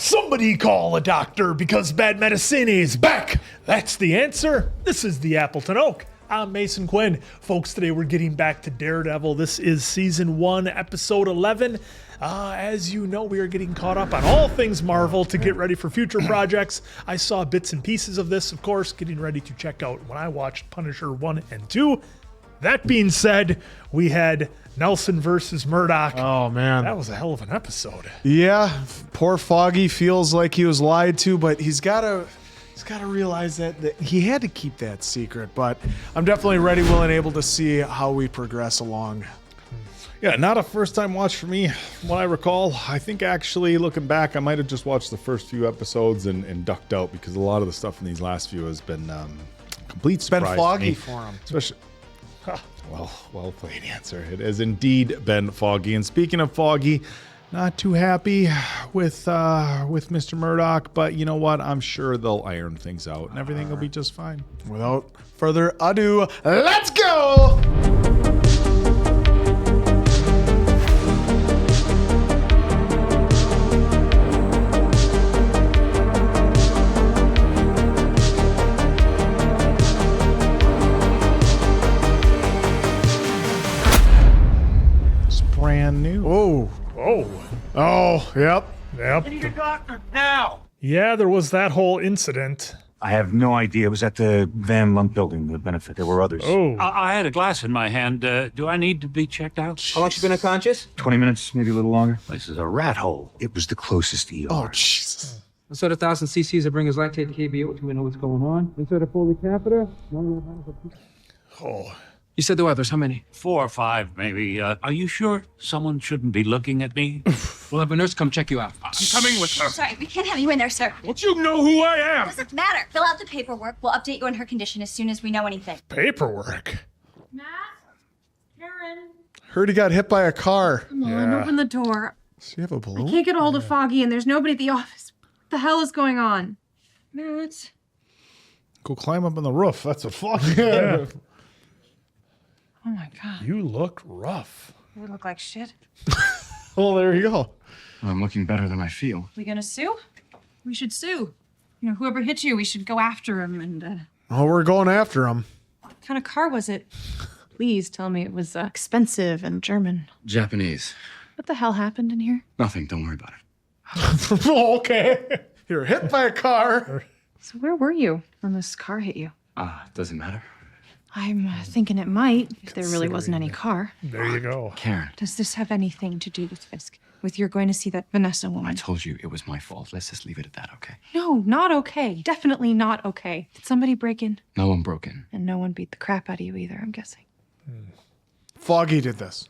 Somebody call a doctor because bad medicine is back. That's the answer. This is the Appleton Oak. I'm Mason Quinn. Folks, today we're getting back to Daredevil. This is Season 1, Episode 11. As you know, we are getting caught up on all things Marvel to get ready for future projects. I saw bits and pieces of this, of course, getting ready to check out when I watched Punisher 1 and 2. That being said, we had Nelson versus Murdock. Oh, man. That was a hell of an episode. Yeah, poor Foggy feels like he was lied to, but he's got to realize that he had to keep that secret. But I'm definitely ready, willing, able to see how we progress along. Yeah, not a first-time watch for me, from what I recall. I think actually, looking back, I might have just watched the first few episodes and ducked out because a lot of the stuff in these last few has been complete surprise. It's been foggy for him. Especially, well played answer. It has indeed been foggy. And speaking of foggy, not too happy with Mr. Murdock, but you know what? I'm sure they'll iron things out and everything will be just fine. Without further ado, let's go! Brand new. Oh, yep. Yep. I need a doctor now. Yeah, there was that whole incident. I have no idea. It was at the Van Lunk building, the benefit. There were others. Oh. I had a glass in my hand. Do I need to be checked out? How long you been unconscious? 20 minutes, maybe a little longer. This is a rat hole. It was the closest ER. Oh, Jesus. Insert 1,000 cc's to bring his lactate KBO. We know what's going on. Insert a Foley catheter. Oh. You said there were others. How many? 4 or 5, maybe. Are you sure someone shouldn't be looking at me? We'll have a nurse come check you out. I'm coming with her. Sorry, we can't have you in there, sir. Don't you know who I am? Doesn't matter. Fill out the paperwork. We'll update you on her condition as soon as we know anything. Paperwork. Matt? Karen? Heard he got hit by a car. Come on, open the door. Does he have a balloon? I can't get a hold of Foggy and there's nobody at the office. What the hell is going on? Matt? Go climb up on the roof. That's what foggy. Oh my god. You look rough. You look like shit. Well, there you go. I'm looking better than I feel. We gonna sue? We should sue. You know, whoever hit you, we should go after him and, Oh, we're going after him. What kind of car was it? Please tell me it was expensive and German. Japanese. What the hell happened in here? Nothing. Don't worry about it. Okay. You're hit by a car. So where were you when this car hit you? Doesn't matter. I'm thinking it might, if there really wasn't any car. There you go. Karen, Does this have anything to do with Fisk? With your going to see that Vanessa woman? I told you it was my fault. Let's just leave it at that, okay? No, not okay. Definitely not okay. Did somebody break in? No one broke in. And no one beat the crap out of you either, I'm guessing. Foggy did this.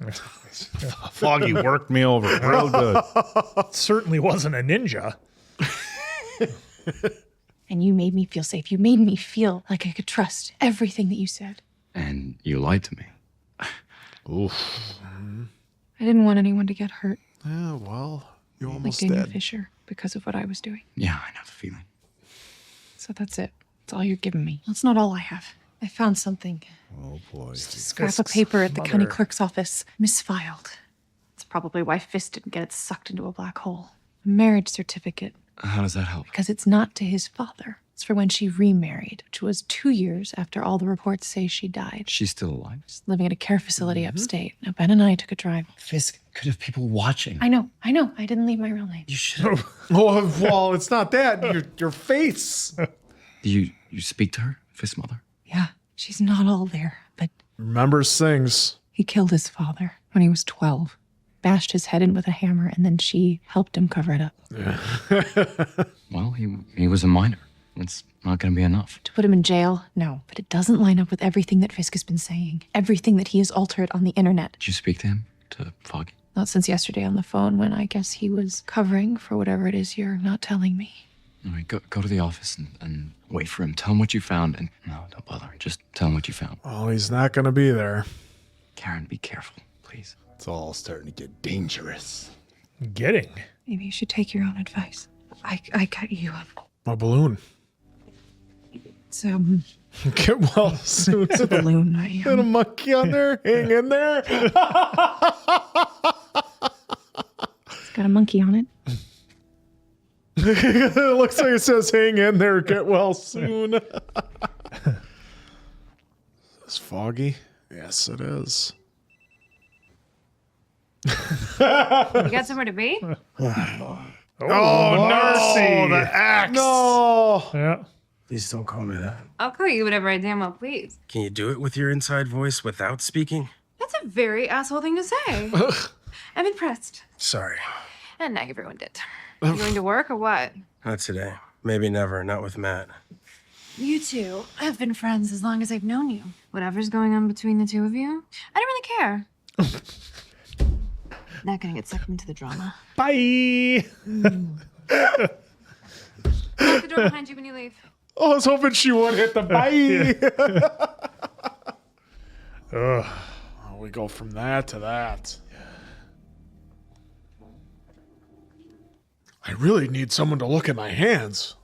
Foggy worked me over real good. Certainly wasn't a ninja. And you made me feel safe. You made me feel like I could trust everything that you said. And you lied to me. Oof. I didn't want anyone to get hurt, Yeah, well, you like almost Daniel did. Fisher, because of what I was doing. Yeah, I know the feeling. So that's it. That's all you're giving me. That's not all I have. I found something. Oh, boy. Just a scrap of Fisk's paper at the county mother. clerk's office, misfiled. That's probably why Fisk didn't get it sucked into a black hole. A marriage certificate, How does that help? because it's not to his father. It's for when she remarried, which was 2 years after all the reports say she died. She's still alive. She's living at a care facility upstate. Now, Ben and I took a drive. Fisk could have people watching. I know. I didn't leave my real name. You should. Oh, well, it's not that. Your face. Do you speak to her, Fisk's mother? Yeah, she's not all there, but Remembers things. he killed his father when he was 12. Bashed his head in with a hammer, and then she helped him cover it up. Well, he was a minor. It's not going to be enough. To put him in jail? No, but it doesn't line up with everything that Fisk has been saying. Everything that he has altered on the internet. Did you speak to him? To Foggy? Not since yesterday on the phone when I guess he was covering for whatever it is you're not telling me. All right, go to the office and wait for him. Tell him what you found. And no, don't bother. Just tell him what you found. Oh, he's not going to be there. Karen, be careful, please. It's all starting to get dangerous. Getting. Maybe you should take your own advice. I got you. A balloon. It's Get well soon. it's a balloon. Got a monkey on there. Hang in there. It's got a monkey on it. It looks like it says hang in there, get well soon. Is Foggy? Yes, it is. You got somewhere to be? Oh, Narcy. The axe. No. Yeah. Please don't call me that. I'll call you whatever I damn well please. Can you do it with your inside voice without speaking? That's a very asshole thing to say. I'm impressed. Sorry. And now everyone did. You going to work or what? Not today. Maybe never. Not with Matt. You two have been friends as long as I've known you. Whatever's going on between the two of you, I don't really care. Not gonna get sucked into the drama. Bye. Lock the door behind you when you leave. Oh, I was hoping she would hit the bye. We go from that to that. I really need someone to look at my hands.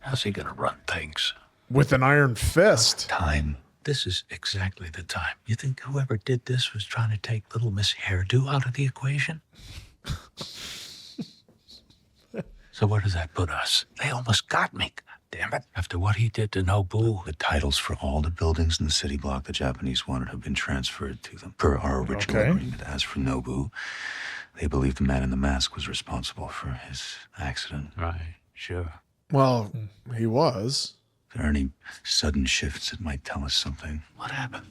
How's he gonna run things? With an iron fist. Time. This is exactly the time. You think whoever did this was trying to take little Miss Hairdo out of the equation? So where does that put us? They almost got me. God damn it. After what he did to Nobu. The titles for all the buildings in the city block the Japanese wanted have been transferred to them per our original agreement. As for Nobu, they believe the man in the mask was responsible for his accident. Right, sure. Well, he was. If there are any sudden shifts that might tell us something. What happened?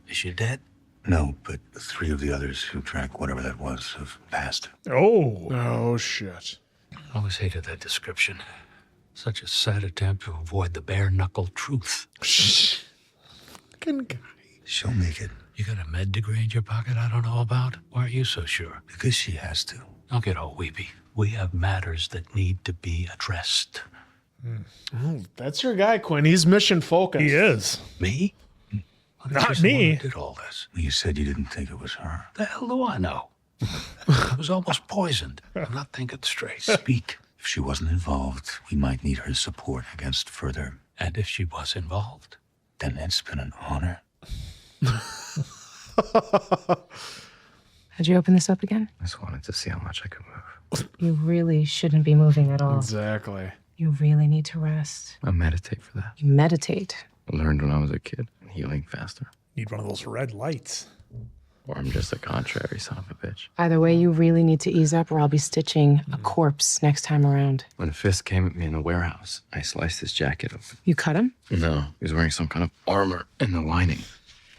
Is she dead? No, but 3 of the others who tracked whatever that was have passed. Oh, shit. I always hated that description. Such a sad attempt to avoid the bare-knuckle truth. Fucking guy. She'll make it. You got a med degree in your pocket I don't know about? Why are you so sure? Because she has to. Don't get all weepy. We have matters that need to be addressed. Oh, that's your guy, Quinn. He's mission focused. He is. Me? Not me. Did all this? You said you didn't think it was her. The hell do I know? I was almost poisoned. I'm not thinking straight. Speak. If she wasn't involved, we might need her support against further. And if she was involved? Then it's been an honor. Had you open this up again? I just wanted to see how much I could move. You really shouldn't be moving at all. Exactly. You really need to rest. I meditate for that. You meditate. I learned when I was a kid. Healing faster. Need one of those red lights. Or I'm just a contrary son of a bitch. Either way, you really need to ease up or I'll be stitching a corpse next time around. When Fisk came at me in the warehouse, I sliced his jacket open. You cut him? No, he was wearing some kind of armor in the lining.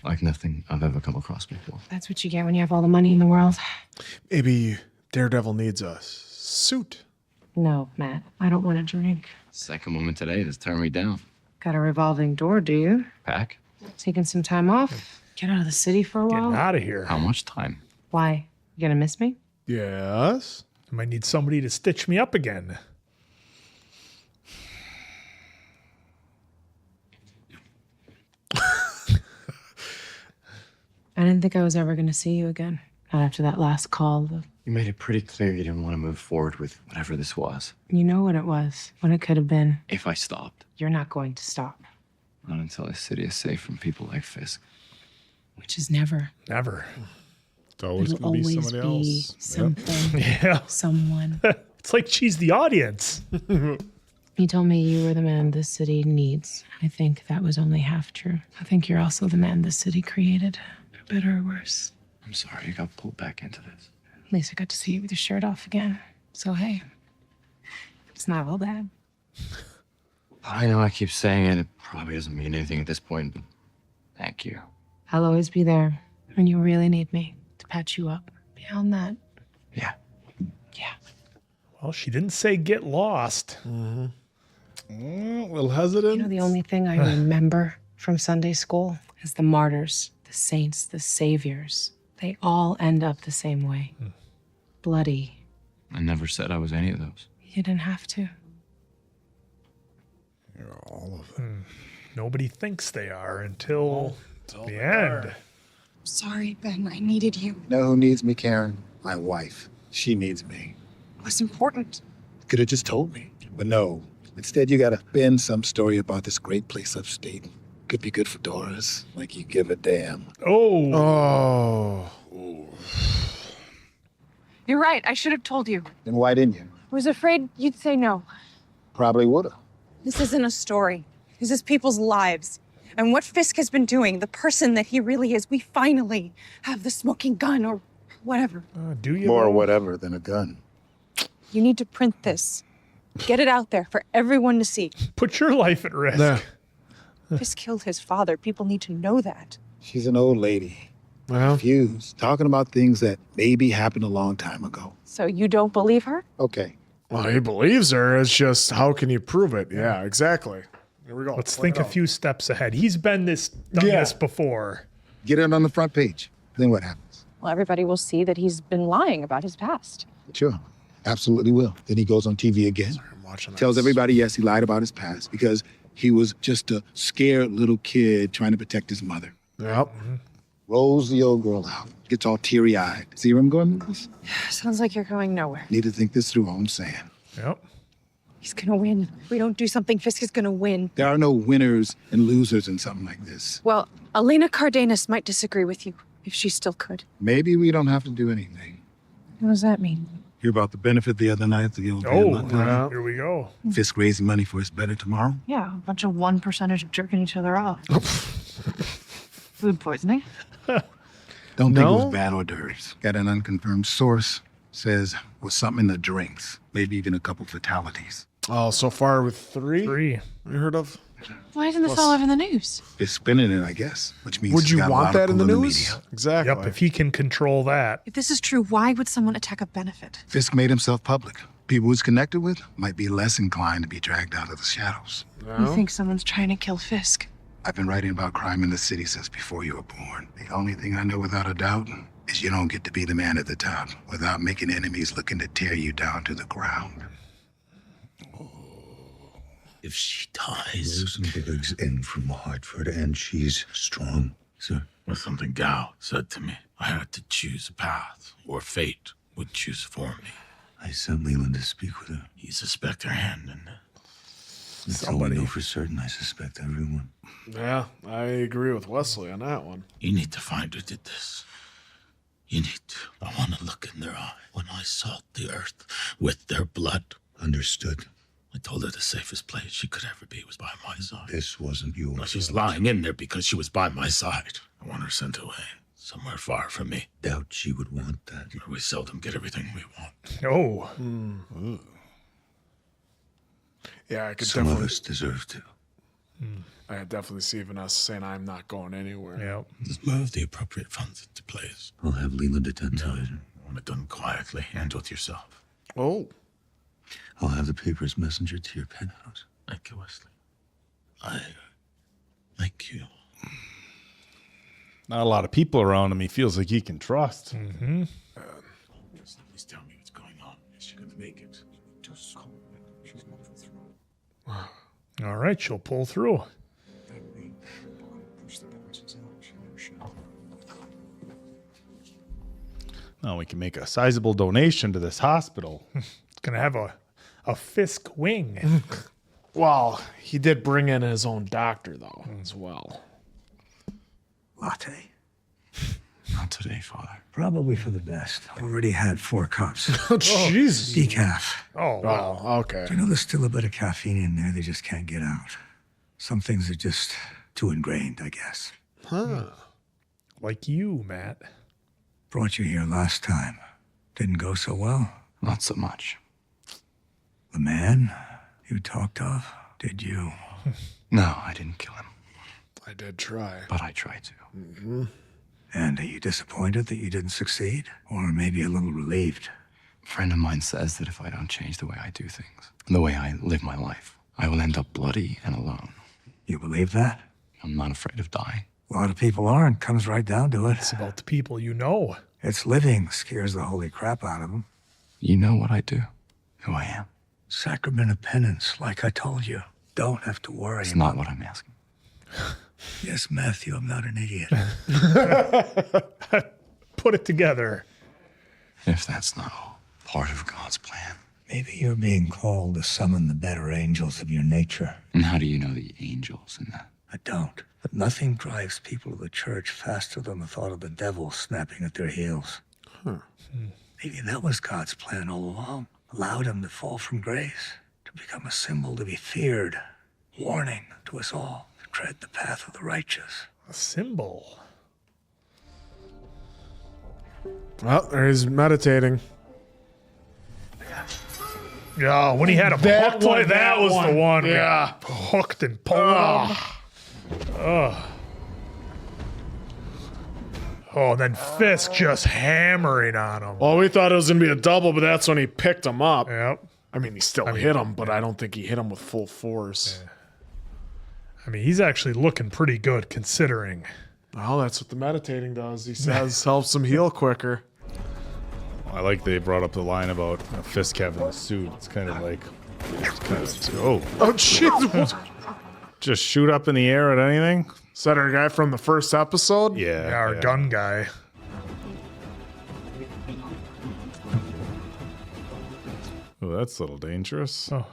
Like nothing I've ever come across before. That's what you get when you have all the money in the world. Maybe Daredevil needs a suit. No, Matt, I don't want to drink. Second woman today that's turned me down. Got a revolving door, do you? Pack? Taking some time off? Get out of the city for a while? Getting out of here. How much time? Why? You gonna miss me? Yes. I might need somebody to stitch me up again. I didn't think I was ever gonna see you again. Not after that last call. You made it pretty clear you didn't want to move forward with whatever this was. You know what it was, what it could have been. If I stopped. You're not going to stop. Not until this city is safe from people like Fisk. Which is never. Never. It's always It'll going to be always somebody be else. something. Yeah. Someone. It's like she's the audience. You told me you were the man this city needs. I think that was only half true. I think you're also the man this city created. For better or worse. I'm sorry you got pulled back into this. At least I got to see you with your shirt off again. So hey, it's not all bad. I know I keep saying it. It probably doesn't mean anything at this point, but thank you. I'll always be there when you really need me to patch you up. Beyond that, Yeah. yeah. Well, she didn't say get lost. A little hesitant. You know, the only thing I remember from Sunday school is the martyrs, the saints, the saviors. They all end up the same way. Bloody. I never said I was any of those. You didn't have to. You're all of them. Nobody thinks they are until the end. Sorry, Ben. I needed you. Know who needs me, Karen? My wife. She needs me. What's important? Could have just told me. But no. Instead, you gotta bend some story about this great place upstate. Could be good for Doris. Like you give a damn. Oh. You're right. I should have told you. Then why didn't you? was afraid you'd say no. Probably would've. This isn't a story. This is people's lives. And what Fisk has been doing, the person that he really is, we finally have the smoking gun or whatever. Do you? More whatever than a gun. You need to print this. Get it out there for everyone to see. Put your life at risk. Yeah. Fisk killed his father. People need to know that. She's an old lady. Well, Confused. Talking about things that maybe happened a long time ago. So you don't believe her? Okay. well, he believes her. It's just, how can you prove it? Yeah, exactly. Here we go. Let's Play think it a out. few steps ahead. He's done this before. Get it on the front page. Then what happens? Well, everybody will see that he's been lying about his past. Sure. Absolutely will. Then he goes on TV again. I'm watching Tells this. everybody, yes, he lied about his past because he was just a scared little kid trying to protect his mother. Yep. Rolls the old girl out. Gets all teary-eyed. See where I'm going with this? Sounds like you're going nowhere. Need to think this through, all I'm saying. Yep. He's gonna win. If we don't do something, Fisk is gonna win. There are no winners and losers in something like this. Well, Elena Cardenas might disagree with you, if she still could. Maybe we don't have to do anything. What does that mean? Hear about the benefit the other night, the old Oh, here we go. Fisk raising money for his better tomorrow. Yeah, a bunch of 1%ers jerking each other off. Food poisoning. Don't think it No? was bad hors d'oeuvres. Got an unconfirmed source. Says was something in the drinks. Maybe even a couple fatalities. Oh, so far with 3? 3. You heard of? Why isn't this all over the news? It's spinning it, I guess. Which means Would it's you got a want lot that of in the pull news? media. Exactly. Yep, if he can control that. If this is true, why would someone attack a benefit? Fisk made himself public. People he's connected with might be less inclined to be dragged out of the shadows. You think someone's trying to kill Fisk? I've been writing about crime in the city since before you were born. The only thing I know without a doubt is you don't get to be the man at the top without making enemies looking to tear you down to the ground. If she dies. Rosenberg's in from Hartford, and she's strong. Sir, or something Gao said to me. I had to choose a path, or fate would choose for me. I sent Leland to speak with her. You suspect her hand in it. That's all I know for certain. I suspect everyone. Yeah, I agree with Wesley on that one. You need to find who did this. You need to. I want to look in their eye. When I salt the earth with their blood. Understood. I told her the safest place she could ever be was by my side. This wasn't yours. No, she's lying in there because she was by my side. I want her sent away, somewhere far from me. Doubt she would want that. We seldom get everything we want. Oh. Yeah, I could Some of definitely. us deserve to. I could definitely see Vanessa saying, "I'm not going anywhere." Yep. Just move the appropriate funds into place. I'll have Leland attend to it. I want it done quietly and with yourself. Oh, I'll have the papers messengered to your penthouse. Thank you, Wesley. Thank you. Not a lot of people around him he feels like he can trust. Mm-hmm. Just please tell me what's going on. Is she going to make it? Just call me. She's going through. All right, she'll pull through. Now we can make a sizable donation to this hospital. It's going to have a Fisk wing. well, he did bring in his own doctor though, as well. Latte. Not today, Father. Probably for the best. Already had 4 cups. Oh, Jesus. Decaf. Oh, wow. Oh, okay. Do you know there's still a bit of caffeine in there they just can't get out? Some things are just too ingrained, I guess. Huh. Like you, Matt. Brought you here last time. Didn't go so well. Not so much. The man you talked of, did you? No, I didn't kill him. I did try. But I tried to. Mm-hmm. And are you disappointed that you didn't succeed? Or maybe a little relieved? A friend of mine says that if I don't change the way I do things, the way I live my life, I will end up bloody and alone. You believe that? I'm not afraid of dying. A lot of people aren't. Comes right down to it. It's about the people you know. It's living scares the holy crap out of them. You know what I do, who I am. Sacrament of penance, like I told you. Don't have to worry. It's not what I'm asking. Yes, Matthew, I'm not an idiot. Put it together. If that's not all part of God's plan. Maybe you're being called to summon the better angels of your nature. And how do you know the angels in that? I don't. But nothing drives people to the church faster than the thought of the devil snapping at their heels. Huh. Maybe that was God's plan all along. allowed him to fall from grace, to become a symbol to be feared, warning to us all to tread the path of the righteous. A symbol. Well, there he's meditating. Yeah, when he had him That hooked one, like that that was one. the one. Yeah. Hooked and pulled him. Oh. Oh, and then Fisk just hammering on him. Well, we thought it was going to be a double, but that's when he picked him up. Yep. I mean, he still hit him, but I don't think he hit him with full force. Yeah. I mean, he's actually looking pretty good considering. Well, that's what the meditating does. He says helps him heal quicker. I like they brought up the line about Fisk having a suit. It's kind of like, Oh, shit. Just shoot up in the air at anything? Is that our guy from the first episode? Yeah. Yeah, our gun guy. Oh, that's a little dangerous. Oh.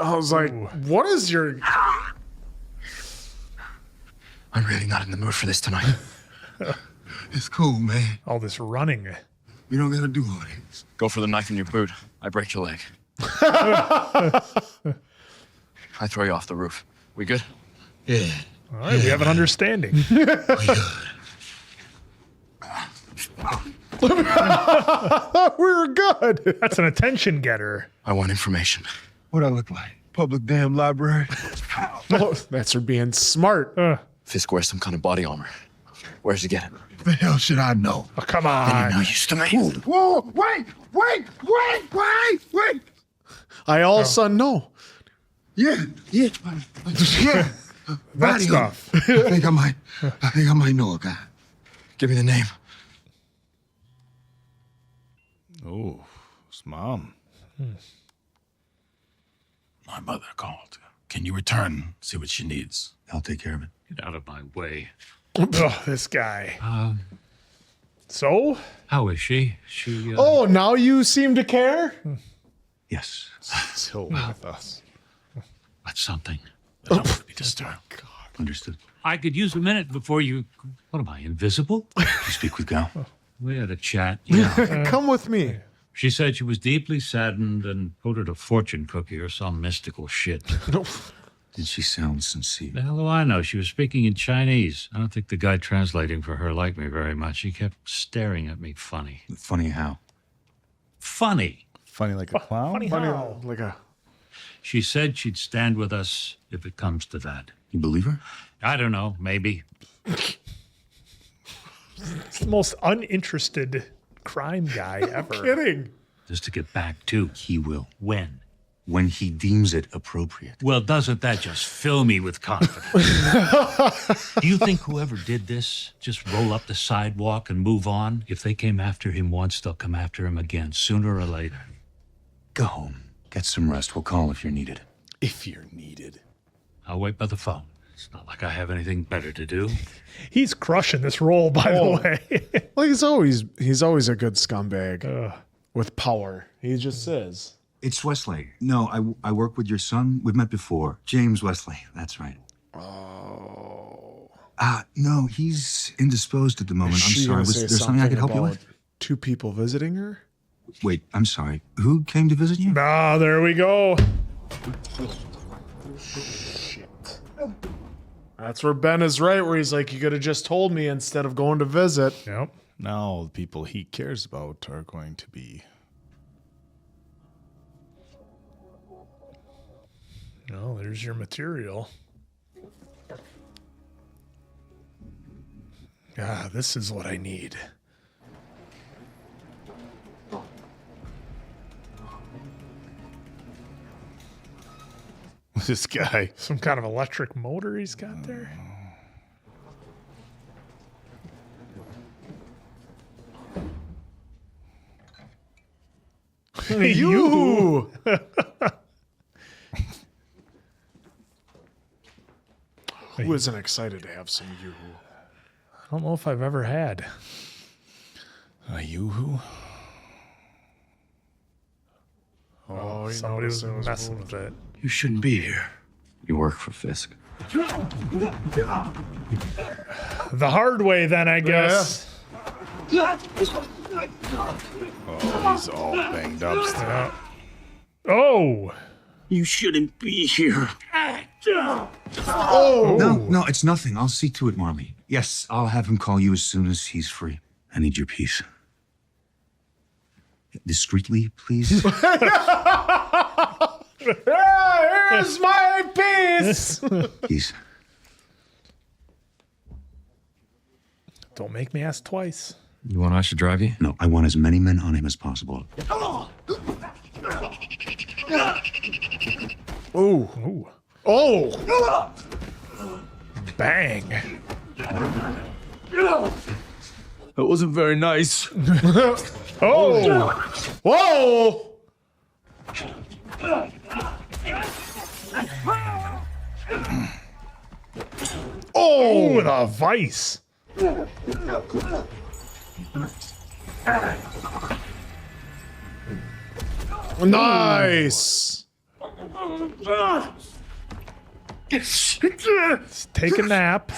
I was like, what is your... I'm really not in the mood for this tonight. It's cool, man. All this running. You don't gotta do all this. Go for the knife in your boot. I break your leg. I throw you off the roof. We good? Yeah. All right, we have an understanding. We were good. That's an attention getter. I want information. What I look like? Public damn library? Oh, that's her being smart. Fisk wears some kind of body armor. Where's he get it? The hell should I know? Oh, come Then on. you're not used to me. Whoa, wait! I all of a sudden know. Yeah. That Body stuff. I think I might know a guy. Give me the name. Oh, it's Mom. My mother called. Can you return, see what she needs? I'll take care of it. Get out of my way. Oh, this guy. So? How is she? She. Oh, now you seem to care? Yes. Still with us. That's something. I don't want to be disturbed. Understood. I could use a minute before you. What am I, invisible? You speak with Gal? We had a chat. Yeah. Come with me. She said she was deeply saddened and ordered a fortune cookie or some mystical shit. Did she sound sincere? The hell do I know? She was speaking in Chinese. I don't think the guy translating for her liked me very much. He kept staring at me funny. Funny how? Funny. Funny like a clown? Funny how? Like a... She said she'd stand with us if it comes to that. You believe her? I don't know, maybe. It's the most uninterested crime guy ever. Kidding. Just to get back to. He will. When? When he deems it appropriate. Well, doesn't that just fill me with confidence? Do you think whoever did this just roll up the sidewalk and move on? If they came after him once, they'll come after him again, sooner or later. Go home. Get some rest. We'll call if you're needed. If you're needed. I'll wait by the phone. It's not like I have anything better to do. He's crushing this role, by the way. Well, he's always a good scumbag with power. He just is. It's Wesley. No, I work with your son. We've met before. James Wesley. That's right. Oh. No, he's indisposed at the moment. Is I'm she sorry. gonna Was say there something I could help you about with? 2 people visiting her? Wait, I'm sorry. Who came to visit you? Ah, there we go. Shit. That's where Ben is right, where he's like, you could have just told me instead of going to visit. Yep. Now the people he cares about are going to be... No, there's your material. Ah, this is what I need. This guy. Some kind of electric motor he's got there. You! Who isn't excited to have some yoo-hoo? I don't know if I've ever had. A yoo-hoo? Oh, somebody was messing with it. You shouldn't be here. You work for Fisk. The hard way, then, I guess. Oh, he's all banged up still. Oh! You shouldn't be here. Oh! No, it's nothing. I'll see to it, Marley. Yes, I'll have him call you as soon as he's free. I need your piece. Discreetly, please. Here's my piece. Please. Don't make me ask twice. You want us to drive you? No, I want as many men on him as possible. Ooh. Ooh. Oh! Bang. That wasn't very nice. Oh! Whoa! Oh, with a vice. Nice. Let's take a nap.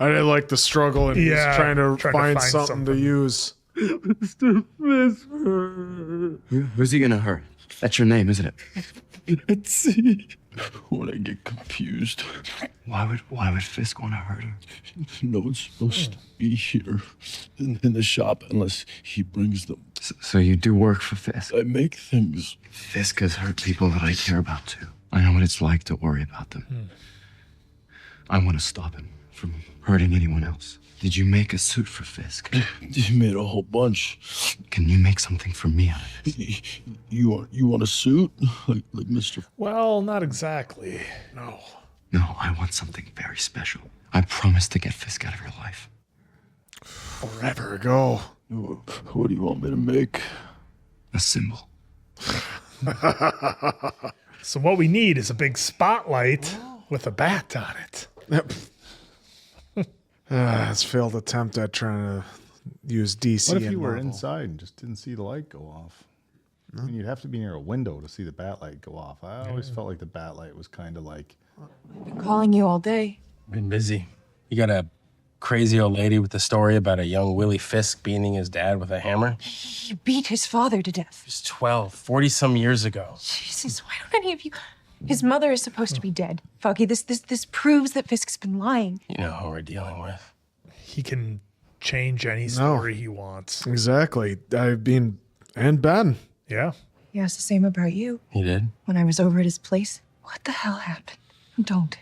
I didn't like the struggle and he's trying to find something to use. Mr. Fisk. Who's he gonna hurt? That's your name, isn't it? Let's see. When I get confused. Why would Fisk want to hurt her? No one's supposed to be here in the shop unless he brings them. So you do work for Fisk? I make things. Fisk has hurt people that I care about too. I know what it's like to worry about them. I want to stop him from hurting anyone else. Did you make a suit for Fisk? You made a whole bunch. Can you make something for me out of it? You want a suit? Like Mr. Well, not exactly. No. No, I want something very special. I promise to get Fisk out of your life. Forever ago. What do you want me to make? A symbol. So what we need is a big spotlight with a bat on it. Yep. It's failed attempt at trying to use DC. What if you and were Marvel. inside and just didn't see the light go off? I mean, you'd have to be near a window to see the bat light go off. I always felt like the bat light was kind of like... I've been calling you all day. Been busy. You got a crazy old lady with a story about a young Willie Fisk beating his dad with a hammer? He beat his father to death. He was 12, 40-some years ago. Jesus, why don't any of you... His mother is supposed to be dead. Foggy, this proves that Fisk's been lying. You know who we're dealing with. He can change any story he wants. Exactly. And Ben. Yeah. He asked the same about you. He did? When I was over at his place. What the hell happened? Don't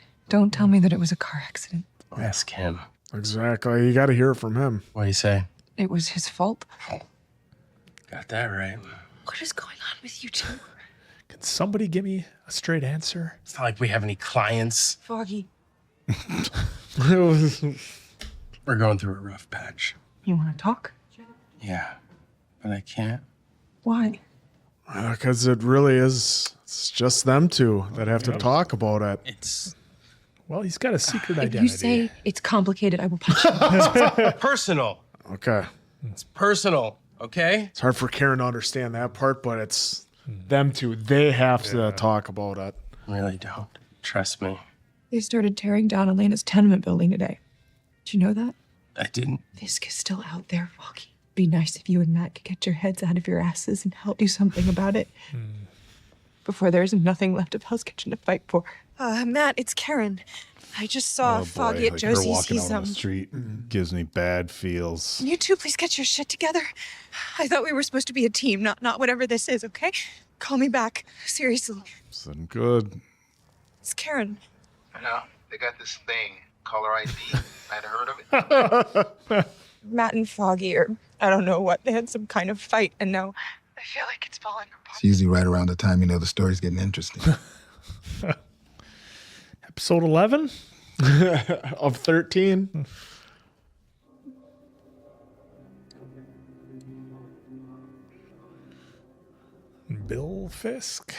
tell me that it was a car accident. Ask him. Exactly. You got to hear it from him. What do you say? It was his fault. Got that right. What is going on with you two? Can somebody give me a straight answer? It's not like we have any clients. Foggy, We're going through a rough patch. you want to talk? Yeah, but I can't. Why? Because it really is, it's just them two that have to talk about it. It's... Well, he's got a secret If identity. you say it's complicated, I will punch you. Personal. Okay. It's personal, okay? It's hard for Karen to understand that part, but it's them two. They have to talk about it. Really don't. Trust me. They started tearing down Elena's tenement building today. Did you know that? I didn't. Fisk is still out there, Foggy. Be nice if you and Matt could get your heads out of your asses and help do something about it. Before there's nothing left of Hell's Kitchen to fight for. Matt, it's Karen. I just saw Foggy at like Josie's. her walking He's out on the street gives me bad feels. You two, please get your shit together. I thought we were supposed to be a team, not whatever this is, okay? Call me back. Seriously. Isn't good. It's Karen. I know. They got this thing, caller ID. I'd heard of it. Matt and Foggy, or I don't know what, they had some kind of fight, and now I feel like it's falling apart. It's usually right around the time you know the story's getting interesting. Episode 11 of 13. Bill Fisk.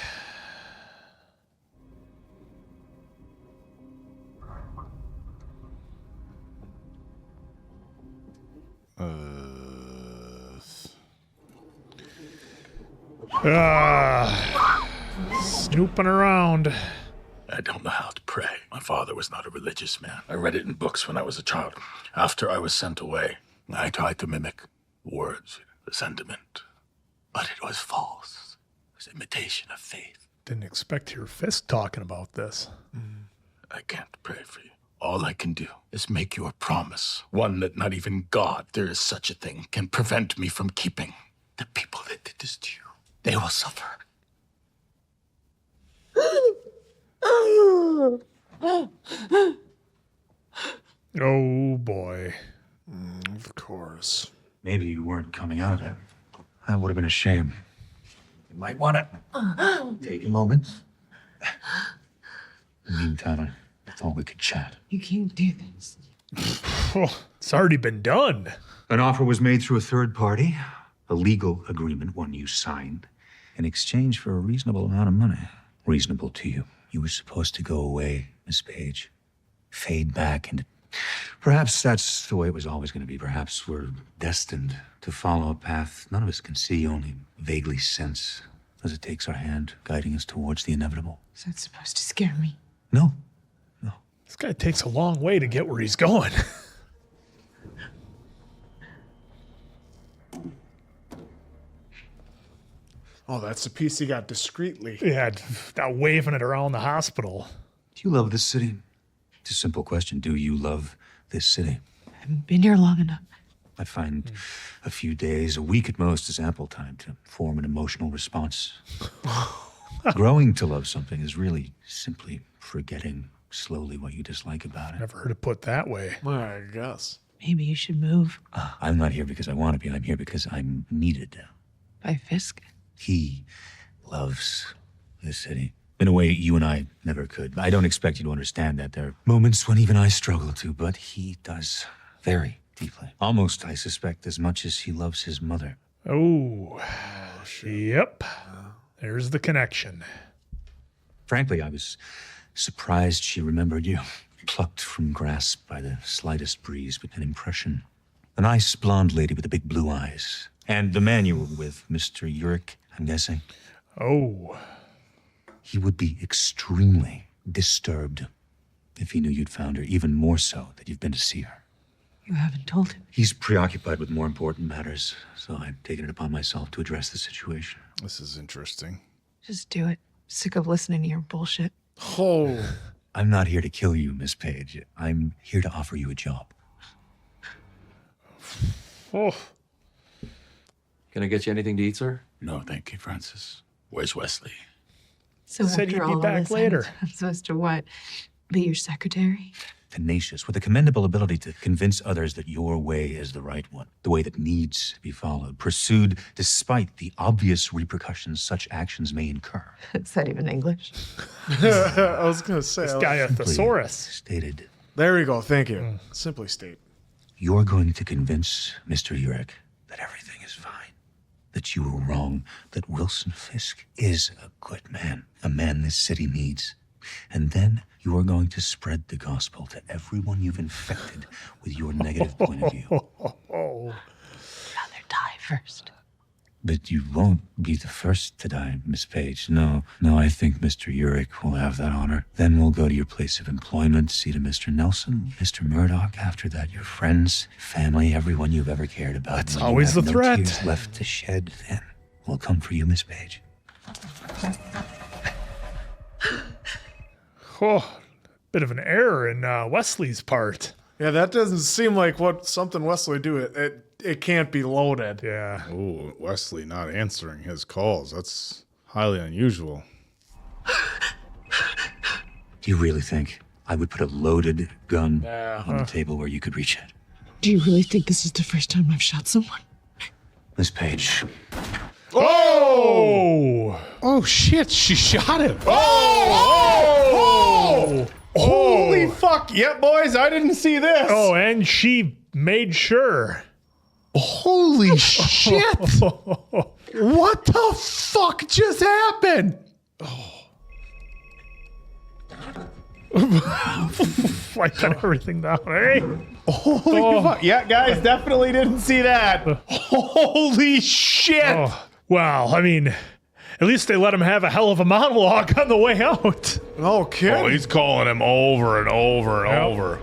Snooping around. I don't know how to pray. My father was not a religious man. I read it in books when I was a child. After I was sent away, I tried to mimic words, the sentiment, but it was false. It was imitation of faith. Didn't expect to hear Fisk talking about this. I can't pray for you. All I can do is make you a promise, one that not even God, there is such a thing, can prevent me from keeping. The people that did this to you, they will suffer. Oh, boy. Of course. Maybe you weren't coming out of it. That would have been a shame. You might want to take a moment. In the meantime, I thought we could chat. You can't do this. It's already been done. An offer was made through a third party, a legal agreement, one you signed, in exchange for a reasonable amount of money. Reasonable to you. You were supposed to go away, Miss Page. Fade back into... Perhaps that's the way it was always going to be. Perhaps we're destined to follow a path none of us can see, only vaguely sense, as it takes our hand, guiding us towards the inevitable. Is that supposed to scare me? No. This guy takes a long way to get where he's going. Oh, that's the piece he got discreetly. Yeah, not waving it around the hospital. Do you love this city? It's a simple question. Do you love this city? I haven't been here long enough. I find a few days, a week at most, is ample time to form an emotional response. Growing to love something is really simply forgetting slowly what you dislike about it. Never heard it put that way. Well, I guess. Maybe you should move. I'm not here because I want to be. I'm here because I'm needed. By Fisk? He loves this city in a way you and I never could. I don't expect you to understand that. There are moments when even I struggle to, but he does very deeply. Almost, I suspect, as much as he loves his mother. Oh, yep. There's the connection. Frankly, I was surprised she remembered you. Plucked from grasp by the slightest breeze, but an impression. A nice blonde lady with the big blue eyes. And the man you were with, Mr. Urick, I'm guessing. Oh. He would be extremely disturbed if he knew you'd found her, even more so that you've been to see her. You haven't told him. He's preoccupied with more important matters, so I've taken it upon myself to address the situation. This is interesting. Just do it. Sick of listening to your bullshit. Oh. I'm not here to kill you, Miss Page. I'm here to offer you a job. Oh. Can I get you anything to eat, sir? No, thank you, Francis. Where's Wesley? So Said after he'd be all back this, later. I'm supposed to what? Be your secretary? Tenacious, with a commendable ability to convince others that your way is the right one, the way that needs to be followed, pursued despite the obvious repercussions such actions may incur. Is that even English? I was going to say. This guy a thesaurus. Stated. There we go. Thank you. Simply state. You're going to convince Mr. Urick that everything is fine, that you were wrong, that Wilson Fisk is a good man, a man this city needs. And then you are going to spread the gospel to everyone you've infected with your negative point of view. Rather die first. But you won't be the first to die, Miss Page. No, I think Mr. Urick will have that honor. Then we'll go to your place of employment, see to Mr. Nelson, Mr. Murdock. After that, your friends, family, everyone you've ever cared about. That's When you always have the no threat. tears left to shed, then we'll come for you, Miss Page. Oh, bit of an error in Wesley's part. Yeah, that doesn't seem like what something Wesley would do. It can't be loaded. Yeah. Oh, Wesley not answering his calls. That's highly unusual. Do you really think I would put a loaded gun Yeah. on the table where you could reach it? Do you really think this is the first time I've shot someone? Miss Page. Oh! Oh, shit. She shot him. Oh! Holy fuck. Yep, boys. I didn't see this. Oh, and she made sure. Holy shit. What the fuck just happened? I got everything down. Hey. Holy fuck. Yeah, guys, definitely didn't see that. Holy shit. Oh, well, I mean, at least they let him have a hell of a monologue on the way out. Okay. Oh, he's calling him over and over and over.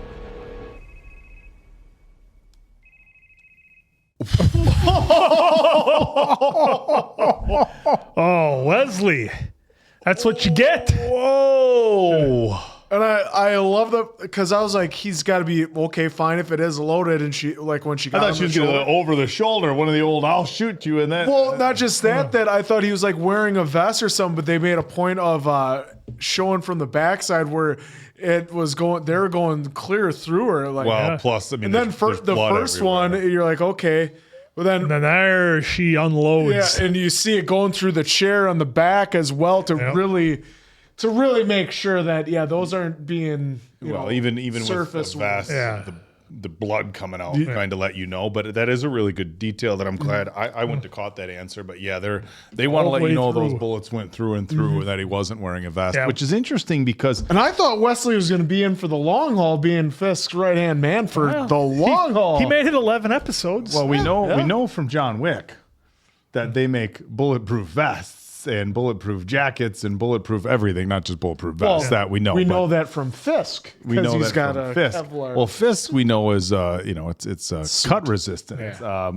Oh, Wesley. That's what you get. Whoa. And I love that because I was like, he's got to be okay, fine if it is loaded. And she, like, when she got I thought she was going to over the shoulder, one of the old, I'll shoot you. And then, well, not just that, that I thought he was like wearing a vest or something, but they made a point of showing from the backside where it was going, they were going clear through her. Like, well, plus, I mean, and then the first one, you're like, okay. Well, then there she unloads. Yeah, and you see it going through the chair on the back as well to really make sure that those aren't being even surface with the vest, the blood coming out, trying to let you know. But that is a really good detail that I'm glad I wouldn't have caught that answer. But yeah, they want to let you know those bullets went through and through, that he wasn't wearing a vest, which is interesting because. And I thought Wesley was going to be in for the long haul, being Fisk's right hand man for the long haul. He made it 11 episodes. Well, we know from John Wick that they make bulletproof vests and bulletproof jackets and bulletproof everything, not just bulletproof vests. That we know. We know that from Fisk. We know he's that got from a Fisk. Kevlar. Well, Fisk we know is it's cut resistant. Yeah.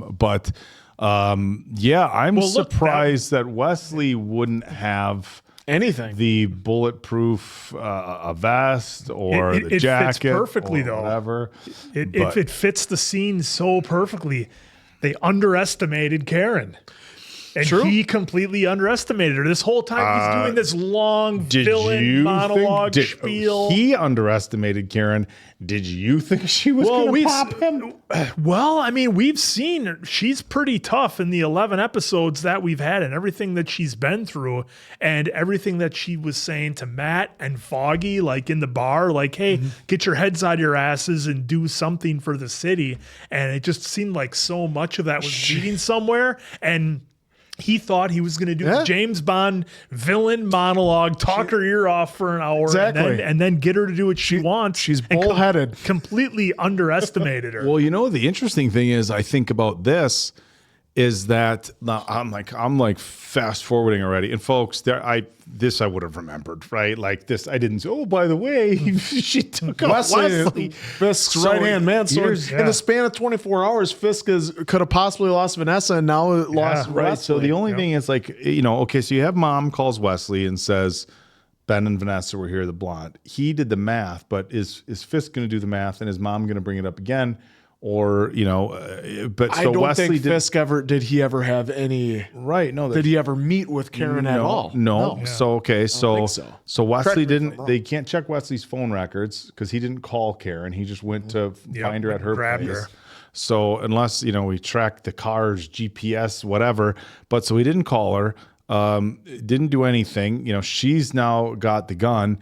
I'm surprised that Wesley wouldn't have anything, the bulletproof a vest or the it jacket fits perfectly, or though. whatever. It fits the scene so perfectly. They underestimated Karen. And he completely underestimated her. This whole time he's doing this long villain monologue spiel. He underestimated Karen. Did you think she was going to pop him? Well, I mean, we've seen she's pretty tough in the 11 episodes that we've had and everything that she's been through and everything that she was saying to Matt and Foggy, like in the bar, like, hey, get your heads out of your asses and do something for the city. And it just seemed like so much of that was leading somewhere. And he thought he was going to do the James Bond villain monologue, talk her ear off for an hour, and then get her to do what she wants. She's bullheaded. Completely underestimated her. Well, the interesting thing is, I think about this is that now I'm like fast forwarding already, and folks, I would have remembered, right? Like this, I didn't say, oh, by the way, she took out Wesley. Fisk's right hand man. So in the span of 24 hours, Fisk could have possibly lost Vanessa and now lost right. Wesley. So the only thing is like, okay, so you have mom calls Wesley and says, Ben and Vanessa were here, the blonde. He did the math, but is Fisk going to do the math and is mom going to bring it up again? Or but so I don't Wesley think Fisk did he ever have any No, did he ever meet with Karen at all? No. Yeah. So okay, so Wesley didn't. They can't check Wesley's phone records because he didn't call Karen. He just went to find her at her grabbed place. her. So unless we tracked the car's GPS, whatever, but so he didn't call her. Didn't do anything. She's now got the gun.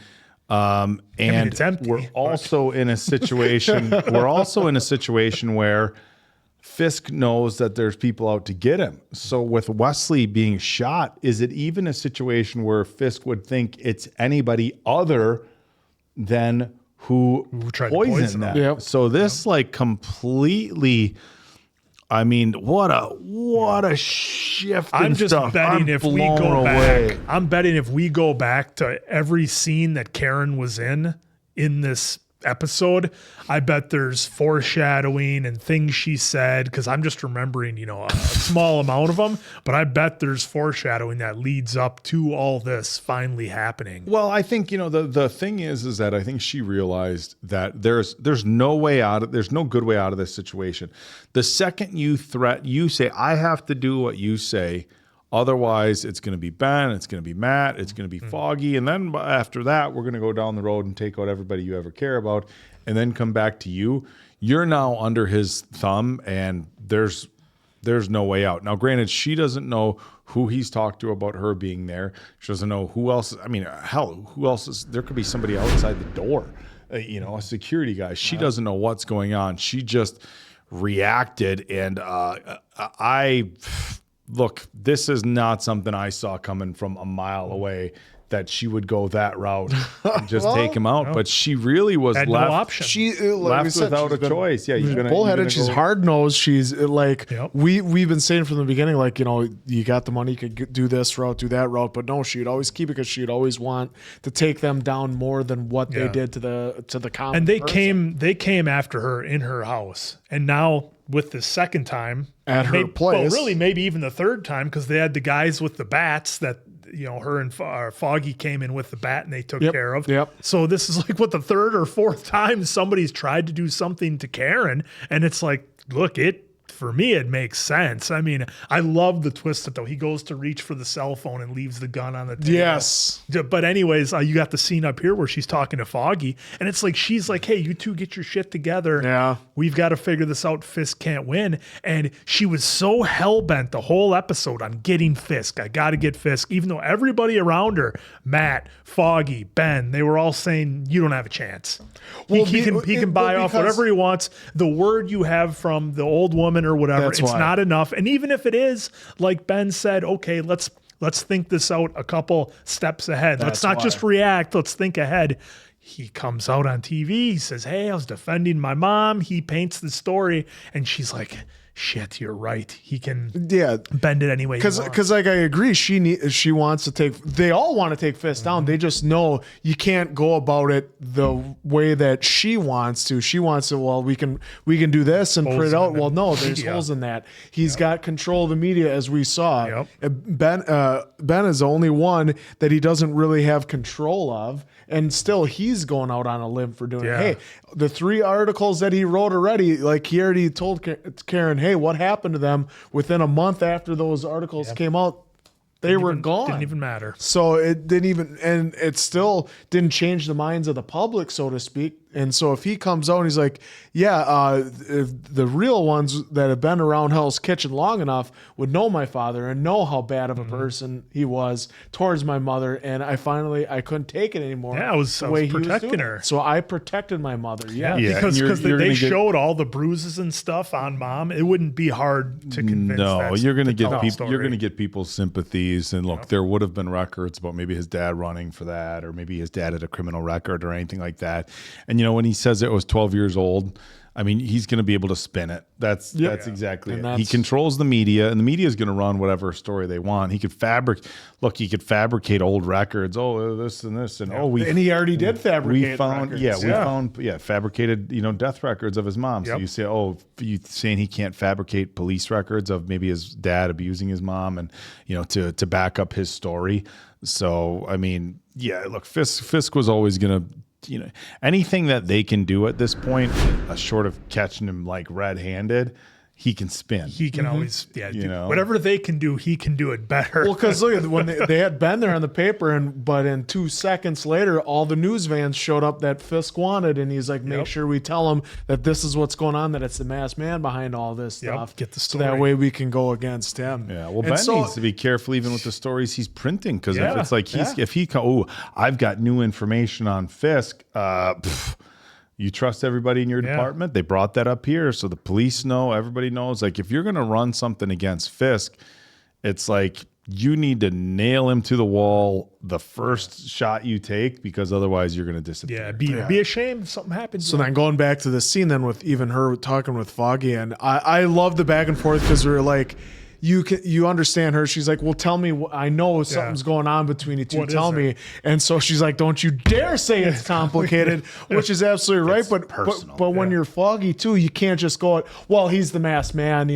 And it's empty, we're also in a situation. We're also in a situation where Fisk knows that there's people out to get him. So with Wesley being shot, is it even a situation where Fisk would think it's anybody other than who tried to poisoned poison them? him? Yep. So this completely. I mean, what a shift! I'm just stuff. betting I'm if we blown go away. back. I'm betting if we go back to every scene that Karen was in this episode, I bet there's foreshadowing and things she said because I'm just remembering, a small amount of them. But I bet there's foreshadowing that leads up to all this finally happening. Well, I think the thing is that I think she realized that there's no way out. There's no good way out of this situation. The second you say I have to do what you say. Otherwise, it's going to be Ben, it's going to be Matt, it's going to be Foggy. And then after that, we're going to go down the road and take out everybody you ever care about and then come back to you. You're now under his thumb and there's no way out. Now, granted, she doesn't know who he's talked to about her being there. She doesn't know who else. I mean, hell, who else is there? Could be somebody outside the door, a security guy. She doesn't know what's going on. She just reacted. And look, this is not something I saw coming from a mile away that she would go that route and just take him out. No. But she really was had left. No option. She left without a choice. Yeah, she's bullheaded. She's hard nosed. She's like we've been saying from the beginning, like you got the money, you could do this route, do that route, but no, she'd always keep it because she'd always want to take them down more than what they did to the common. And they came after her in her house, and now with the second time at her place. Well, really, maybe even the third time, because they had the guys with the bats that, her and Foggy came in with the bat and they took care of. Yep. So this is like the third or fourth time somebody's tried to do something to Karen, and it's like, look, for me, it makes sense. I mean, I love the twist that though he goes to reach for the cell phone and leaves the gun on the table. Yes. But anyways, you got the scene up here where she's talking to Foggy, and it's like she's like, "Hey, you two get your shit together. Yeah, we've got to figure this out. Fisk can't win." And she was so hell bent the whole episode on getting Fisk. I got to get Fisk, even though everybody around her, Matt, Foggy, Ben, they were all saying, "You don't have a chance. He can buy off whatever he wants. The word you have from the old woman or whatever, it's not enough. And even if it is, like Ben said, okay, let's think this out a couple steps ahead. Let's not just react. Let's think ahead." He comes out on TV. He says, "Hey, I was defending my mom." He paints the story, and she's like, "Shit, you're right. He can bend it anyway." Because like I agree, she wants to take. They all want to take Fisk down. They just know you can't go about it the way that she wants to. She wants to. Well, we can do this and put it out. Well, no, there's holes in that. He's got control of the media, as we saw. Ben is the only one that he doesn't really have control of. And still, he's going out on a limb for doing it. Hey, the 3 articles that he wrote already, like he already told Karen, hey, what happened to them within a month after those articles came out? They were gone. Didn't even matter. So it didn't even, and it still didn't change the minds of the public, so to speak. And so if he comes out and he's like, the real ones that have been around Hell's Kitchen long enough would know my father and know how bad of a person he was towards my mother. And I couldn't take it anymore. Yeah, I was protecting her. So I protected my mother. Because they showed all the bruises and stuff on mom. It wouldn't be hard to convince. No, you're going to get people. You're going to get people's sympathies. And look, there would have been records about maybe his dad running for that, or maybe his dad had a criminal record or anything like that. And when he says it was 12 years old, I mean, he's going to be able to spin it. That's exactly it. He controls the media, and the media is going to run whatever story they want. He could fabricate old records. Oh, this and this, and and he already did fabricate. We found records. Fabricated death records of his mom. So you say, you saying he can't fabricate police records of maybe his dad abusing his mom, and to back up his story. So I mean, look, Fisk was always going to. Anything that they can do at this point, short of catching him like red-handed, he can spin. He can always, whatever they can do, he can do it better. Well, because look, when they had been there on the paper, but in 2 seconds later, all the news vans showed up that Fisk wanted, and he's like, make sure we tell him that this is what's going on, that it's the masked man behind all this stuff. Get the story. So that way we can go against him. Yeah, well, Ben needs to be careful even with the stories he's printing, because if it's like I've got new information on Fisk, you trust everybody in your department? They brought that up here, so the police know, everybody knows. Like, if you're going to run something against Fisk, it's like you need to nail him to the wall the first shot you take, because otherwise you're going to disappear. Be ashamed if something happens. So then going back to the scene then with even her talking with Foggy, and I love the back and forth, because we're like, you understand her. She's like, well, tell me. I know something's going on between you two. Tell me. And so she's like, don't you dare say it's complicated, which is absolutely right. But when you're Foggy too, you can't just go, well, he's the masked man,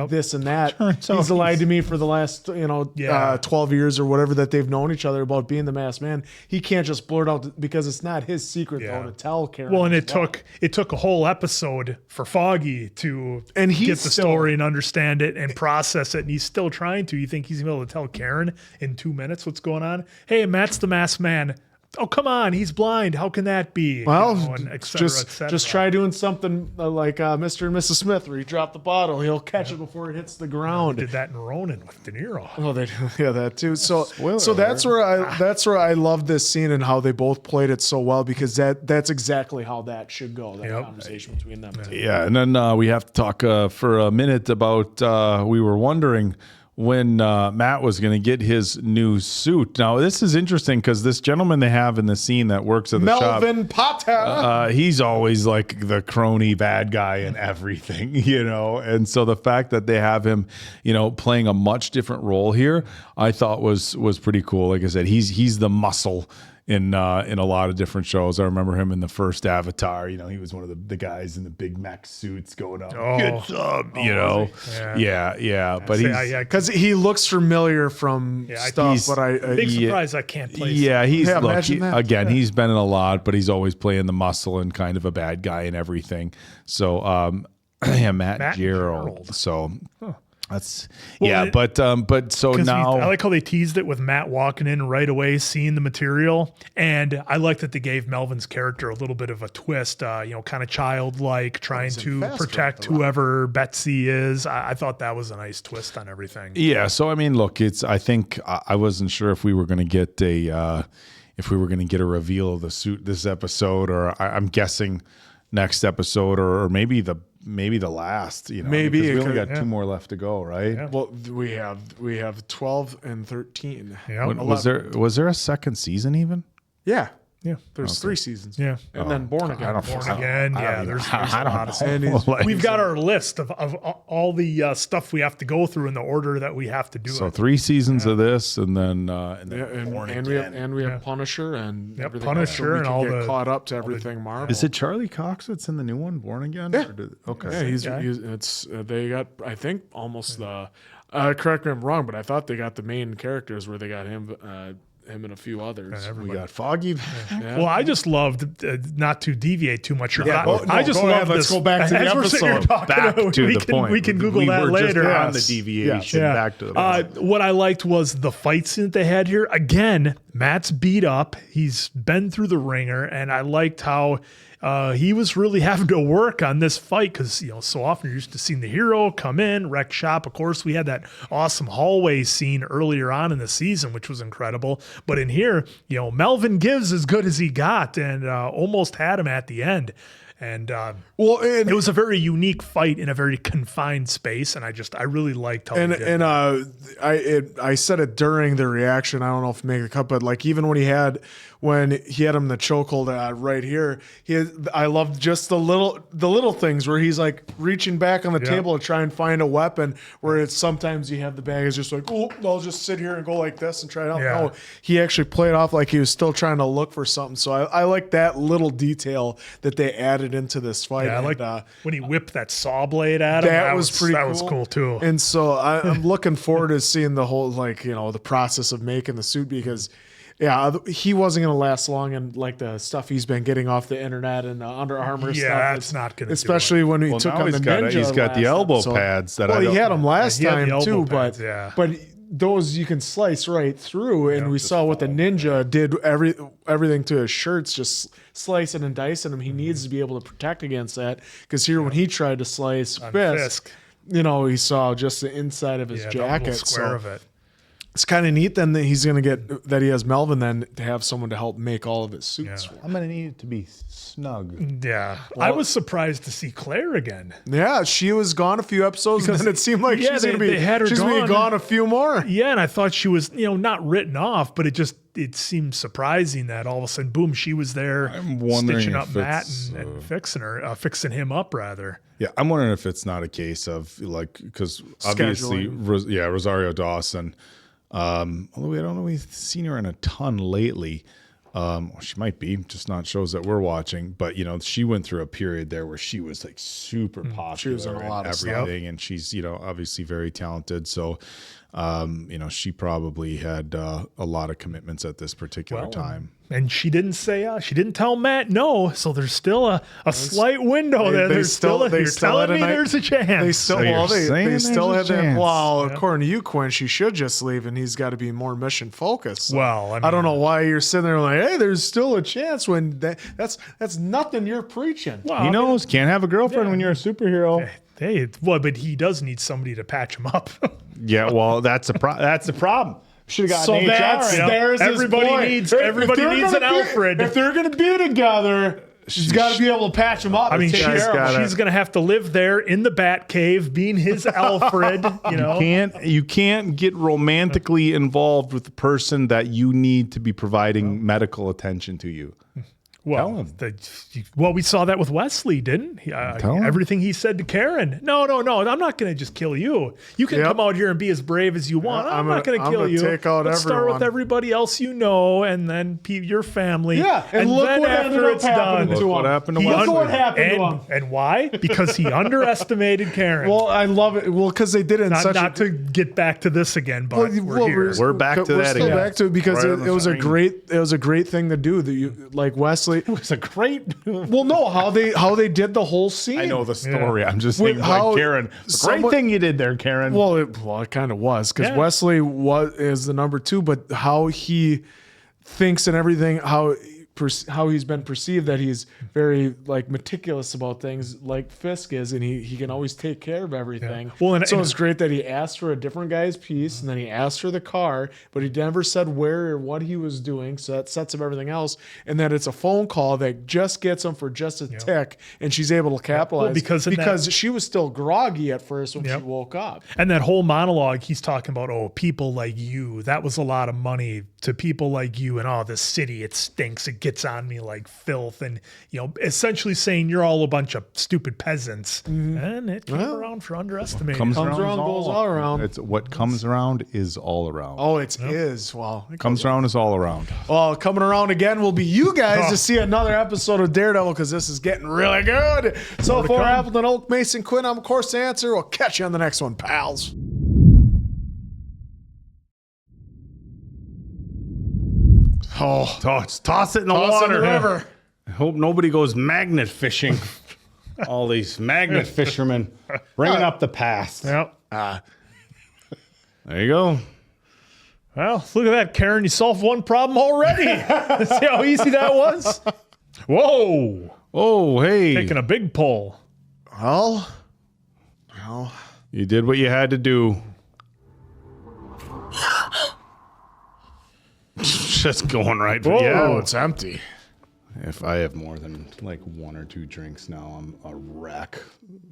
this and that. He's lied to me for the last, 12 years or whatever that they've known each other about being the masked man. He can't just blurt out, because it's not his secret though to tell Karen. Well, and it took a whole episode for Foggy to get the story and understand it and process it, and he's still trying to. You think he's gonna be able to tell Karen in 2 minutes what's going on? Hey, Matt's the masked man. Oh, come on, he's blind. How can that be? Well, just try doing something like Mr. and Mrs. Smith, where you drop the bottle, he'll catch it before it hits the ground. They did that in Ronin with De Niro. Oh, they that too. So that's where I love this scene and how they both played it so well, because that's exactly how that should go. That conversation between them two. Yeah, and then we have to talk for a minute about we were wondering when Matt was going to get his new suit. Now, this is interesting, because this gentleman they have in the scene that works at the shop, Melvin Potter, he's always like the crony bad guy in everything, And so the fact that they have him, playing a much different role here, I thought was pretty cool. Like I said, he's the muscle in a lot of different shows. I remember him in the first Avatar. You know, he was one of the guys in the big mech suits going up. Good job, you know. Yeah. But he's because he looks familiar from stuff. But big surprise I can't place. Yeah, he's imagine that. Again. He's been in a lot, but he's always playing the muscle and kind of a bad guy and everything. So Matt Gerald. So. That's but so now I like how they teased it with Matt walking in right away, seeing the material, and I like that they gave Melvin's character a little bit of a twist, kind of childlike, trying to protect whoever Betsy is. I thought that was a nice twist on everything. Yeah, so I mean, look, I think I wasn't sure if we were going to get a reveal of the suit this episode, or I'm guessing next episode, or maybe the last, maybe we only got 2 more left to go, right? Yeah. Well, we have 12 and 13. Yeah. Was there a second season even? Yeah. There's 3 seasons. Yeah. And then Born Again. There's a lot of stuff. We've got our list of all the stuff we have to go through in the order that we have to do. So 3 seasons of this, and then Born Again. We have Punisher and everything Punisher else, and all the caught up to everything Marvel. Is it Charlie Cox that's in the new one, Born Again? Yeah. Okay. Yeah, they got, I think, almost the. Correct me if I'm wrong, but I thought they got the main characters where they got him and a few others. We got Foggy. Well, I just loved, not to deviate too much. Yeah, I just love Let's go back to the episode. Back to the point. We can Google that later. Just on the deviation. Yeah. Back to the what I liked was the fight scene that they had here. Again, Matt's beat up. He's been through the ringer, and I liked how he was really having to work on this fight because, so often you're used to seeing the hero come in, wreck shop. Of course, we had that awesome hallway scene earlier on in the season, which was incredible. But in here, Melvin gives as good as he got and almost had him at the end. And it was a very unique fight in a very confined space, and I really liked how they did I said it during the reaction. I don't know if make a cut, but like even when he had him in the chokehold right here, I loved just the little things where he's like reaching back on the table to try and find a weapon. Where it's sometimes you have the bag is just like, oh, I'll just sit here and go like this and try it out. Yeah. No, he actually played off like he was still trying to look for something. So I like that little detail that they added into this fight. Yeah, I like when he whipped that saw blade at him. That was pretty cool. That was cool too. And so I'm looking forward to seeing the whole the process of making the suit because he wasn't going to last long and like the stuff he's been getting off the internet and Under Armour stuff. Yeah, that's not going to especially when he took on the Ninja. He's got the elbow pads that he had them last time too, pads, but those you can slice right through, and we saw what the Ninja did. Everything to his shirts, just slicing and dicing them. He needs to be able to protect against that because here when he tried to slice Fisk, he saw just the inside of his jacket. Square of it. It's kind of neat then that he's going to get that he has Melvin then to have someone to help make all of his suits. Yeah. I'm going to need it to be snug. Yeah. I was surprised to see Claire again. Yeah, she was gone a few episodes and then it seemed like she's going to be gone a few more. Yeah, and I thought she was, not written off, but it seemed surprising that all of a sudden, boom, she was there stitching up Matt and fixing him up rather. Yeah, I'm wondering if it's not a case of because obviously, Rosario Dawson. Although I don't know, we've seen her in a ton lately. She might be just not shows that we're watching, but she went through a period there where she was like super popular. She was in a lot of everything, and she's obviously very talented. So, she probably had a lot of commitments at this particular time. And she didn't tell Matt no, so there's still a slight window there. You're telling me there's a chance. They still have that. Well, according to you, Quinn, she should just leave, and he's got to be more mission focused. So I don't know why you're sitting there like, hey, there's still a chance when that's nothing you're preaching. Well, he knows can't have a girlfriend when you're a superhero. Hey, but he does need somebody to patch him up. Yeah, well, that's the problem. Should have got an HR. Everybody needs an Alfred. If they're going to be together, she's got to be able to patch them up. I mean, she's going to have to live there in the Bat Cave, being his Alfred. You can't get romantically involved with the person that you need to be providing medical attention to you. Well, we saw that with Wesley, didn't he? Everything he said to Karen. No, I'm not going to just kill you. You can come out here and be as brave as you want. I'm not going to kill you. Take out Let's start with everybody else you know, and then your family. Yeah, and look then what after ended up it's happening done, to him. What happened to Look Wesley? what happened to him. And why? Because he underestimated Karen. Well, I love it. Well, because they did it in not to get back to this again, but we're here. We're back to we're that still again. back to it because Right on it the was a screen. great thing to do. That you like Wesley. It was a great. Well, no, how they did the whole scene. I know the story. I'm just With saying, how Karen. Great thing you did there, Karen. Well, it kind of was because Wesley is the number 2, but how he thinks and everything, how he's been perceived, that he's very like meticulous about things, like Fisk is, and he can always take care of everything. Well, and so it's great that he asked for a different guy's piece, and then he asked for the car, but he never said where or what he was doing. So that sets up everything else, and that it's a phone call that just gets him for just a tick, and she's able to capitalize because she was still groggy at first when she woke up. And that whole monologue, he's talking about, people like you, that was a lot of money to people like you, and this city, it stinks, it gets on me like filth, and essentially saying you're all a bunch of stupid peasants. And it came around for underestimating. Comes around, goes all around. It's what comes around is all around. Oh, it is. Well, it comes around is all around. Well, coming around again will be you guys to see another episode of Daredevil, because this is getting really good. So for Appleton Oak, Mason Quinn, I'm of course the answer. We'll catch you on the next one, pals. Toss it in the Toss it in water. the river. I hope nobody goes magnet fishing. All these magnet fishermen bringing up the past. Yep. There you go. Well, look at that, Karen. You solved one problem already. See how easy that was? Whoa. Oh, hey. Taking a big pull. Well, you did what you had to do. Just going right for it's empty. If I have more than like 1 or 2 drinks now, I'm a wreck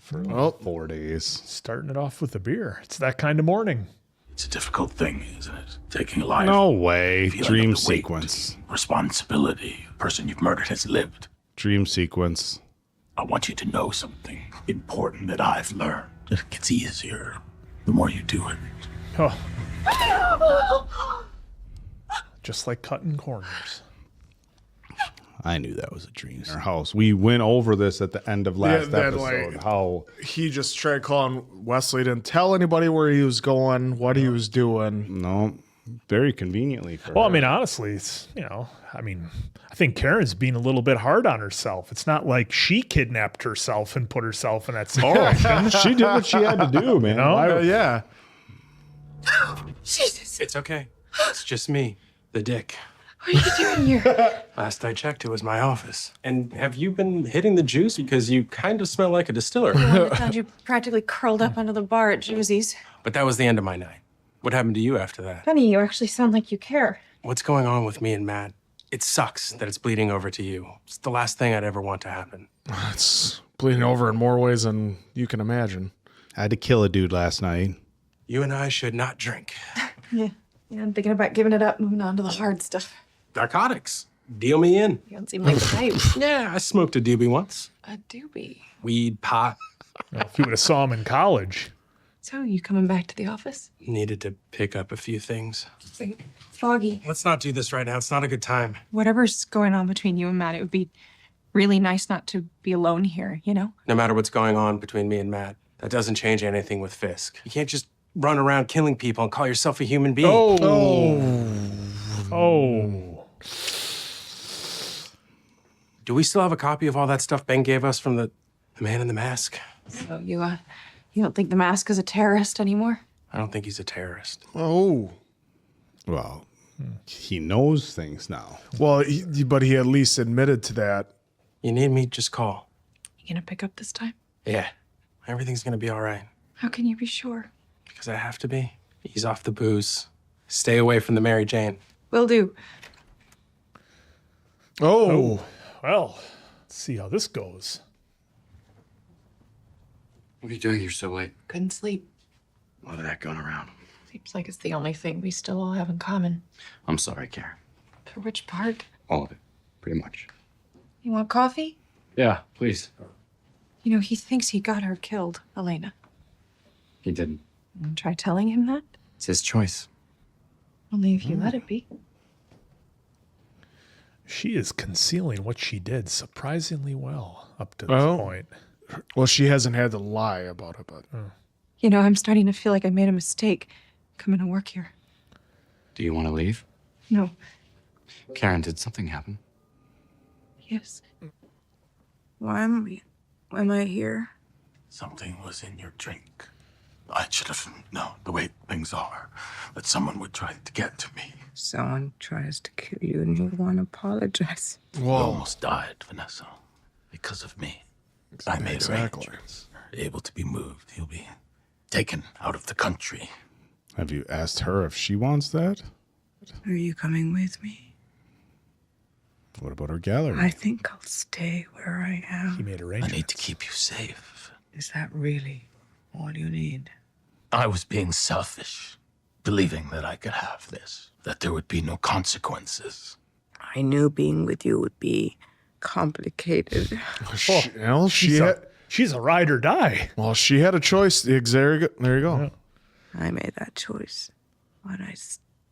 for 4 days. Starting it off with a beer. It's that kind of morning. It's a difficult thing, isn't it? Taking a life. No way. Feeling Dream of the weight, sequence. Responsibility. The person you've murdered has lived. Dream sequence. I want you to know something important that I've learned. It gets easier the more you do it. Just like cutting corners. I knew that was a dream. In our house. We went over this at the end of last episode. How he just tried calling Wesley, didn't tell anybody where he was going, what he was doing. No, very conveniently for Well, her. I mean, honestly, it's, I think Karen's being a little bit hard on herself. It's not like she kidnapped herself and put herself in that situation. She did what she had to do, man. Yeah. Jesus. It's okay. It's just me, the dick. What are you doing here? Last I checked, it was my office. And have you been hitting the juice? Because you kind of smell like a distiller. The one that found you practically curled up under the bar at Josie's. But that was the end of my night. What happened to you after that? Funny, you actually sound like you care. What's going on with me and Matt? It sucks that it's bleeding over to you. It's the last thing I'd ever want to happen. It's bleeding over in more ways than you can imagine. I had to kill a dude last night. You and I should not drink. Yeah, I'm thinking about giving it up, moving on to the hard stuff. Narcotics. Deal me in. You don't seem like the type. Yeah, I smoked a doobie once. A doobie. Weed, pot. If you would have saw him in college. So, you coming back to the office? Needed to pick up a few things. Wait, Foggy. Let's not do this right now. It's not a good time. Whatever's going on between you and Matt, it would be really nice not to be alone here, you know? No matter what's going on between me and Matt, that doesn't change anything with Fisk. You can't just run around killing people and call yourself a human being. Oh. Do we still have a copy of all that stuff Ben gave us from the man in the mask? So, you don't think the mask is a terrorist anymore? I don't think he's a terrorist. Oh. Well, he knows things now. Well, but he at least admitted to that. You need me, just call. You gonna pick up this time? Yeah. Everything's gonna be all right. How can you be sure? Because I have to be. Ease off the booze. Stay away from the Mary Jane. Will do. Oh. Well, let's see how this goes. What are you doing here so late? Couldn't sleep. A lot of that going around. Seems like it's the only thing we still all have in common. I'm sorry, Karen. For which part? All of it, pretty much. You want coffee? Yeah, please. You know, he thinks he got her killed, Elena. He didn't. Try telling him that? It's his choice. Only if you let it be. She is concealing what she did surprisingly well up to this point. Well, she hasn't had to lie about it, but You know, I'm starting to feel like I made a mistake coming to work here. Do you want to leave? No. Karen, did something happen? Yes. Why am I here? Something was in your drink. I should have known the way things are, that someone would try to get to me. Someone tries to kill you and you want to apologize. You almost died, Vanessa, because of me. I made arrangements. Able to be moved. He'll be taken out of the country. Have you asked her if she wants that? Are you coming with me? What about her gallery? I think I'll stay where I am. He made I arrangements. need to keep you safe. Is that really all you need? I was being selfish, believing that I could have this, that there would be no consequences. I knew being with you would be complicated. She's a ride or die. Well, she had a choice. There you go. Yeah. I made that choice. What I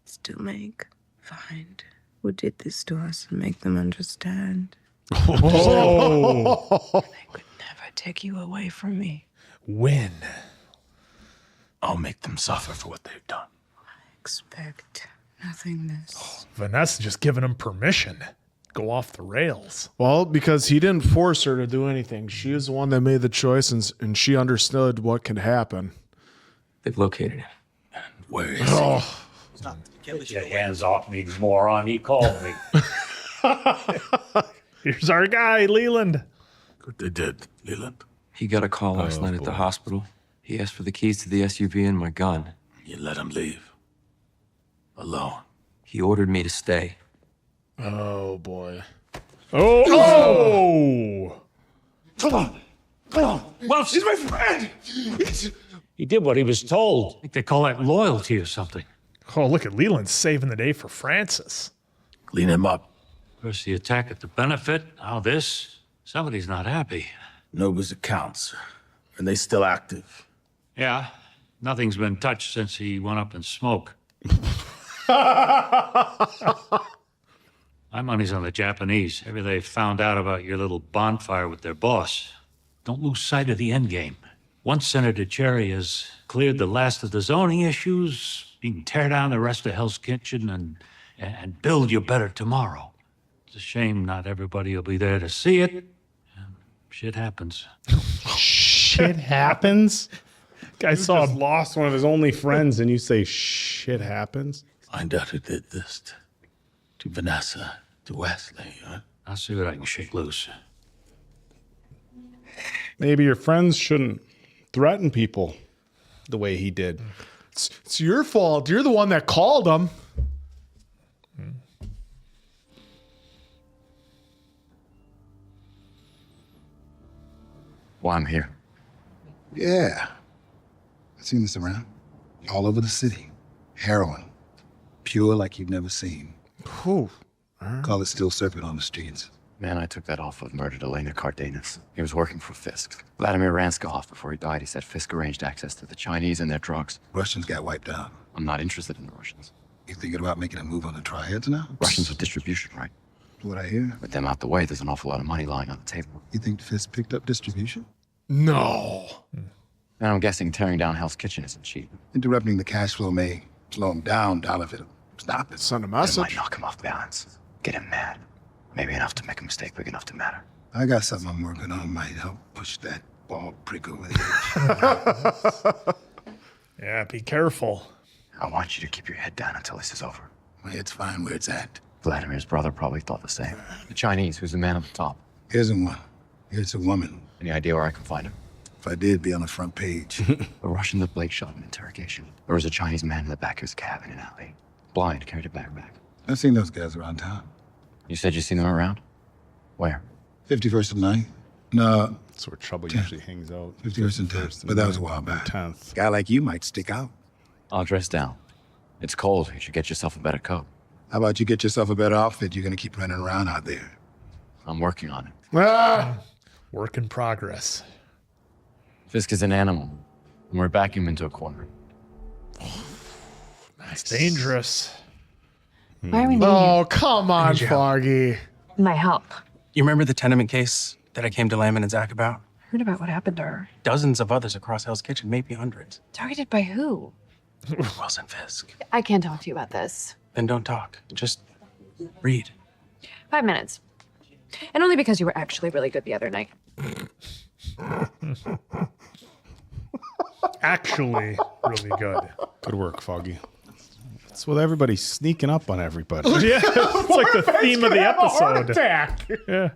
still make. Find who did this to us and make them understand. Oh. They could never take you away from me. When? I'll make them suffer for what they've done. Expect nothing less. Vanessa just giving him permission. Go off the rails. Well, because he didn't force her to do anything. She was the one that made the choice, and she understood what could happen. They've located him. Where is he? Get your hands off me, moron. He called me. Here's our guy, Leland. Good they did, Leland. He got a call last night at the hospital. He asked for the keys to the SUV and my gun. You let him leave. Alone. He ordered me to stay. Oh, boy. Oh! Come on. Wilson. He's my friend. He did what he was told. I think they call that loyalty or something. Oh, look at Leland saving the day for Francis. Clean him up. First the attack at the benefit, now this. Somebody's not happy. Nova's accounts. Are they still active? Yeah, nothing's been touched since he went up in smoke. My money's on the Japanese. Maybe they found out about your little bonfire with their boss. Don't lose sight of the end game. Once Senator Cherry has cleared the last of the zoning issues, you can tear down the rest of Hell's Kitchen and build your better tomorrow. It's a shame not everybody will be there to see it. Shit happens. Shit happens? Guy saw just lost one of his only friends, and you say shit happens? Find out who did this to Vanessa, to Wesley. Huh? I'll see what I can shake loose. Maybe your friends shouldn't threaten people the way he did. It's your fault. You're the one that called him. Well, I'm here. Yeah. I've seen this around. All over the city. Heroin. Pure like you've never seen. Ooh. Call it still surfing on the streets. Man, I took that off of murdered Elena Cardenas. He was working for Fisk. Vladimir Ranskov, before he died, he said Fisk arranged access to the Chinese and their drugs. Russians got wiped out. I'm not interested in the Russians. You thinking about making a move on the triads now? Russians with distribution, right? What I hear? With them out the way, there's an awful lot of money lying on the table. You think Fisk picked up distribution? No. And I'm guessing tearing down Hell's Kitchen isn't cheap. Interrupting the cash flow may slow him down, Donovan. Stop it. Send a It message. might knock him off balance. Get him mad. Maybe enough to make a mistake big enough to matter. I got something I'm working on might help push that ball prick over the edge. Yeah, be careful. I want you to keep your head down until this is over. My head's fine where it's at. Vladimir's brother probably thought the same. The Chinese, who's the man at the top. Here isn't one. Here's a woman. Any idea where I can find her? If I did, be on the front page. The Russian that Blake shot in interrogation. There was a Chinese man in the back of his cab in an alley. Blind, carried a backpack. I've seen those guys around town. You said you seen them around? Where? 51st and 9th? No, That's where trouble usually hangs out. 51st and 10th. But that was a while back. 10th. Guy like you might stick out. I'll dress down. It's cold. You should get yourself a better coat. How about you get yourself a better outfit? You're gonna keep running around out there. I'm working on it. Work in progress. Fisk is an animal, and we're backing him into a corner. That's dangerous. Why are we Oh, come on, Foggy. My help. You remember the tenement case that I came to Layman and Zach about? Heard about what happened to her. Dozens of others across Hell's Kitchen, maybe hundreds. Targeted by who? Wilson Fisk. I can't talk to you about this. Then don't talk. Just read. 5 minutes. And only because you were actually really good the other night. Actually, really good. Good work, Foggy. It's with everybody sneaking up on everybody. Yeah, it's like the theme of the episode. Yeah.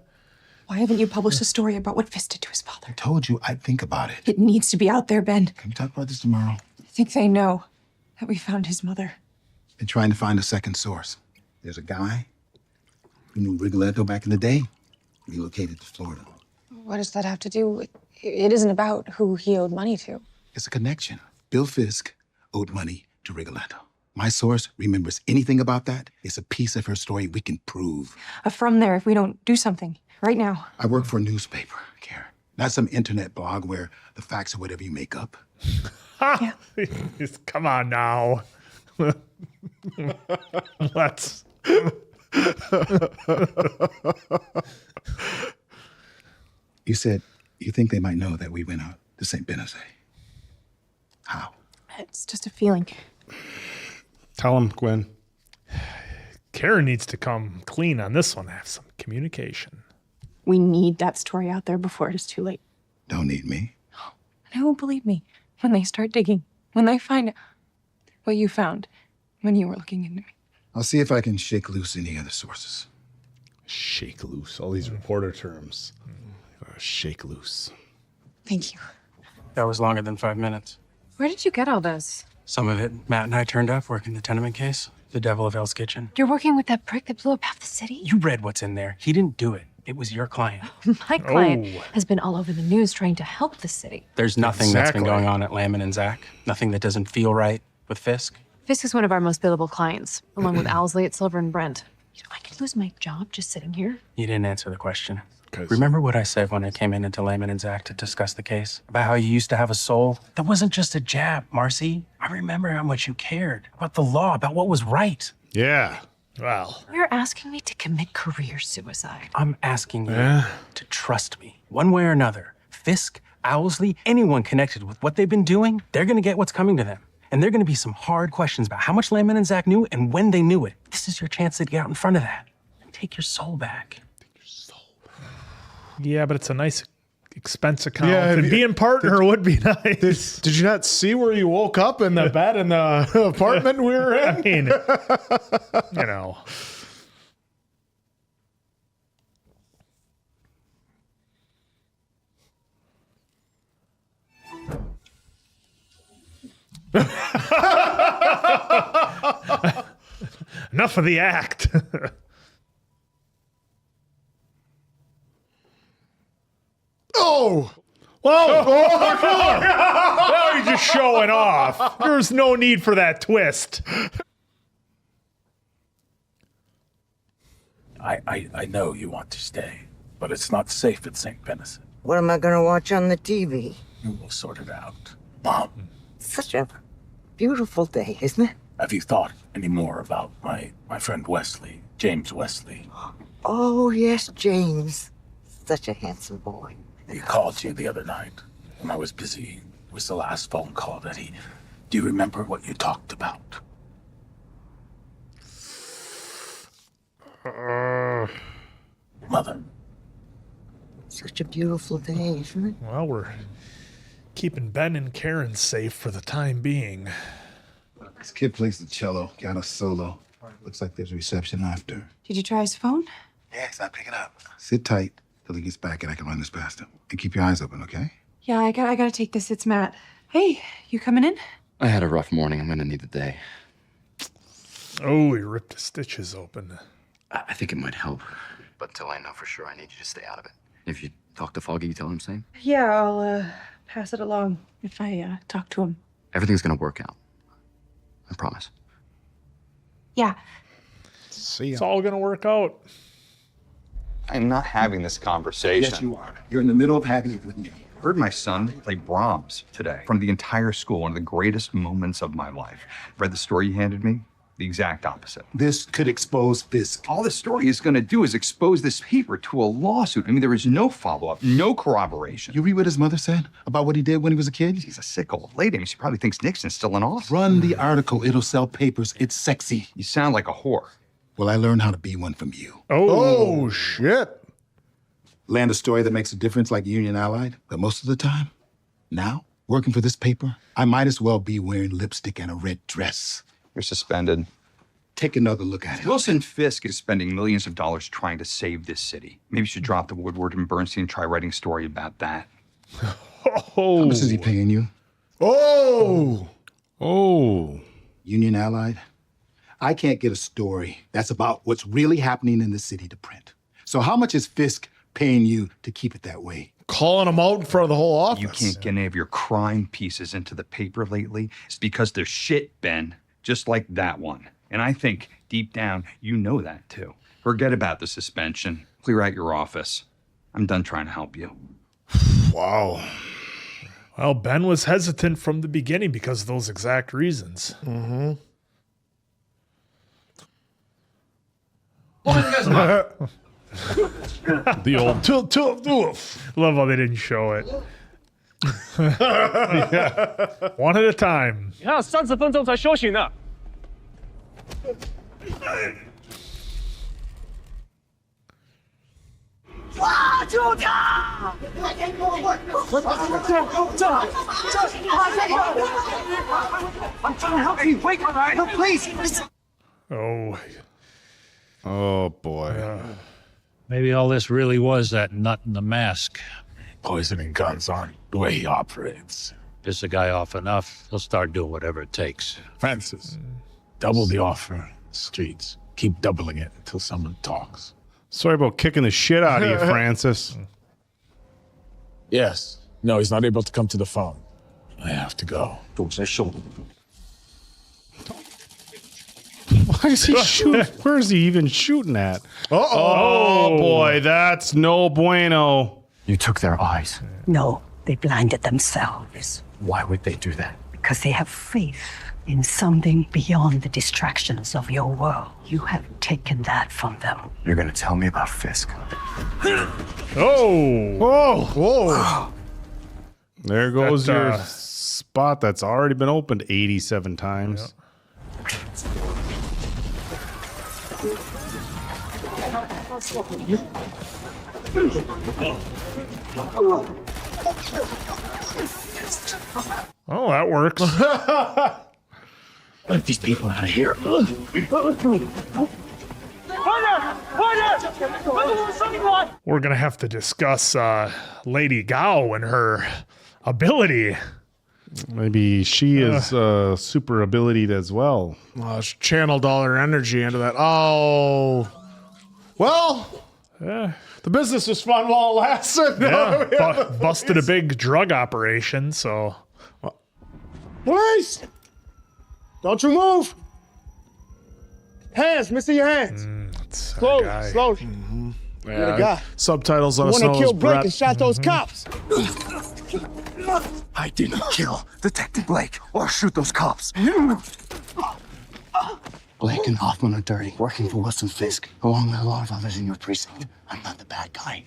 Why haven't you published a story about what Fisk did to his father? I told you I'd think about it. It needs to be out there, Ben. Can we talk about this tomorrow? I think they know that we found his mother. Been trying to find a second source. There's a guy who knew Rigoletto back in the day, relocated to Florida. What does that have to do with... It isn't about who he owed money to. It's a connection. Bill Fisk owed money to Rigoletto. My source remembers anything about that. It's a piece of her story we can prove. From there if we don't do something right now. I work for a newspaper, Karen. Not some internet blog where the facts are whatever you make up. Yeah. Come on now. Let's. You said you think they might know that we went out to St. Benazet. How? It's just a feeling. Tell him, Gwen. Karen needs to come clean on this one. Have some communication. We need that story out there before it is too late. Don't need me. And who will believe me when they start digging, when they find what you found when you were looking into me? I'll see if I can shake loose any other sources. Shake loose. All these reporter terms. Shake loose. Thank you. That was longer than 5 minutes. Where did you get all this? Some of it, Matt and I turned up working the tenement case. The Devil of Hell's Kitchen. You're working with that prick that blew up half the city? You read what's in there. He didn't do it. It was your client. My client has been all over the news trying to help the city. There's nothing that's been going on at Layman and Zach. Nothing that doesn't feel right with Fisk. Fisk is one of our most billable clients, along with Owlsley at Silver and Brent. You know, I could lose my job just sitting here. You didn't answer the question. Remember what I said when I came into Layman and Zach to discuss the case? About how you used to have a soul? That wasn't just a jab, Marcy. I remember how much you cared about the law, about what was right. Yeah. Well. You're asking me to commit career suicide. I'm asking you to trust me. One way or another, Fisk, Owlsley, anyone connected with what they've been doing, they're gonna get what's coming to them. And there are gonna be some hard questions about how much Layman and Zach knew and when they knew it. This is your chance to get out in front of that and take your soul back. Yeah, but it's a nice expense account. Yeah, and being partner would be nice. Did you not see where you woke up in the bed in the apartment we were in? I mean, you know. Enough of the act. Oh! Whoa! Now you're just showing off. There's no need for that twist. I know you want to stay, but it's not safe at St. Benazet. What am I gonna watch on the TV? You will sort it out. Mom, Such a beautiful day, isn't it? have you thought any more about my friend Wesley, James Wesley? Oh, yes, James. Such a handsome boy. He called you the other night, and I was busy. It was the last phone call that he... Do you remember what you talked about? Mother. Such a beautiful day, isn't it? Well, we're keeping Ben and Karen safe for the time being. This kid plays the cello, got a solo. Looks like there's a reception after. Did you try his phone? Yeah, he's not picking up. Sit tight till he gets back and I can run this past him. And keep your eyes open, okay? Yeah, I gotta take this. It's Matt. Hey, you coming in? I had a rough morning. I'm gonna need the day. Oh, he ripped his stitches open. I think it might help. But until I know for sure, I need you to stay out of it. If you talk to Foggy, you tell him same. Yeah, I'll pass it along if I talk to him. Everything's gonna work out. I promise. Yeah. See ya. It's all gonna work out. I'm not having this conversation. Yes, you are. You're in the middle of having it with me. Heard my son play Brahms today from the entire school, one of the greatest moments of my life. Read the story you handed me? The exact opposite. This could expose Fisk. All the story is going to do is expose this paper to a lawsuit. I mean, there is no follow-up, no corroboration. You read what his mother said about what he did when he was a kid? She's a sick old lady. I mean, she probably thinks Nixon's still in office. Run the article. It'll sell papers. It's sexy. You sound like a whore. Well, I learned how to be one from you. Oh shit. Land a story that makes a difference like Union Allied, but most of the time, now, working for this paper, I might as well be wearing lipstick and a red dress. You're suspended. Take another look at it. Wilson Fisk is spending millions of dollars trying to save this city. Maybe you should drop the Woodward and Bernstein and try writing a story about that. How much is he paying you? Oh. Union Allied? I can't get a story that's about what's really happening in the city to print. So how much is Fisk paying you to keep it that way? Calling him out in front of the whole office. You can't get any of your crime pieces into the paper lately. It's because they're shit, Ben. Just like that one. And I think, deep down, you know that, too. Forget about the suspension. Clear out your office. I'm done trying to help you. Wow. Well, Ben was hesitant from the beginning because of those exact reasons. Mm-hmm. The old love how they didn't show it. Yeah. One at a time. 你还有30分钟才休息呢。抓住他！I'm trying to help you. Wait, no, please. Oh. Oh, boy. Maybe all this really was that nut in the mask. Poisoning guns aren't the way he operates. Piss a guy off enough, he'll start doing whatever it takes. Francis, double the offer. Streets. Keep doubling it until someone talks. Sorry about kicking the shit out of you, Francis. Yes. No, he's not able to come to the phone. I have to go. Why is he shooting? Where is he even shooting at? Oh, boy, that's no bueno. You took their eyes. No, they blinded themselves. Why would they do that? Because they have faith in something beyond the distractions of your world. You have taken that from them. You're gonna tell me about Fisk. Whoa. There goes That, your spot that's already been opened 87 times. Oh, that works. Let these people out of here. We're going to have to discuss Lady Gao and her ability. Maybe she is super abilitied as well. She channeled all her energy into that. Oh. Well, the business was fun while it lasted. Yeah, busted a big drug operation, so... Police! Don't you move! Hands, missing your hands. Slowly, slowly. Yeah, the guy. subtitles on The a one that snow's killed Blake breath. and shot those cops. I didn't kill Detective Blake or shoot those cops. Blake and Hoffman are dirty, working for Wilson Fisk, along with a lot of others in your precinct. I'm not the bad guy.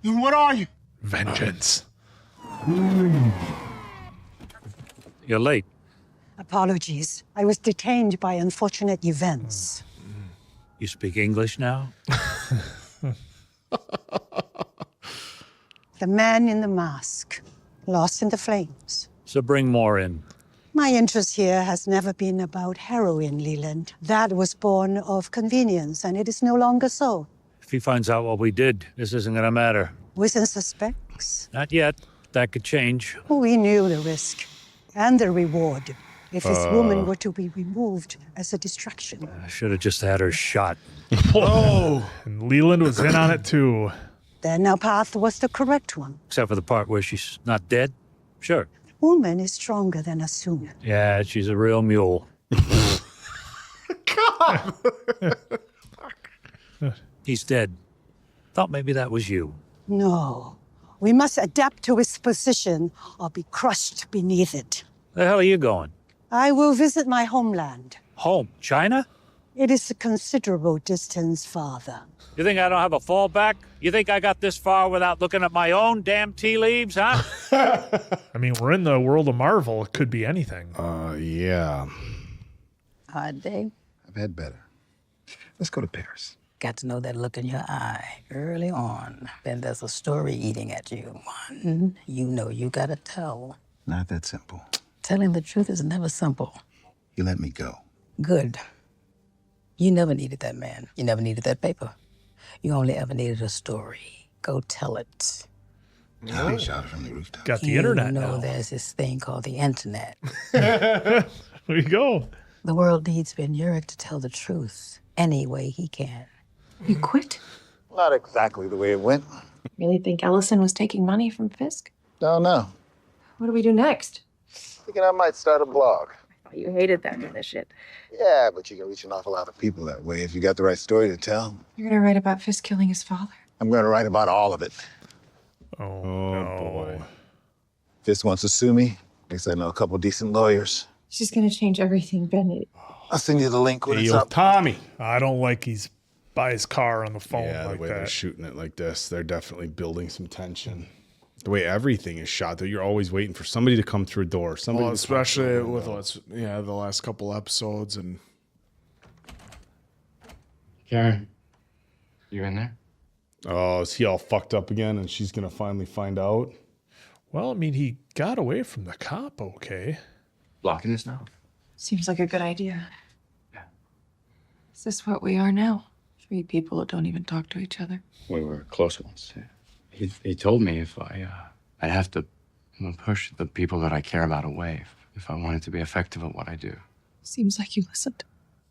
Then what are you? Vengeance. You're late. Apologies. I was detained by unfortunate events. You speak English now? The man in the mask, lost in the flames. So bring more in. My interest here has never been about heroin, Leland. That was born of convenience, and it is no longer so. If he finds out what we did, this isn't going to matter. Wilson suspects. Not yet. That could change. We knew the risk and the reward if this woman were to be removed as a distraction. I should have just had her shot. Oh, and Leland was in on it too. Then our path was the correct one. Except for the part where she's not dead. Sure. Woman is stronger than assumed. Yeah, she's a real mule. He's dead. Thought maybe that was you. No. We must adapt to his position or be crushed beneath it. The hell are you going? I will visit my homeland. Home? China? It is a considerable distance farther. You think I don't have a fallback? You think I got this far without looking at my own damn tea leaves, huh? I mean, we're in the world of Marvel. It could be anything. Yeah. Hard day? I've had better. Let's go to Paris. Got to know that look in your eye early on. Then there's a story eating at you. One you know you gotta tell. Not that simple. Telling the truth is never simple. You let me go. Good. You never needed that man. You never needed that paper. You only ever needed a story. Go tell it. Tommy shouted from the rooftop. Got the internet You know now. there's this thing called the internet. There you go. The world needs Ben Urich to tell the truth any way he can. You quit? Not exactly the way it went. Really think Ellison was taking money from Fisk? Don't know. What do we do next? Thinking I might start a blog. You hated that kind of shit. Yeah, but you can reach an awful lot of people that way if you got the right story to tell. You're gonna write about Fisk killing his father? I'm going to write about all of it. Oh no. Boy. Fisk wants to sue me. Guess I know a couple decent lawyers. She's gonna change everything, Bennett. I'll send you the link when Hey, it's yo, up. Tommy. I don't like he's by his car on the phone Yeah, like the way that. they're shooting it like this, they're definitely building some tension. The way everything is shot, though, you're always waiting for somebody to come through a door. Somebody, Well, to come especially through a with window. the last couple episodes and Karen, you in there? Oh, is he all fucked up again? And she's gonna finally find out. Well, I mean, he got away from the cop, okay. Blocking this now? Seems like a good idea. Yeah. Is this what we are now? 3 people that don't even talk to each other? We were close once. He told me if I'd have to push the people that I care about away if I wanted to be effective at what I do. Seems like you listened.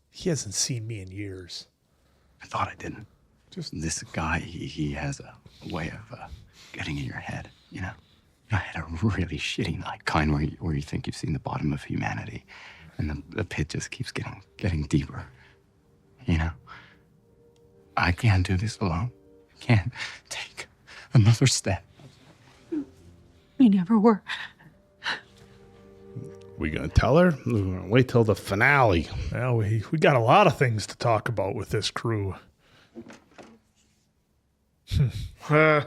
He hasn't seen me in years. I thought I didn't. Just this guy, he has a way of getting in your head, you know? I had a really shitty night, kind where you think you've seen the bottom of humanity, and the pit just keeps getting deeper, you know? I can't do this alone. I can't take another step. We never were. We gonna tell her? We're gonna wait till the finale. Well, we got a lot of things to talk about with this crew. I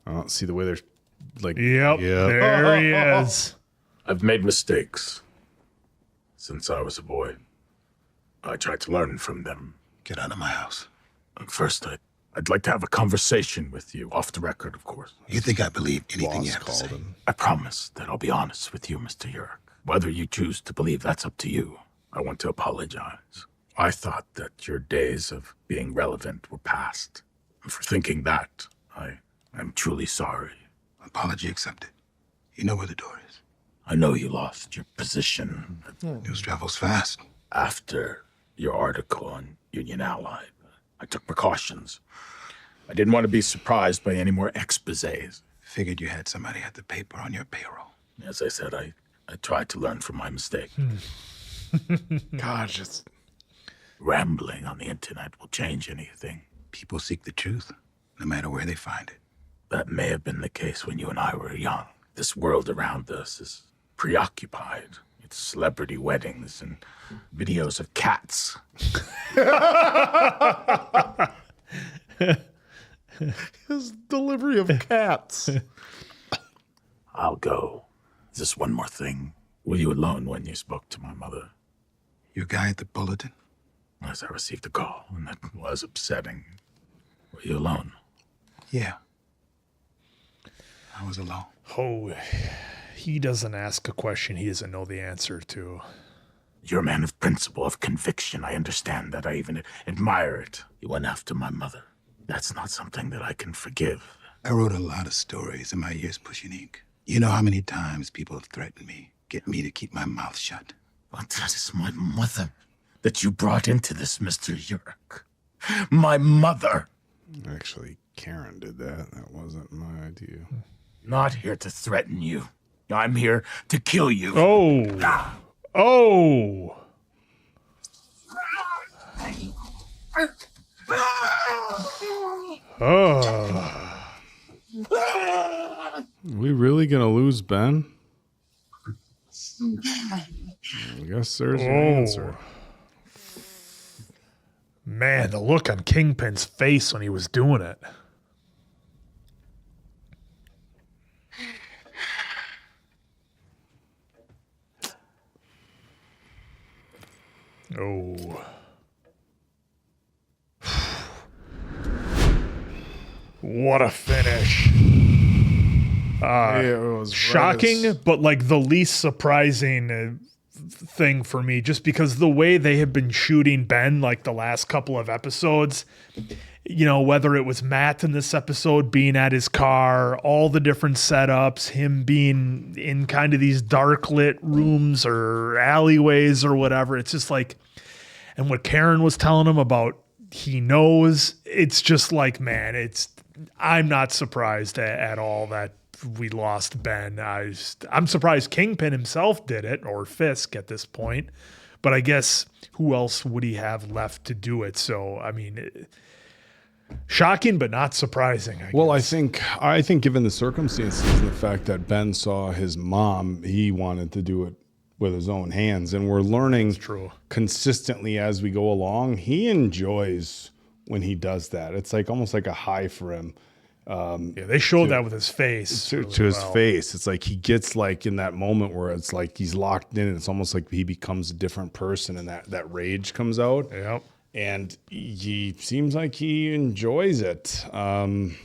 don't see the way they're like. Yep, there he is. I've made mistakes since I was a boy. I tried to learn from them. Get out of my house. First, I'd like to have a conversation with you, off the record, of course. You think I believe anything you have to say? I promise that I'll be honest with you, Mr. Urich. Whether you choose to believe, that's up to you. I want to apologize. I thought that your days of being relevant were past. And for thinking that, I'm truly sorry. Apology accepted. You know where the door is. I know you lost your position. News travels fast. After your article on Union Allied, I took precautions. I didn't want to be surprised by any more exposés. Figured you had somebody at the paper on your payroll. As I said, I tried to learn from my mistake. God, just Rambling on the internet will change anything. People seek the truth, no matter where they find it. That may have been the case when you and I were young. This world around us is preoccupied. It's celebrity weddings and videos of cats. His delivery of cats. I'll go. Just one more thing. Were you alone when you spoke to my mother? Your guy at the bulletin? As I received a call, and that was upsetting. Were you alone? Yeah. I was alone. Oh, he doesn't ask a question he doesn't know the answer to. You're a man of principle, of conviction. I understand that. I even admire it. You went after my mother. That's not something that I can forgive. I wrote a lot of stories in my years pushing ink. You know how many times people have threatened me, get me to keep my mouth shut. But that is my mother that you brought into this, Mr. Urich. My mother. Actually, Karen did that. That wasn't my idea. Not here to threaten you. I'm here to kill you. Oh. Oh. Oh. Are we really going to lose Ben? I guess there's your answer. Man, the look on Kingpin's face when he was doing it. Oh. What a finish. It was shocking, but like the least surprising thing for me, just because the way they have been shooting Ben like the last couple of episodes, you know, whether it was Matt in this episode being at his car, all the different setups, him being in kind of these dark lit rooms or alleyways or whatever. It's just like, and what Karen was telling him about he knows, it's just like, man, I'm not surprised at all that we lost Ben. I'm surprised Kingpin himself did it, or Fisk at this point, but I guess who else would he have left to do it? So, I mean, shocking, but not surprising. I think given the circumstances and the fact that Ben saw his mom, he wanted to do it with his own hands. And we're learning consistently as we go along. He enjoys when he does that. It's like almost like a high for him. They showed that with his face. To his face. It's like he gets like in that moment where it's like he's locked in and it's almost like he becomes a different person and that rage comes out. Yep. And he seems like he enjoys it. And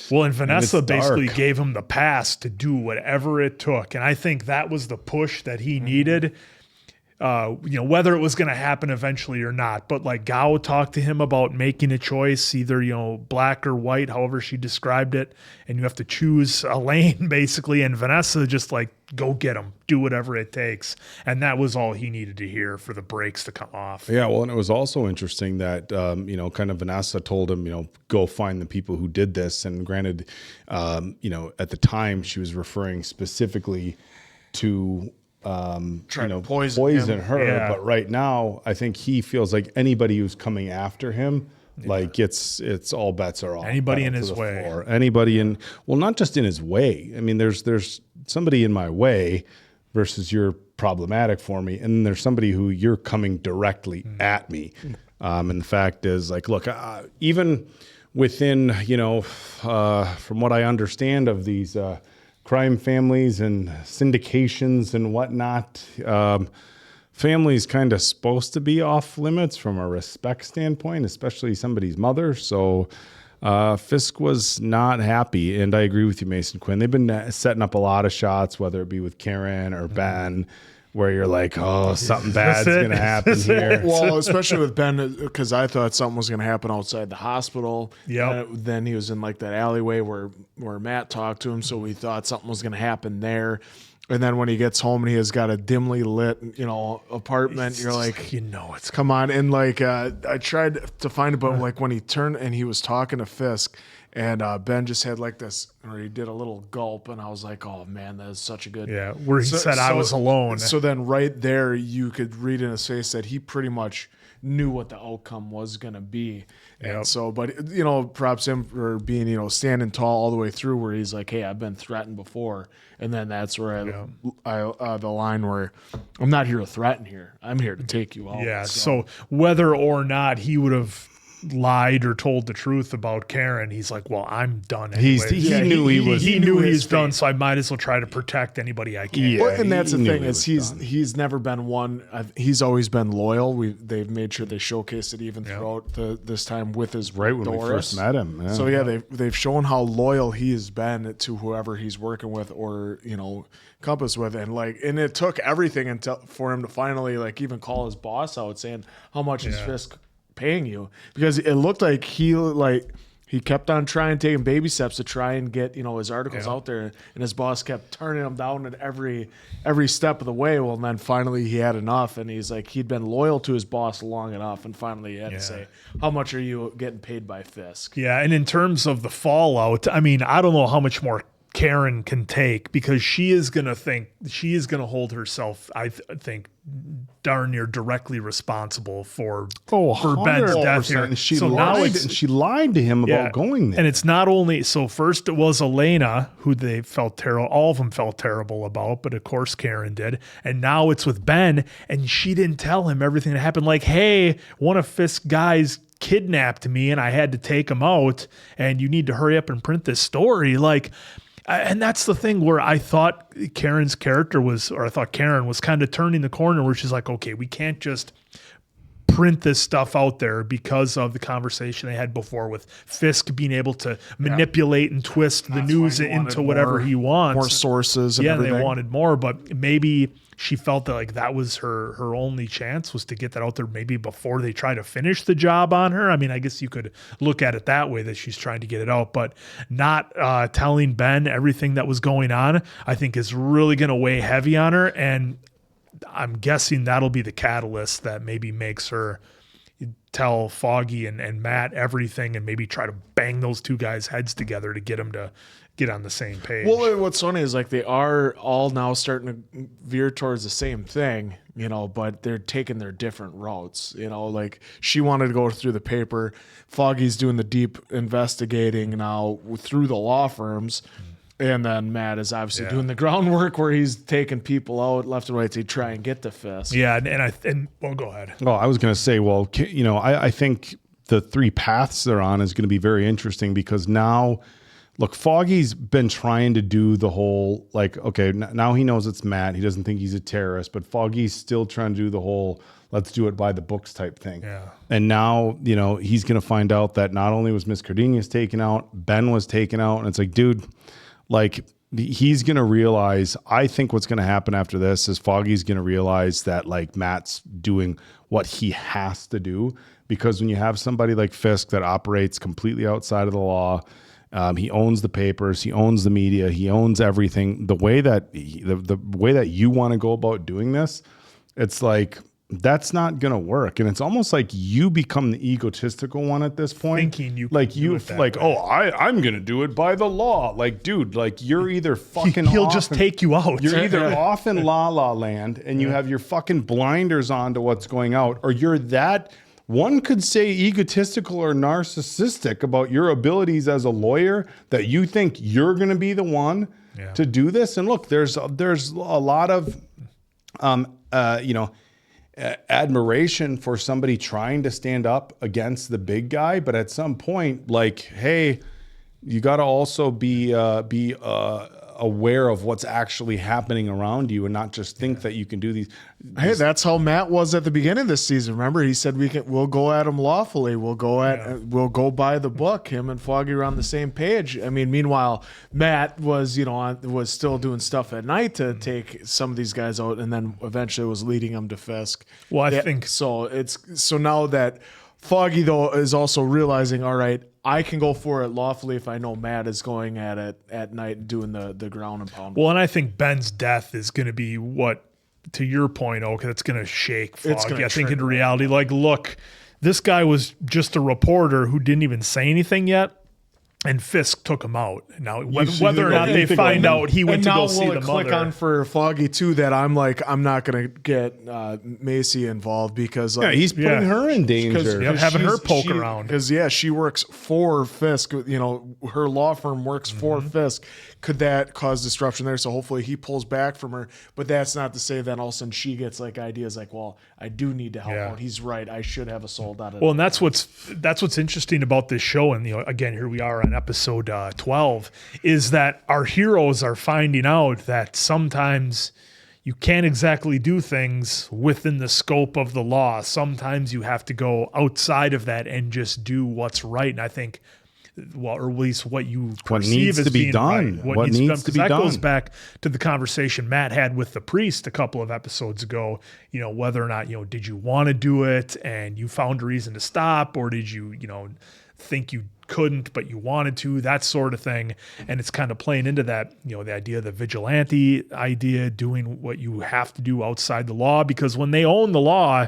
Vanessa basically gave him the pass to do whatever it took. And I think that was the push that he needed. Whether it was going to happen eventually or not, but like Gao talked to him about making a choice, either, black or white, however she described it. And you have to choose a lane basically. And Vanessa just like, go get him, do whatever it takes. And that was all he needed to hear for the brakes to come off. Yeah. Well, and it was also interesting that, kind of Vanessa told him, go find the people who did this. And granted, at the time she was referring specifically to, trying to poison her. Yeah. But right now, I think he feels like anybody who's coming after him, like it's all bets are off. Anybody in his way. Floor. Anybody not just in his way. I mean, there's somebody in my way versus you're problematic for me. And there's somebody who you're coming directly at me. And the fact is like, look, even within, from what I understand of these, crime families and syndications and whatnot. Family's kind of supposed to be off limits from a respect standpoint, especially somebody's mother. So Fisk was not happy. And I agree with you, Mason Quinn. They've been setting up a lot of shots, whether it be with Karen or Ben, where you're like, oh, something bad's going to happen here. Well, especially with Ben, because I thought something was going to happen outside the hospital. Yeah. Then he was in like that alleyway where Matt talked to him, so we thought something was going to happen there. And then when he gets home and he has got a dimly lit, apartment, you're like, it's come on. And like, I tried to find it, but like when he turned and he was talking to Fisk, and Ben just had like this, or he did a little gulp, and I was like, "Oh man, that is such a good." Yeah, where he said, "I was alone." So then, right there, you could read in his face that he pretty much knew what the outcome was going to be. And so, but props him for being standing tall all the way through, where he's like, "Hey, I've been threatened before," and then that's where I the line where I'm not here to threaten here. I'm here to take you out. Yeah. So whether or not he would have lied or told the truth about Karen, he's like, well, I'm done anyway. He knew he was done, so I might as well try to protect anybody I can. Yeah, and that's the thing is he's never been one. He's always been loyal. They've made sure they showcase it even throughout this time with his when we Doris. first met him. Yeah. So they've shown how loyal he has been to whoever he's working with or Compass with, and it took everything for him to finally even call his boss out saying how much is Fisk paying you, because it looked like he kept on trying, taking baby steps to try and get his articles out there, and his boss kept turning him down at every step of the way. Well, and then finally he had enough, and he's like, he'd been loyal to his boss long enough, and finally he had to say, how much are you getting paid by Fisk? Yeah, and in terms of the fallout, I mean, I don't know how much more Karen can take, because she is going to hold herself, I think, darn near directly responsible for Ben's death here. She lied to him about going there. And it's not only, so first it was Elena who they felt terrible, all of them felt terrible about, but of course Karen did. And now it's with Ben, and she didn't tell him everything that happened. Like, hey, one of Fisk's guys kidnapped me and I had to take him out, and you need to hurry up and print this story. Like, and that's the thing where I thought Karen's character was, or I thought Karen was kind of turning the corner, where she's like, okay, we can't just print this stuff out there because of the conversation they had before with Fisk being able to manipulate and twist the news into whatever he wants. More sources and everything. They wanted more, but maybe she felt that like that was her only chance, was to get that out there maybe before they try to finish the job on her. I mean, I guess you could look at it that way, that she's trying to get it out, but not telling Ben everything that was going on, I think is really going to weigh heavy on her. And I'm guessing that'll be the catalyst that maybe makes her tell Foggy and Matt everything, and maybe try to bang those two guys' heads together to get them to get on the same page. Well, what's funny is like they are all now starting to veer towards the same thing, but they're taking their different routes. Like she wanted to go through the paper. Foggy's doing the deep investigating now through the law firms. And then Matt is obviously doing the groundwork where he's taking people out left and right to try and get to Fisk. Yeah, and go ahead. Well, I was going to say, I think the three paths they're on is going to be very interesting, because now, look, Foggy's been trying to do the whole, like, okay, now he knows it's Matt. He doesn't think he's a terrorist, but Foggy's still trying to do the whole let's do it by the books type thing. Yeah. And now, he's going to find out that not only was Miss Cardenas taken out, Ben was taken out. And it's like, dude, like, he's going to realize, I think what's going to happen after this is Foggy's going to realize that, like, Matt's doing what he has to do, because when you have somebody like Fisk that operates completely outside of the law, he owns the papers, he owns the media, he owns everything. The way that the way that you want to go about doing this, it's like, that's not going to work. And it's almost like you become the egotistical one at this point. Thinking you like can do it that way. I'm going to do it by the law. Like, dude, like you're either fucking he'll just take you out. You're either off in La La Land and you have your fucking blinders on to what's going out, or you're that, one could say, egotistical or narcissistic about your abilities as a lawyer, that you think you're going to be the one to do this. And look, there's a lot of admiration for somebody trying to stand up against the big guy, but at some point, like, hey, you got to also be aware of what's actually happening around you, and not just think that you can do these. Hey, that's how Matt was at the beginning of this season. Remember, he said we'll go at him lawfully. We'll go by the book. Him and Foggy are on the same page. I mean, meanwhile, Matt was was still doing stuff at night to take some of these guys out, and then eventually was leading them to Fisk. Well, I think so. So now that Foggy though is also realizing, all right, I can go for it lawfully if I know Matt is going at it at night and doing the ground and pound. Well, and I think Ben's death is going to be what, to your point, Oak, that's going to shake Foggy. I think in reality, like, look, this guy was just a reporter who didn't even say anything yet, and Fisk took him out. Now, whether or not they find out he went to go see the mother. Click on for Foggy too that I'm not going to get Macy involved, because he's putting her in danger. Having her poke around. Because she works for Fisk. Her law firm works for Fisk. Could that cause disruption there? So hopefully he pulls back from her. But that's not to say that all of a sudden she gets like ideas like, well, I do need to help out. He's right. I should have a soul out of it. Well, and that's what's interesting about this show. And again, here we are on episode 12, is that our heroes are finding out that sometimes you can't exactly do things within the scope of the law. Sometimes you have to go outside of that and just do what's right. And I think, well, or at least what you perceive as being right. What needs to be done. That goes back to the conversation Matt had with the priest a couple of episodes ago, whether or not, did you want to do it and you found a reason to stop, or did you, think you couldn't, but you wanted to, that sort of thing. And it's kind of playing into that, the idea of the vigilante idea, doing what you have to do outside the law, because when they own the law,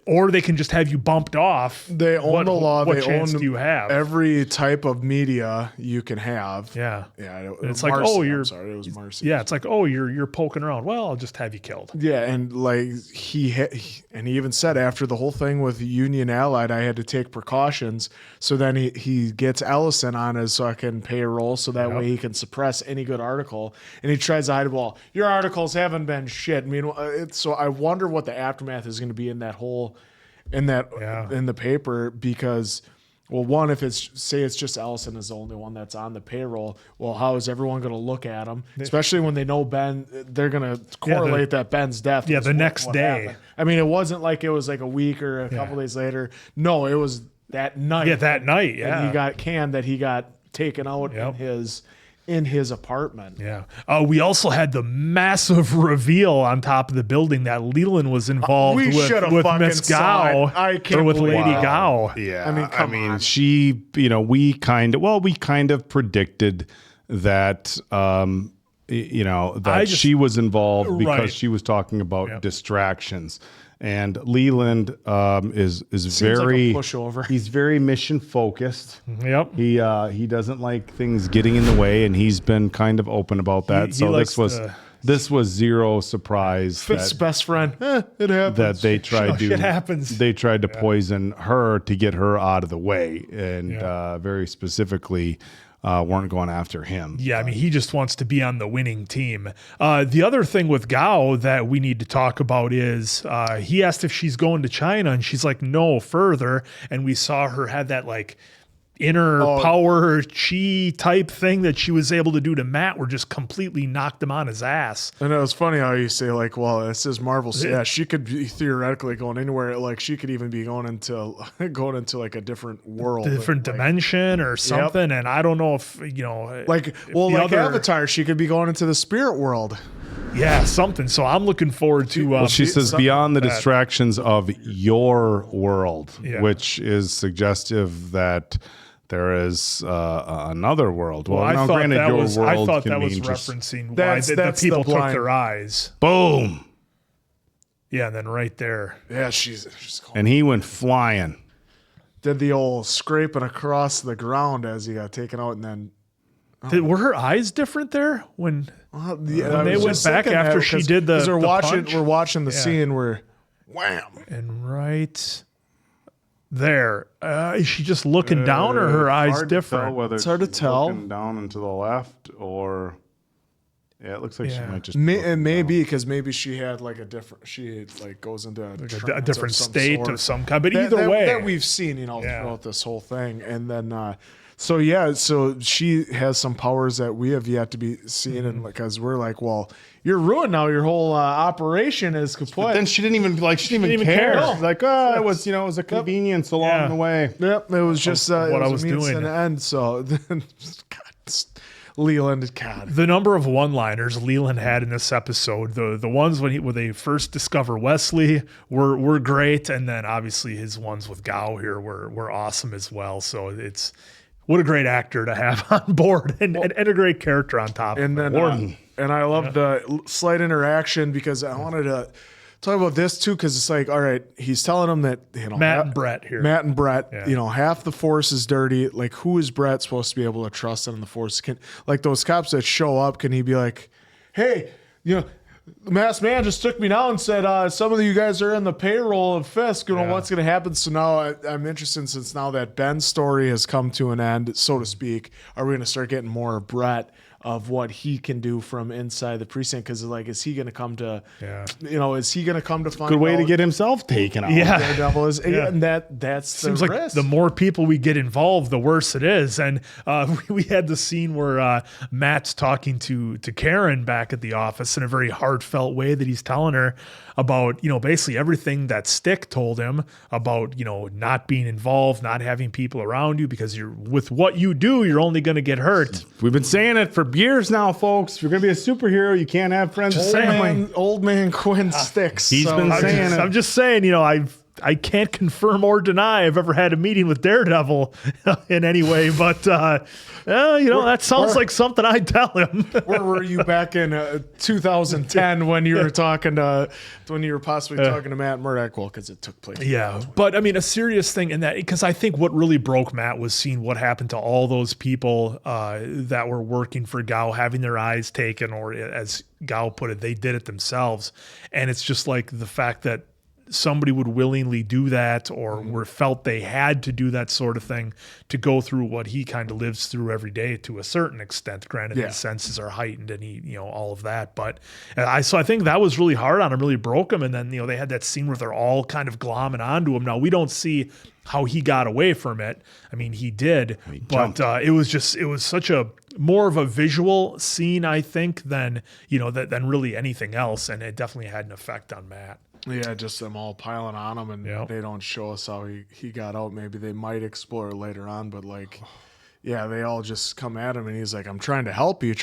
or they can just have you bumped off. They own the law. What They chance own do you have? every type of media you can have. Yeah. It's Marcy, like, oh, I'm you're sorry, it was Marcy. Yeah, it's like, oh, you're poking around. Well, I'll just have you killed. Yeah, and like he even said after the whole thing with Union Allied, I had to take precautions. So then he gets Ellison on his fucking payroll, so that way he can suppress any good article. And he tries to hide, well, your articles haven't been shit. Meanwhile, so I wonder what the aftermath is going to be in that whole, in the paper, because, well, one, if it's just Ellison is the only one that's on the payroll, well, how is everyone going to look at him? Especially when they know Ben, they're going to correlate that Ben's death. Yeah, was the next day. happened. I mean, it wasn't like it was like a week or a couple days later. No, it was that night. Yeah, that night. Yeah, and he got canned. That he got taken out in his apartment. Yeah. We also had the massive reveal on top of the building that Leland was involved with Miss Gao, or with Lady Gao. Yeah. I mean, come on. she, we kind of predicted that, that she was involved because she was talking about distractions. And Leland is very like a pushover. He's very mission focused. Yep. He doesn't like things getting in the way, and he's been kind of open about that. This was zero surprise. Fisk's best friend. It happens. That they tried Shit happens. They tried to poison her to get her out of the way, and very specifically. Weren't going after him. Yeah, I mean, he just wants to be on the winning team. The other thing with Gao that we need to talk about is he asked if she's going to China, and she's like, no, further. And we saw her had that like inner power chi type thing that she was able to do to Matt, where just completely knocked him on his ass. And it was funny how you say like, well, this is Marvel. Yeah, she could be theoretically going anywhere. Like she could even be going into like a different world, different dimension or something. And I don't know if Avatar, she could be going into the spirit world. Yeah, something. So I'm looking forward to. Well, she says beyond the distractions of your world, which is suggestive that there is another world. Well, I thought granted, that your was. world I thought can that was mean just- referencing why That's the people the took blind- their eyes. Boom. Yeah, and then right there. Yeah, she's And he went flying. did the old scraping across the ground as he got taken out, and then Were her eyes different there when they was went just back thinking after that she 'cause- did the 'cause we're the watching punch? we're watching the Yeah. scene where wham, and right there is she just looking down, or her eyes hard to different? tell whether It's hard to she's tell. looking down and to the left, or it looks like she might just. it may be because maybe she had like a different. She like goes into a different state sort. of some kind. But That- either that- way, that we've seen, throughout this whole thing, and then. So she has some powers that we have yet to be seen, and because we're like, well, you're ruined now. Your whole operation is kaput. But then she didn't even care. No. Like, it was it was a convenience along the way. Yep, it was just what it I was a means doing. to an end. So then, Leland, God, the number of one-liners Leland had in this episode, the ones when they first discover Wesley were great, and then obviously his ones with Gao here were awesome as well. So it's. What a great actor to have on board, and a great character on top. And then, and I love the slight interaction because I wanted to talk about this too, because it's like, all right, he's telling him that Matt and Brett here. Matt and Brett, half the force is dirty. Like, who is Brett supposed to be able to trust in the force? Can like those cops that show up? Can he be like, hey, the masked man just took me down and said, some of you guys are in the payroll of Fisk. What's going to happen? So now I'm interested, since now that Ben's story has come to an end, so to speak, are we going to start getting more of Brett of what he can do from inside the precinct? Because like, is he going to come to, is he going to come to find Good way out? to get himself taken out. Yeah. Daredevil is, and that's Seems the like risk. the more people we get involved, the worse it is. And we had the scene where Matt's talking to Karen back at the office in a very heartfelt way that he's telling her about, basically everything that Stick told him about, not being involved, not having people around you, because with what you do, you're only going to get hurt. We've been saying it for years now, folks. If you're going to be a superhero, you can't have friends. Old man Quinn sticks. He's been saying it. I'm just saying, I can't confirm or deny I've ever had a meeting with Daredevil in any way, but that sounds like something I'd tell him. Where were you back in 2010 when you were possibly talking to Matt Murdock? Well, because it took place. Yeah, but I mean, a serious thing in that, because I think what really broke Matt was seeing what happened to all those people that were working for Gao, having their eyes taken, or as Gao put it, they did it themselves. And it's just like the fact that somebody would willingly do that, or were felt they had to do that sort of thing to go through what he kind of lives through every day to a certain extent. Granted, his senses are heightened and he, all of that. But I think that was really hard on him, really broke him. And then, they had that scene where they're all kind of glomming onto him. Now, we don't see how he got away from it. I mean, he did, but it was such a more of a visual scene, I think, than really anything else. And it definitely had an effect on Matt. Yeah, just them all piling on him, and they don't show us how he got out. Maybe they might explore it later on, but they all just come at him, and he's like, I'm trying to help you,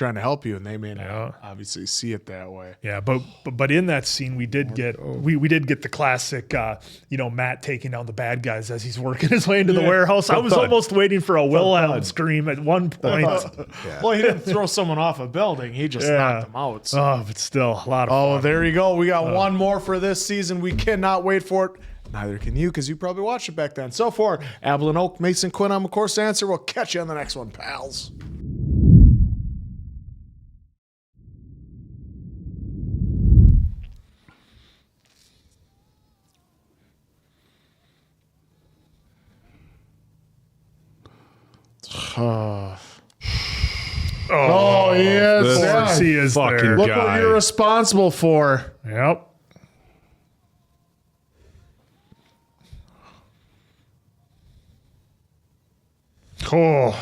and they may not obviously see it that way. Yeah, but in that scene, we did get the classic, Matt taking down the bad guys as he's working his way into the warehouse. I was almost waiting for a Wilhelm scream at one point. Well, he didn't throw someone off a building; he just knocked them out. So. Oh, but still a lot of fun. Oh, there you go. We got one more for this season. We cannot wait for it. Neither can you, because you probably watched it back then. So for Ayelet Oak, Mason Quinn, I'm of course the answer. We'll catch you on the next one, pals. Oh, yes. He is fucking there. Look what you're responsible for. Yep. Cool.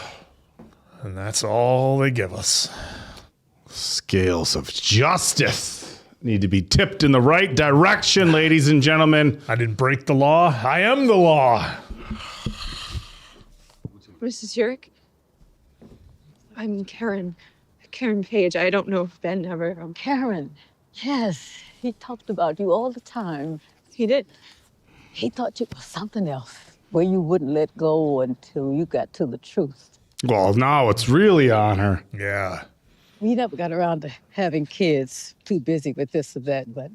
And that's all they give us. Scales of justice need to be tipped in the right direction, ladies and gentlemen. I didn't break the law. I am the law. Mrs. Zurich? I'm Karen Page. I don't know if Ben ever... Karen, yes. He talked about you all the time. He did. He thought you were something else, where you wouldn't let go until you got to the truth. Well, now it's really on her. Yeah. We never got around to having kids, too busy with this or that, but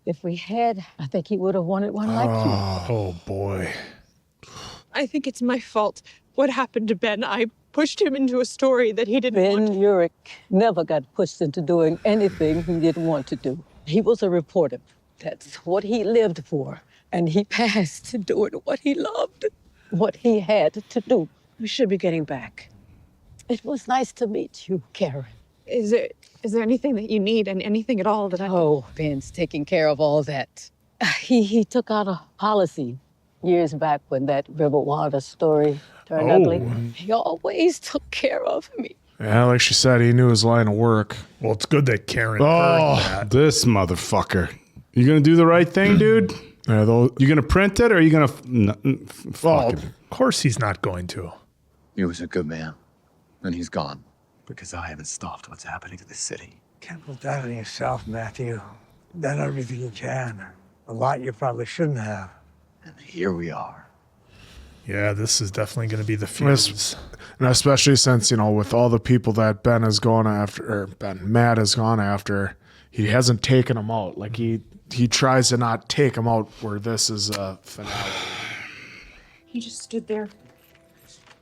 if we had, I think he would have wanted one like you. Oh, boy. I think it's my fault. What happened to Ben? I pushed him into a story that he didn't want. Ben Urich never got pushed into doing anything he didn't want to do. He was a reporter. That's what he lived for. And he passed to doing what he loved, what he had to do. We should be getting back. It was nice to meet you, Karen. Is there anything that you need, and anything at all that I... Oh, Ben's taking care of all that. He took out a policy years back when that Riverwater story turned ugly. He always took care of me. Yeah, like she said, he knew his line of work. Well, it's good that Karen heard that. This motherfucker. You gonna do the right thing, dude? You gonna print it, or are you gonna... Of course he's not going to. He was a good man, and he's gone. Because I haven't stopped what's happening to this city. Can't put that on yourself, Matthew. You've done everything you can. A lot you probably shouldn't have. And here we are. Yeah, this is definitely going to be the fuse. And especially since, with all the people that Matt has gone after, he hasn't taken them out. Like, he tries to not take them out where this is a finale. He just stood there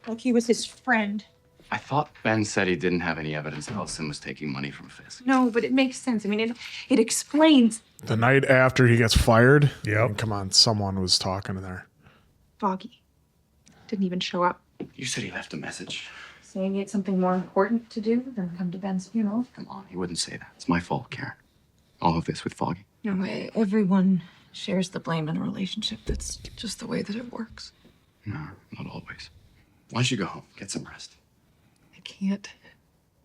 like he was his friend. I thought Ben said he didn't have any evidence Elson was taking money from Fisk. No, but it makes sense. I mean, it explains. The night after he gets fired? Yep. Come on, someone was talking in there. Foggy didn't even show up. You said he left a message. Saying he had something more important to do than come to Ben's funeral. Come on, he wouldn't say that. It's my fault, Karen. All of this with Foggy. No, everyone shares the blame in a relationship. That's just the way that it works. No, not always. Why don't you go home? Get some rest. I can't.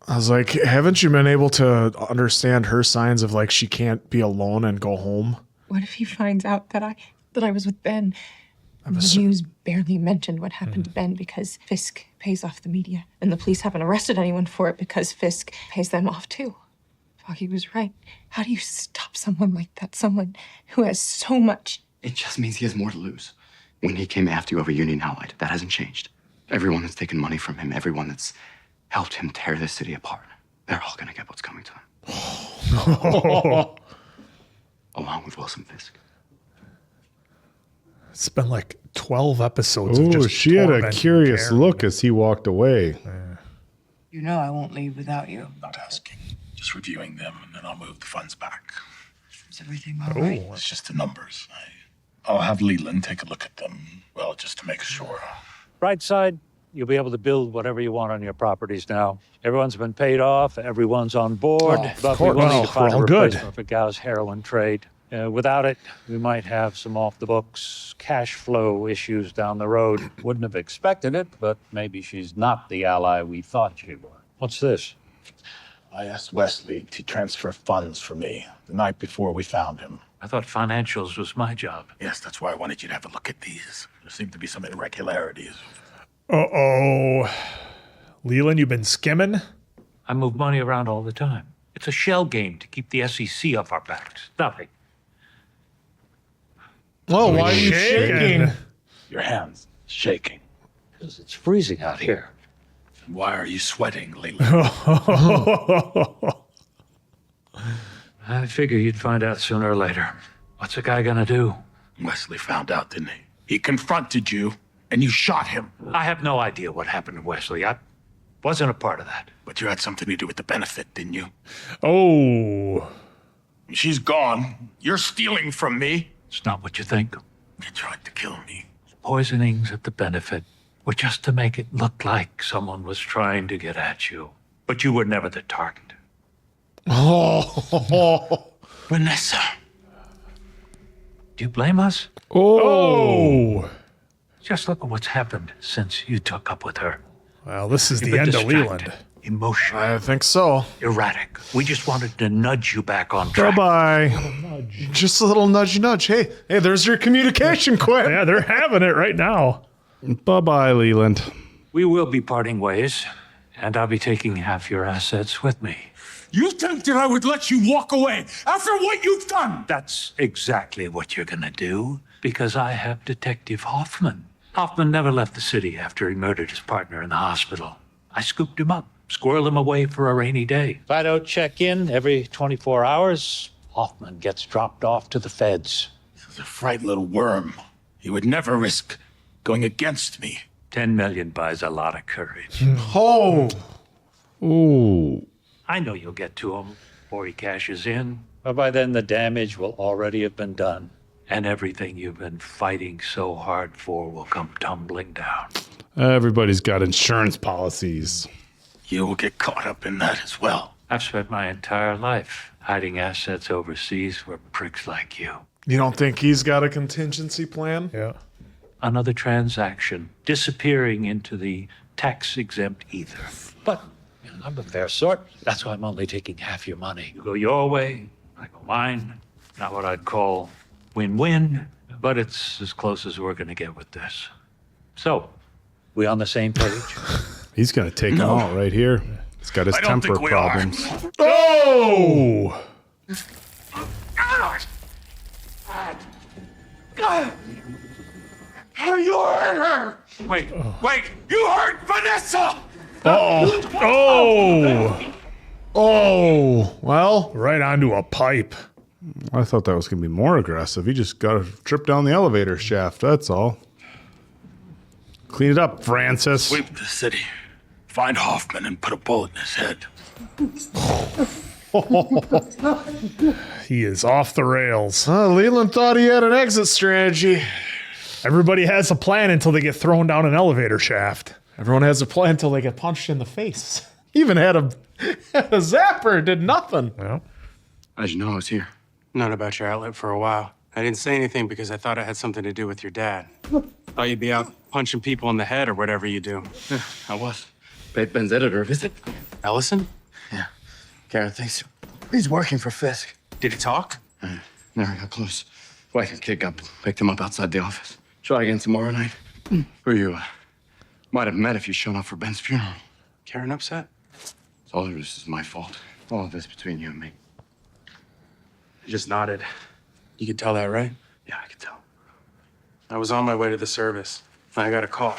I was like, haven't you been able to understand her signs of like she can't be alone and go home? What if he finds out that I was with Ben? The news barely mentioned what happened to Ben because Fisk pays off the media, and the police haven't arrested anyone for it because Fisk pays them off too. Foggy was right. How do you stop someone like that? Someone who has so much It just means he has more to lose. When he came after you over Union Allied, that hasn't changed. Everyone that's taken money from him, everyone that's helped him tear this city apart, they're all gonna get what's coming to them. Along with Wilson Fisk. It's been like 12 episodes of Oh, just she had a tormenting curious Karen. look as he walked away. You know I won't leave without you. Not asking, just reviewing them, and then I'll move the funds back. Is everything all right? It's just the numbers. I'll have Leland take a look at them, well, just to make sure. Right side, you'll be able to build whatever you want on your properties now. Everyone's been paid off, everyone's on board, Oh, of but we will course. need to Well, find we're a all good. replacement for Gao's heroin trade. Without it, we might have some off-the-books cash flow issues down the road. Wouldn't have expected it, but maybe she's not the ally we thought she was. What's this? I asked Wesley to transfer funds for me the night before we found him. I thought financials was my job. Yes, that's why I wanted you to have a look at these. There seem to be some irregularities. Uh-oh. Leland, you've been skimming? I move money around all the time. It's a shell game to keep the SEC off our backs. Nothing. Oh, why are you shaking? Your hands shaking. Because it's freezing out here. And why are you sweating, Leland? I figure you'd find out sooner or later. What's a guy gonna do? Wesley found out, didn't he? He confronted you, and you shot him. I have no idea what happened to Wesley. I wasn't a part of that. But you had something to do with the benefit, didn't you? Oh. She's gone. You're stealing from me. It's not what you think. You tried to kill me. Poisonings at the benefit were just to make it look like someone was trying to get at you. But you were never the target. Oh. Vanessa. Do you blame us? Oh. Just look at what's happened since you took up with her. Well, this is You've the been end of distracted, Leland. Emotional, I think so. erratic. We just wanted to nudge you back on track. Bye-bye. Just a little nudge, nudge. Hey, there's your communication, Quinn. Yeah, they're having it right now. Bye-bye, Leland. We will be parting ways, and I'll be taking half your assets with me. You think that I would let you walk away after what you've done? That's exactly what you're gonna do, because I have Detective Hoffman. Hoffman never left the city after he murdered his partner in the hospital. I scooped him up, squirreled him away for a rainy day. If I don't check in every 24 hours, Hoffman gets dropped off to the feds. He's a frightened little worm. He would never risk going against me. 10 million buys a lot of courage. Oh. Ooh. I know you'll get to him before he cashes in, but by then the damage will already have been done, and everything you've been fighting so hard for will come tumbling down. Everybody's got insurance policies. You will get caught up in that as well. I've spent my entire life hiding assets overseas for pricks like you. You don't think he's got a contingency plan? Yeah. Another transaction, disappearing into the tax-exempt ether. But you know, I'm a fair sort. That's why I'm only taking half your money. You go your way, I go mine. Not what I'd call win-win, but it's as close as we're going to get with this. So, we on the same page? He's going to take him out right here. He's got his I don't temper think we problems. Oh! You hurt her! Wait, you hurt Vanessa! Uh-oh. Oh! Oh. Well, right onto a pipe. I thought that was going to be more aggressive. He just got to trip down the elevator shaft. That's all. Clean it up, Francis. Sweep the city. Find Hoffman and put a bullet in his head. He is off the rails. Leland thought he had an exit strategy. Everybody has a plan until they get thrown down an elevator shaft. Everyone has a plan until they get punched in the face. Even had a zapper, did nothing. Well, How'd you know I was here? Known about your outlet for a while. I didn't say anything because I thought it had something to do with your dad. Thought you'd be out punching people in the head or whatever you do. Yeah, I was. Paid Ben's editor a visit. Ellison? Yeah. Karen thinks he's working for Fisk. Did he talk? Never got close. Wife and kid picked him up outside the office. Try again tomorrow night. Who you might have met if you shown up for Ben's funeral. Karen upset? All of this is my fault. All of this between you and me. You just nodded. You could tell that, right? Yeah, I could tell. I was on my way to the service. I got a call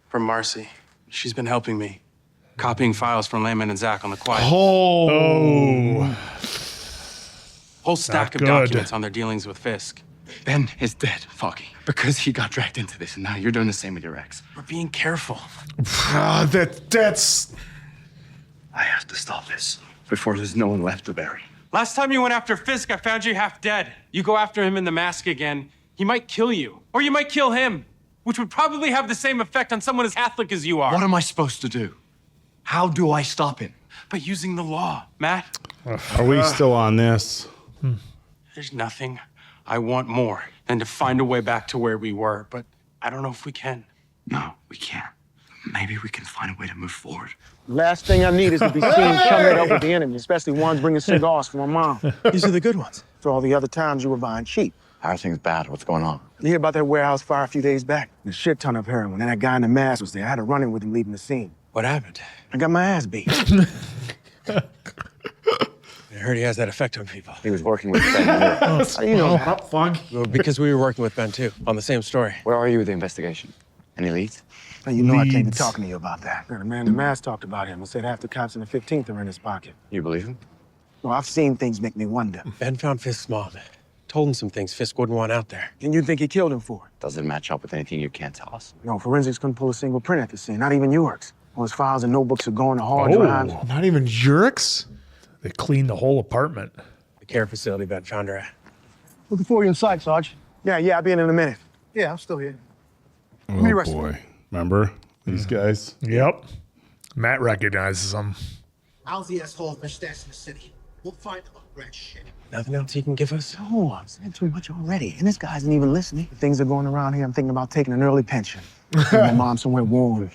from Marcy. She's been helping me, copying files from Landman and Zach on the quiet. Whole stack of documents on their dealings with Fisk. Ben is dead, Foggy, because he got dragged into this, and now you're doing the same with your ex. We're being careful. That's... I have to stop this before there's no one left to bury. Last time you went after Fisk, I found you half dead. You go after him in the mask again, he might kill you. Or you might kill him, which would probably have the same effect on someone as Catholic as you are. What am I supposed to do? How do I stop him? By using the law, Matt. Are we still on this? There's nothing I want more than to find a way back to where we were, but I don't know if we can. No, we can't. Maybe we can find a way to move forward. Last thing I need is to be seen chumming up with the enemy, especially ones bringing cigars for my mom. These are the good ones. For all the other times you were buying cheap. Everything's bad. What's going on? You hear about that warehouse fire a few days back? A shit ton of heroin, and that guy in the mask was there. I had a run-in with him leaving the scene. What happened? I got my ass beat. I heard he has that effect on people. He was working with Ben. How do you know that? Well, because we were working with Ben, too, on the same story. Where are you with the investigation? Any leads? Now, you know I came to talking to you about that. The man in the mask talked about him and said half the cops in the 15th are in his pocket. You believe him? Well, I've seen things make me wonder. Ben found Fisk's mom. Told him some things Fisk wouldn't want out there. And you think he killed him for it? Does it match up with anything you can't tell us? No, forensics couldn't pull a single print at the scene, not even yours. All his files and notebooks are going to hard drives. Not even Yurek's? They cleaned the whole apartment. The care facility Ben found her at. Looking for you inside, Sarge. Yeah, I'll be in a minute. Yeah, I'm still here. Oh, boy. Remember these guys? Yep. Matt recognizes them. Owsley has whole been stashed in the city. We'll find them on red shit. Nothing else he can give us? No, I'm saying too much already. And this guy isn't even listening. Things are going around here. I'm thinking about taking an early pension. My mom somewhere warm.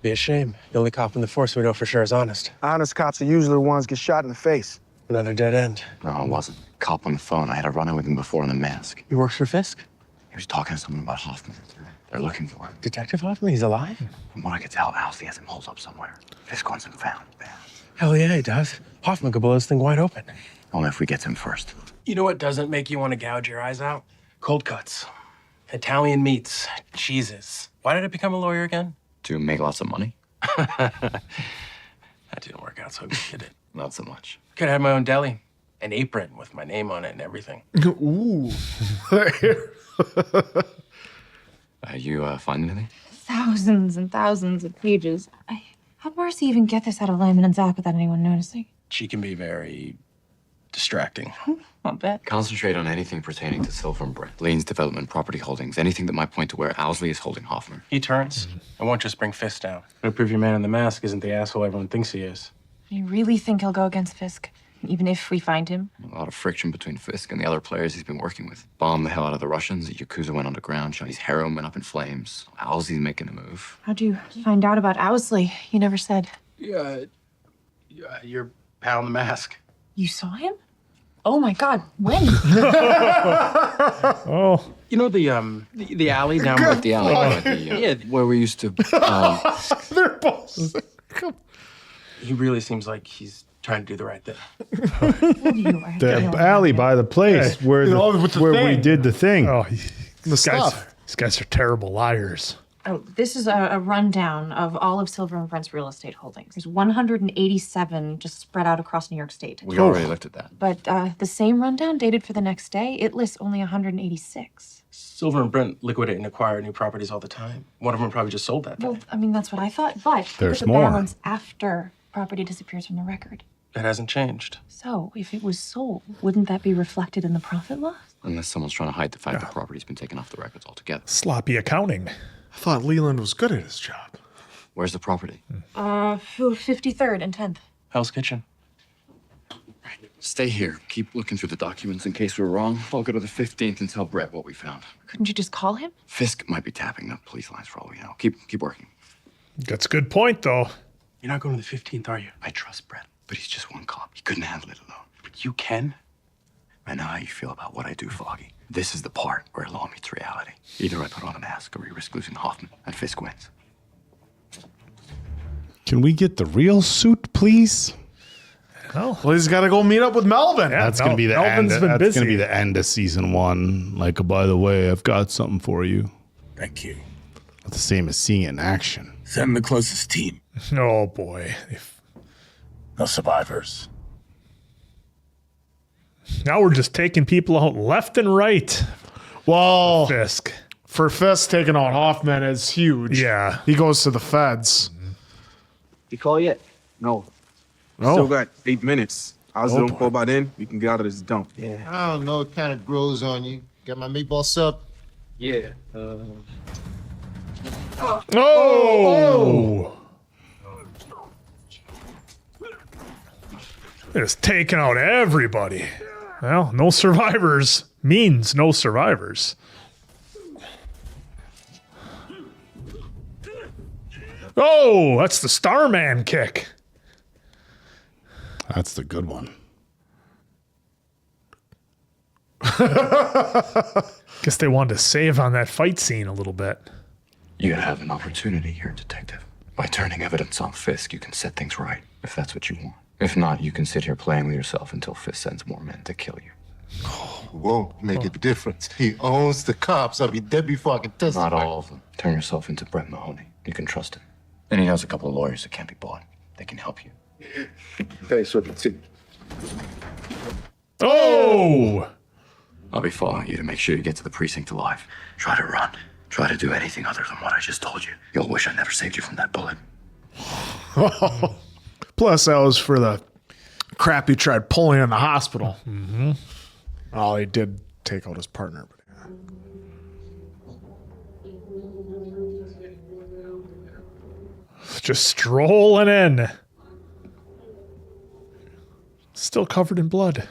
Be a shame. The only cop in the force we know for sure is honest. Honest cops are usually the ones get shot in the face. Another dead end. No, it wasn't. Cop on the phone. I had a run-in with him before in the mask. He works for Fisk? He was talking to someone about Hoffman. They're looking for him. Detective Hoffman? He's alive? From what I could tell, Owsley has him holed up somewhere. Fisk wants him found. Hell yeah, he does. Hoffman could blow this thing wide open. Only if we get to him first. You know what doesn't make you want to gouge your eyes out? Cold cuts. Italian meats. Cheeses. Why did I become a lawyer again? To make lots of money? That didn't work out so good, did it? Not so much. Could have had my own deli. An apron with my name on it and everything. Ooh. You find anything? Thousands and thousands of pages. How'd Marcy even get this out of Lyman and Zach without anyone noticing? She can be very distracting. I'll bet. Concentrate on anything pertaining to Silver and Brett. Lane's development, property holdings, anything that might point to where Owsley is holding Hoffman. He turns. I won't just bring Fisk down. It'll prove your man in the mask isn't the asshole everyone thinks he is. You really think he'll go against Fisk? Even if we find him? A lot of friction between Fisk and the other players he's been working with. Bombed the hell out of the Russians. The Yakuza went underground. Chinese heroin went up in flames. Owsley's making a move. How'd you find out about Owsley? You never said. Yeah, your pal in the mask. You saw him? Oh my God, when? Oh. You know the alley down by the alley, where we used to. They're both. He really seems like he's trying to do the right thing. The alley by the place where we did the thing. Oh, these guys are terrible liars. Oh, this is a rundown of all of Silver and Brent's real estate holdings. There's 187 just spread out across New York State. We already looked at that. But the same rundown dated for the next day, it lists only 186. Silver and Brent liquidate and acquire new properties all the time. One of them probably just sold that day. Well, I mean, that's what I thought, but There's look at the more. balance after property disappears from the record. It hasn't changed. So, if it was sold, wouldn't that be reflected in the profit loss? Unless someone's trying to hide the fact the property's been taken off the records altogether. Sloppy accounting. I thought Leland was good at his job. Where's the property? 53rd and 10th. Hell's Kitchen. Stay here. Keep looking through the documents in case we're wrong. I'll go to the 15th and tell Brett what we found. Couldn't you just call him? Fisk might be tapping the police lines for all we know. Keep working. That's a good point, though. You're not going to the 15th, are you? I trust Brett, but he's just one cop. He couldn't handle it alone. But you can? I know how you feel about what I do, Foggy. This is the part where law meets reality. Either I put on a mask or we risk losing Hoffman, and Fisk wins. Can we get the real suit, please? Well, he's got to go meet up with Melvin. Yeah, That's gonna be the end. Melvin's been That's busy. gonna be the end of season 1. Like, oh, by the way, I've got something for you. Thank you. Not the same as seeing it in action. Send the closest team. Oh boy. No survivors. Now we're just taking people out left and right. Well, Fisk. For Fisk, taking out Hoffman is huge. Yeah. He goes to the feds. You call yet? No. Oh. Still got 8 minutes. I'll Oh, zoom boy. for by then. We can get out of this dump. I don't know. It kind of grows on you. Got my meatball sub? Yeah. Oh! It's taking out everybody. Well, no survivors means no survivors. Oh, that's the Starman kick. That's the good one. Guess they wanted to save on that fight scene a little bit. You have an opportunity here, Detective. By turning evidence on Fisk, you can set things right, if that's what you want. If not, you can sit here playing with yourself until Fisk sends more men to kill you. Won't make a difference. He owns the cops. I'll be dead before I can testify. Not all of them. Turn yourself into Brett Mahoney. You can trust him. And he has a couple of lawyers that can't be bought. They can help you. Thanks for the tip. Oh! I'll be following you to make sure you get to the precinct alive. Try to run. Try to do anything other than what I just told you. You'll wish I never saved you from that bullet. Plus, that was for the crap he tried pulling in the hospital. Mm-hmm. Oh, he did take out his partner. But Just strolling in. Still covered in blood.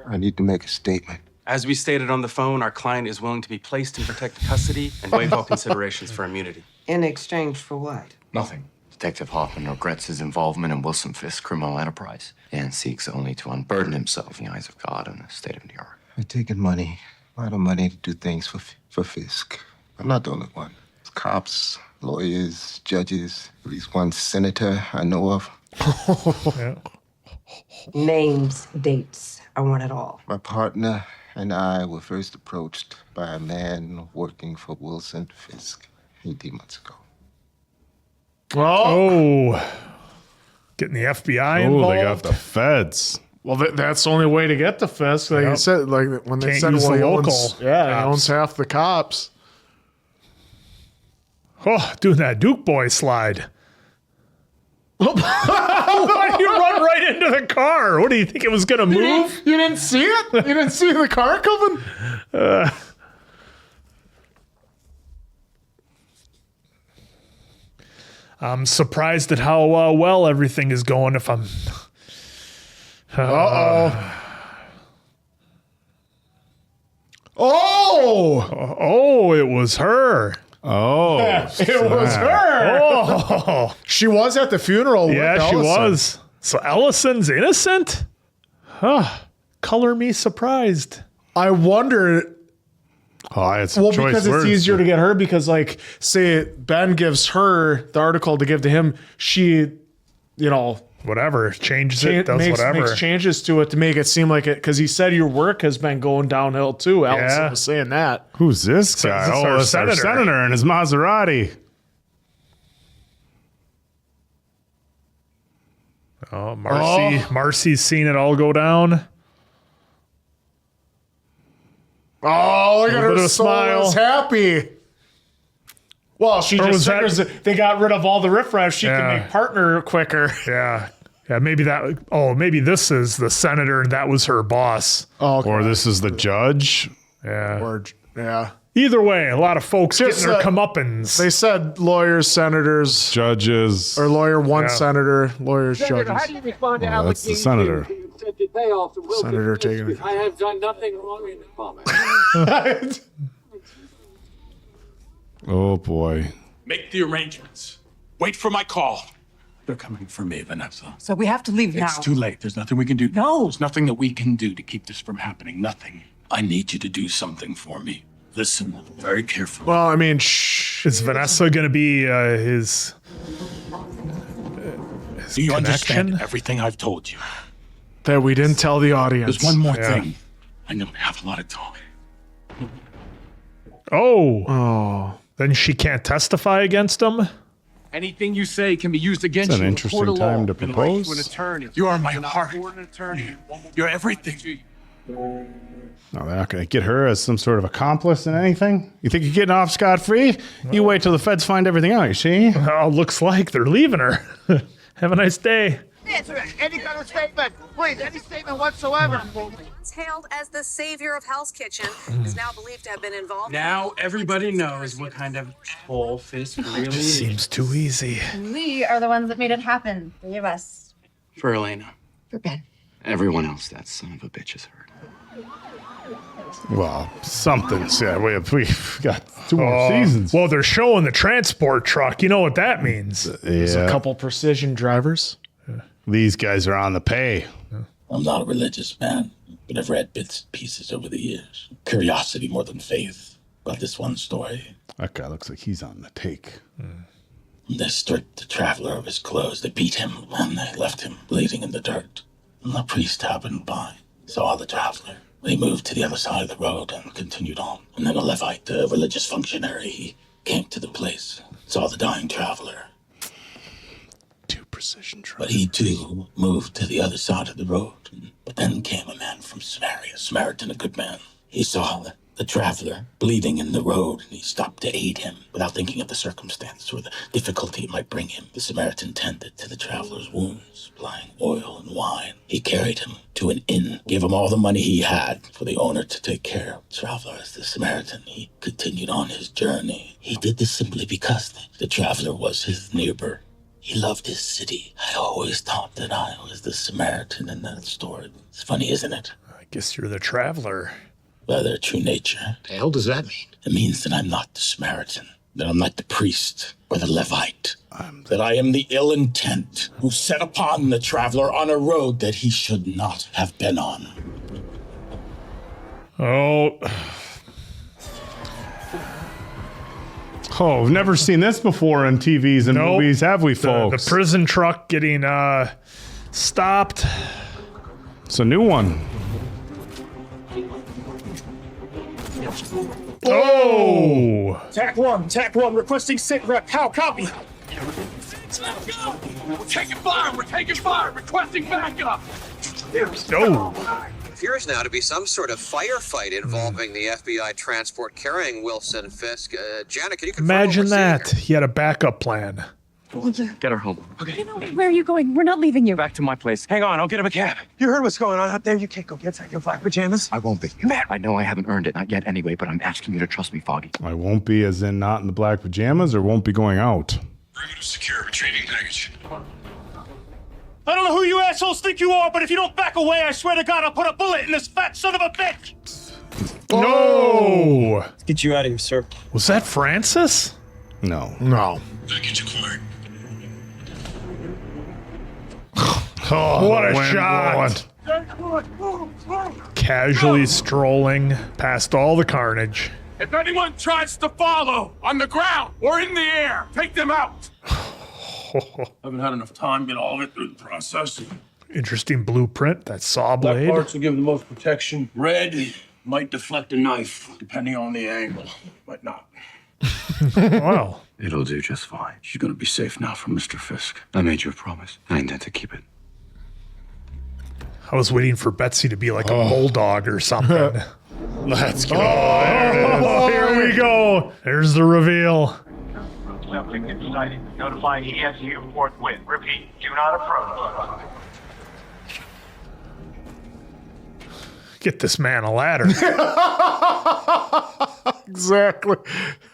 I need to make a statement. As we stated on the phone, our client is willing to be placed in protective custody and waive all considerations for immunity. In exchange for what? Nothing. Detective Hoffman regrets his involvement in Wilson Fisk's criminal enterprise and seeks only to unburden himself in the eyes of God and the state of New York. I've taken money, a lot of money to do things for Fisk. I'm not the only one. It's cops, lawyers, judges, at least one senator I know of. Yeah. Names, dates. I want it all. My partner and I were first approached by a man working for Wilson Fisk 18 months ago. Oh. Getting the FBI involved. Oh, they got the feds. well, that's the only way to get the Fisk. Like you said, like when they Can't said, use well, the he local owns, he owns cops. half the cops. Oh, doing that Duke boy slide. Why did you run right into the car? What do you think it was going to move? You didn't see it? You didn't see the car coming? I'm surprised at how well everything is going. If I'm, oh, it was her. Oh, It was her. Oh, She was at the funeral. yeah, with she Ellison. was. So Ellison's innocent? Huh. Color me surprised. I wonder. Oh, I had some Well, choice because words. it's easier to get her because, like, say Ben gives her the article to give to him, she, you know, Whatever. Changes it, does makes whatever. changes to it to make it seem like it, because he said your work has been going downhill too. Allison Yeah. was saying that. Who's this guy? this is Oh, our that's our senator. senator and his Maserati. Oh, Marcy's seen it all go down. Oh, look at Little her bit of a smile. smile. Is happy. Well, she Or just was that- figures that they got rid of all the riffraff. She Yeah. can make partner quicker. Yeah. Yeah, maybe that. Oh, maybe this is the senator and that was her boss. Oh, okay. Or this is the judge. Yeah. Or yeah. Either way, a lot of folks Just, getting their comeuppance. They said lawyers, senators, Judges. or lawyer one Yeah. senator, lawyers, Senator, judges. how do you respond to Oh, that's the allegations senator. of accepted payoffs from Wilson Senator Fisk? taking it. I have done nothing wrong in the comment. Oh boy. Make the arrangements. Wait for my call. They're coming for me, Vanessa. So we have to leave now. It's too late. There's nothing we can do. No. There's nothing that we can do to keep this from happening. Nothing. I need you to do something for me. Listen very carefully. Well, I mean, shh. Is Vanessa going to be his Do you connection? understand everything I've told you? That we didn't tell the audience. There's one more Yeah. thing. I don't have a lot of time. Oh. Then she can't testify against him? Anything you say can be used against It's an you. interesting in a court of law. time to Been propose. To an attorney. You are my Cannot heart. afford an attorney. You're everything. No, they're not going to get her as some sort of accomplice in anything. You think you're getting off scot-free? You wait till the feds find everything out, you see? Oh, looks like they're leaving her. Have a nice day. Any kind of statement, please, any statement whatsoever. Once hailed as the savior of Hell's Kitchen, is now believed to have been involved. Now everybody knows what kind of hole Fisk really is. Seems too easy. We are the ones that made it happen. 3 of us. For Elena. For Ben. Everyone else, that son of a bitch is hurt. Well, something's, yeah, we've got 2 more seasons. Well, they're showing the transport truck. You know what that means. There's a couple precision drivers. These guys are on the pay. I'm not a religious man, but I've read bits and pieces over the years. Curiosity more than faith about this one story. That guy looks like he's on the take. They stripped the traveler of his clothes. They beat him, and they left him bleeding in the dirt. And the priest happened by, saw the traveler. They moved to the other side of the road and continued on. And then a Levite, a religious functionary, he came to the place, saw the dying traveler. 2 precision drivers. But he too moved to the other side of the road. But then came a man from Samaria, a Samaritan, a good man. He saw the traveler bleeding in the road, and he stopped to aid him without thinking of the circumstance or the difficulty it might bring him. The Samaritan tended to the traveler's wounds, supplying oil and wine. He carried him to an inn, gave him all the money he had for the owner to take care of the traveler. As the Samaritan, he continued on his journey. He did this simply because the traveler was his neighbor. He loved his city. I always thought that I was the Samaritan in that story. It's funny, isn't it? I guess you're the traveler. By their true nature. The hell does that mean? It means that I'm not the Samaritan, that I'm not the priest or the Levite, that I am the ill intent who set upon the traveler on a road that he should not have been on. Oh. Oh, we've never seen this before in TVs and movies, have we, folks? The prison truck getting stopped. It's a new one. Oh! TAC 1, requesting sit rep. How copy? We're taking fire, requesting backup. Oh. Appears now to be some sort of firefight involving the FBI transport carrying Wilson Fisk. Janet, can you confirm Imagine that. He had a backup plan. Get her home. Okay. Where are you going? We're not leaving you. Back to my place. Hang on, I'll get him a cab. You heard what's going on out there. You can't go get your black pajamas. I won't be. Matt, I know I haven't earned it, not yet anyway, but I'm asking you to trust me, Foggy. I won't be as in not in the black pajamas or won't be going out. Perimeter secure, retrieving package. I don't know who you assholes think you are, but if you don't back away, I swear to God, I'll put a bullet in this fat son of a bitch. No! Let's get you out of here, sir. Was that Francis? No. No. Package acquired. Oh, what a shot! Casually strolling past all the carnage. If anyone tries to follow on the ground or in the air, take them out. Haven't had enough time to get all of it through the process. Interesting blueprint, that saw Black blade. parts will give the most protection. Red might deflect a knife, depending on the angle. Might not. Wow. It'll do just fine. She's gonna be safe now from Mr. Fisk. I made you a promise. I intend to keep it. I was waiting for Betsy to be like a bulldog or something. Let's go. Oh, here we go. There's the reveal. Subject excited. Notifying ESU forthwith. Repeat, do not approach. Get this man a ladder. Exactly.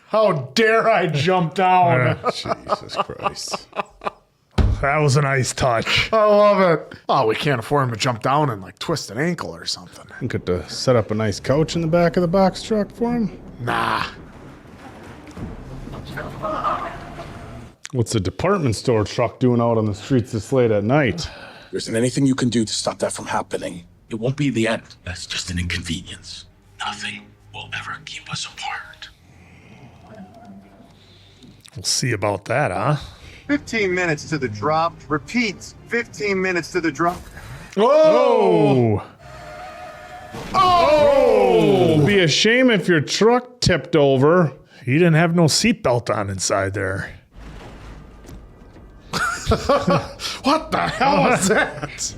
How dare I jump down? Jesus Christ. That was a nice touch. I love it. Oh, we can't afford him to jump down and like twist an ankle or something. You could set up a nice couch in the back of the box truck for him. Nah. What's a department store truck doing out on the streets this late at night? There isn't anything you can do to stop that from happening. It won't be the end. That's just an inconvenience. Nothing will ever keep us apart. We'll see about that, huh? 15 minutes to the drop. Repeat, 15 minutes to the drop. Oh! Oh! Be a shame if your truck tipped over. He didn't have no seatbelt on inside there. What the hell was that?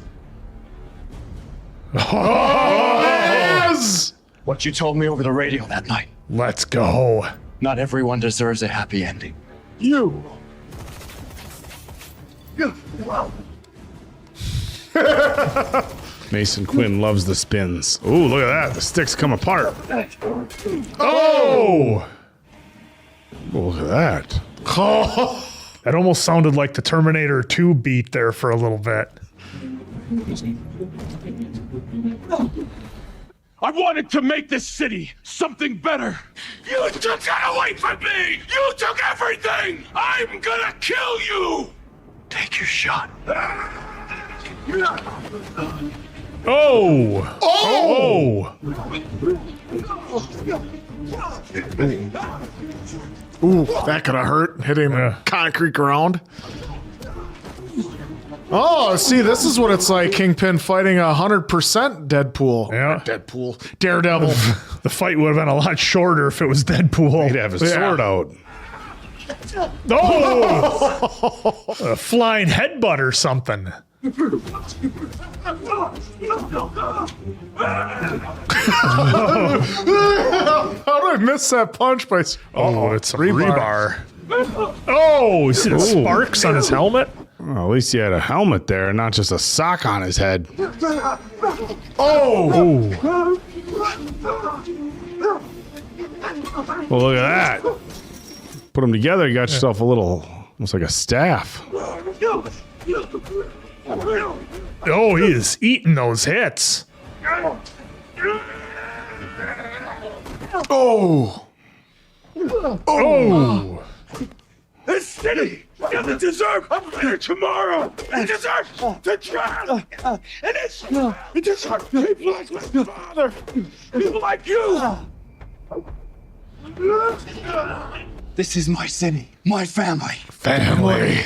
Oh, yes! What you told me over the radio that night. Let's go. Not everyone deserves a happy ending. You. Mason Quinn loves the spins. Ooh, look at that. The sticks come apart. Oh! Oh, look at that. Oh, that almost sounded like the Terminator 2 beat there for a little bit. I wanted to make this city something better. You took that away from me! You took everything! I'm gonna kill you! Take your shot. Oh! Oh! Ooh, that could have hurt. Hitting concrete ground. Oh, see, this is what it's like. Kingpin fighting 100% Deadpool. Yeah. Deadpool. Daredevil. The fight would have been a lot shorter if it was Deadpool. He'd have his sword out. Oh! A flying headbutt or something. How do I miss that punch by... Oh, it's a rebar. Oh, you see the sparks on his helmet? Well, at least he had a helmet there, not just a sock on his head. Oh! Well, look at that. Put them together, you got yourself a little, almost like a staff. Oh, he is eating those hits. Oh! Oh! This city doesn't deserve a better tomorrow. It deserves to drown. And it deserves people like my father. People like you. This is my city, my family. Family.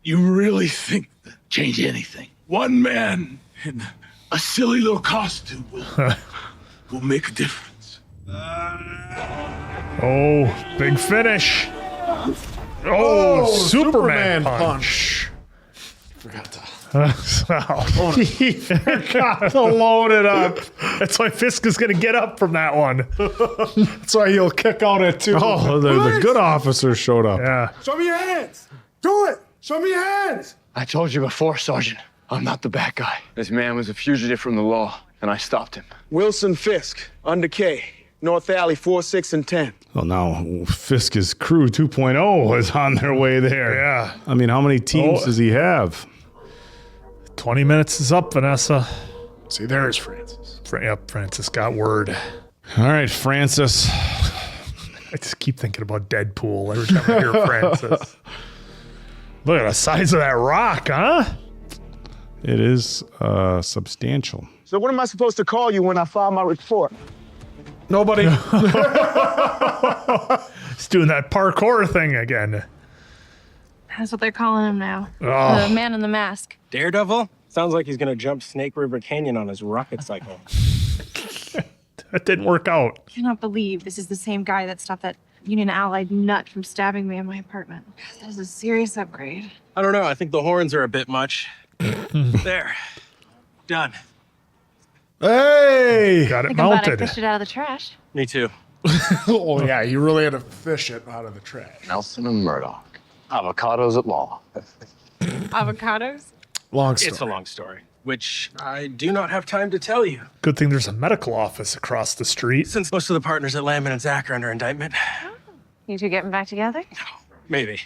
You really think that change anything? One man in a silly little costume will make a difference. Oh, big finish. Oh, Superman punch. Forgot to... He forgot to load it up. That's why Fisk is going to get up from that one. That's why he'll kick out at 2. Oh, the good officer showed up. Yeah. Show me your hands. Do it. Show me your hands. I told you before, Sergeant. I'm not the bad guy. This man was a fugitive from the law, and I stopped him. Wilson Fisk, under K, North Alley 4, 6, and 10. Well, now Fisk's crew 2.0 is on their way there. Yeah. I mean, how many teams does he have? 20 minutes is up, Vanessa. See, there's Francis. Yep, Francis got word. All right, Francis. I just keep thinking about Deadpool every time I hear Francis. Look at the size of that rock, huh? It is substantial. So what am I supposed to call you when I file my report? Nobody. He's doing that parkour thing again. That's what they're calling him now. Oh. The man in the mask. Daredevil? Sounds like he's gonna jump Snake River Canyon on his rocket cycle. That didn't work out. I cannot believe this is the same guy that stopped that Union Allied nut from stabbing me in my apartment. That is a serious upgrade. I don't know. I think the horns are a bit much. There. Done. Hey! Got I it think I'm glad I mounted. fished it out of the trash. Me too. Oh, yeah, you really had to fish it out of the trash. Nelson and Murdock. Avocados at law. Avocados? Long story. It's a long story, which I do not have time to tell you. Good thing there's a medical office across the street. Since most of the partners at Landman and Zach are under indictment. You two getting back together? Maybe.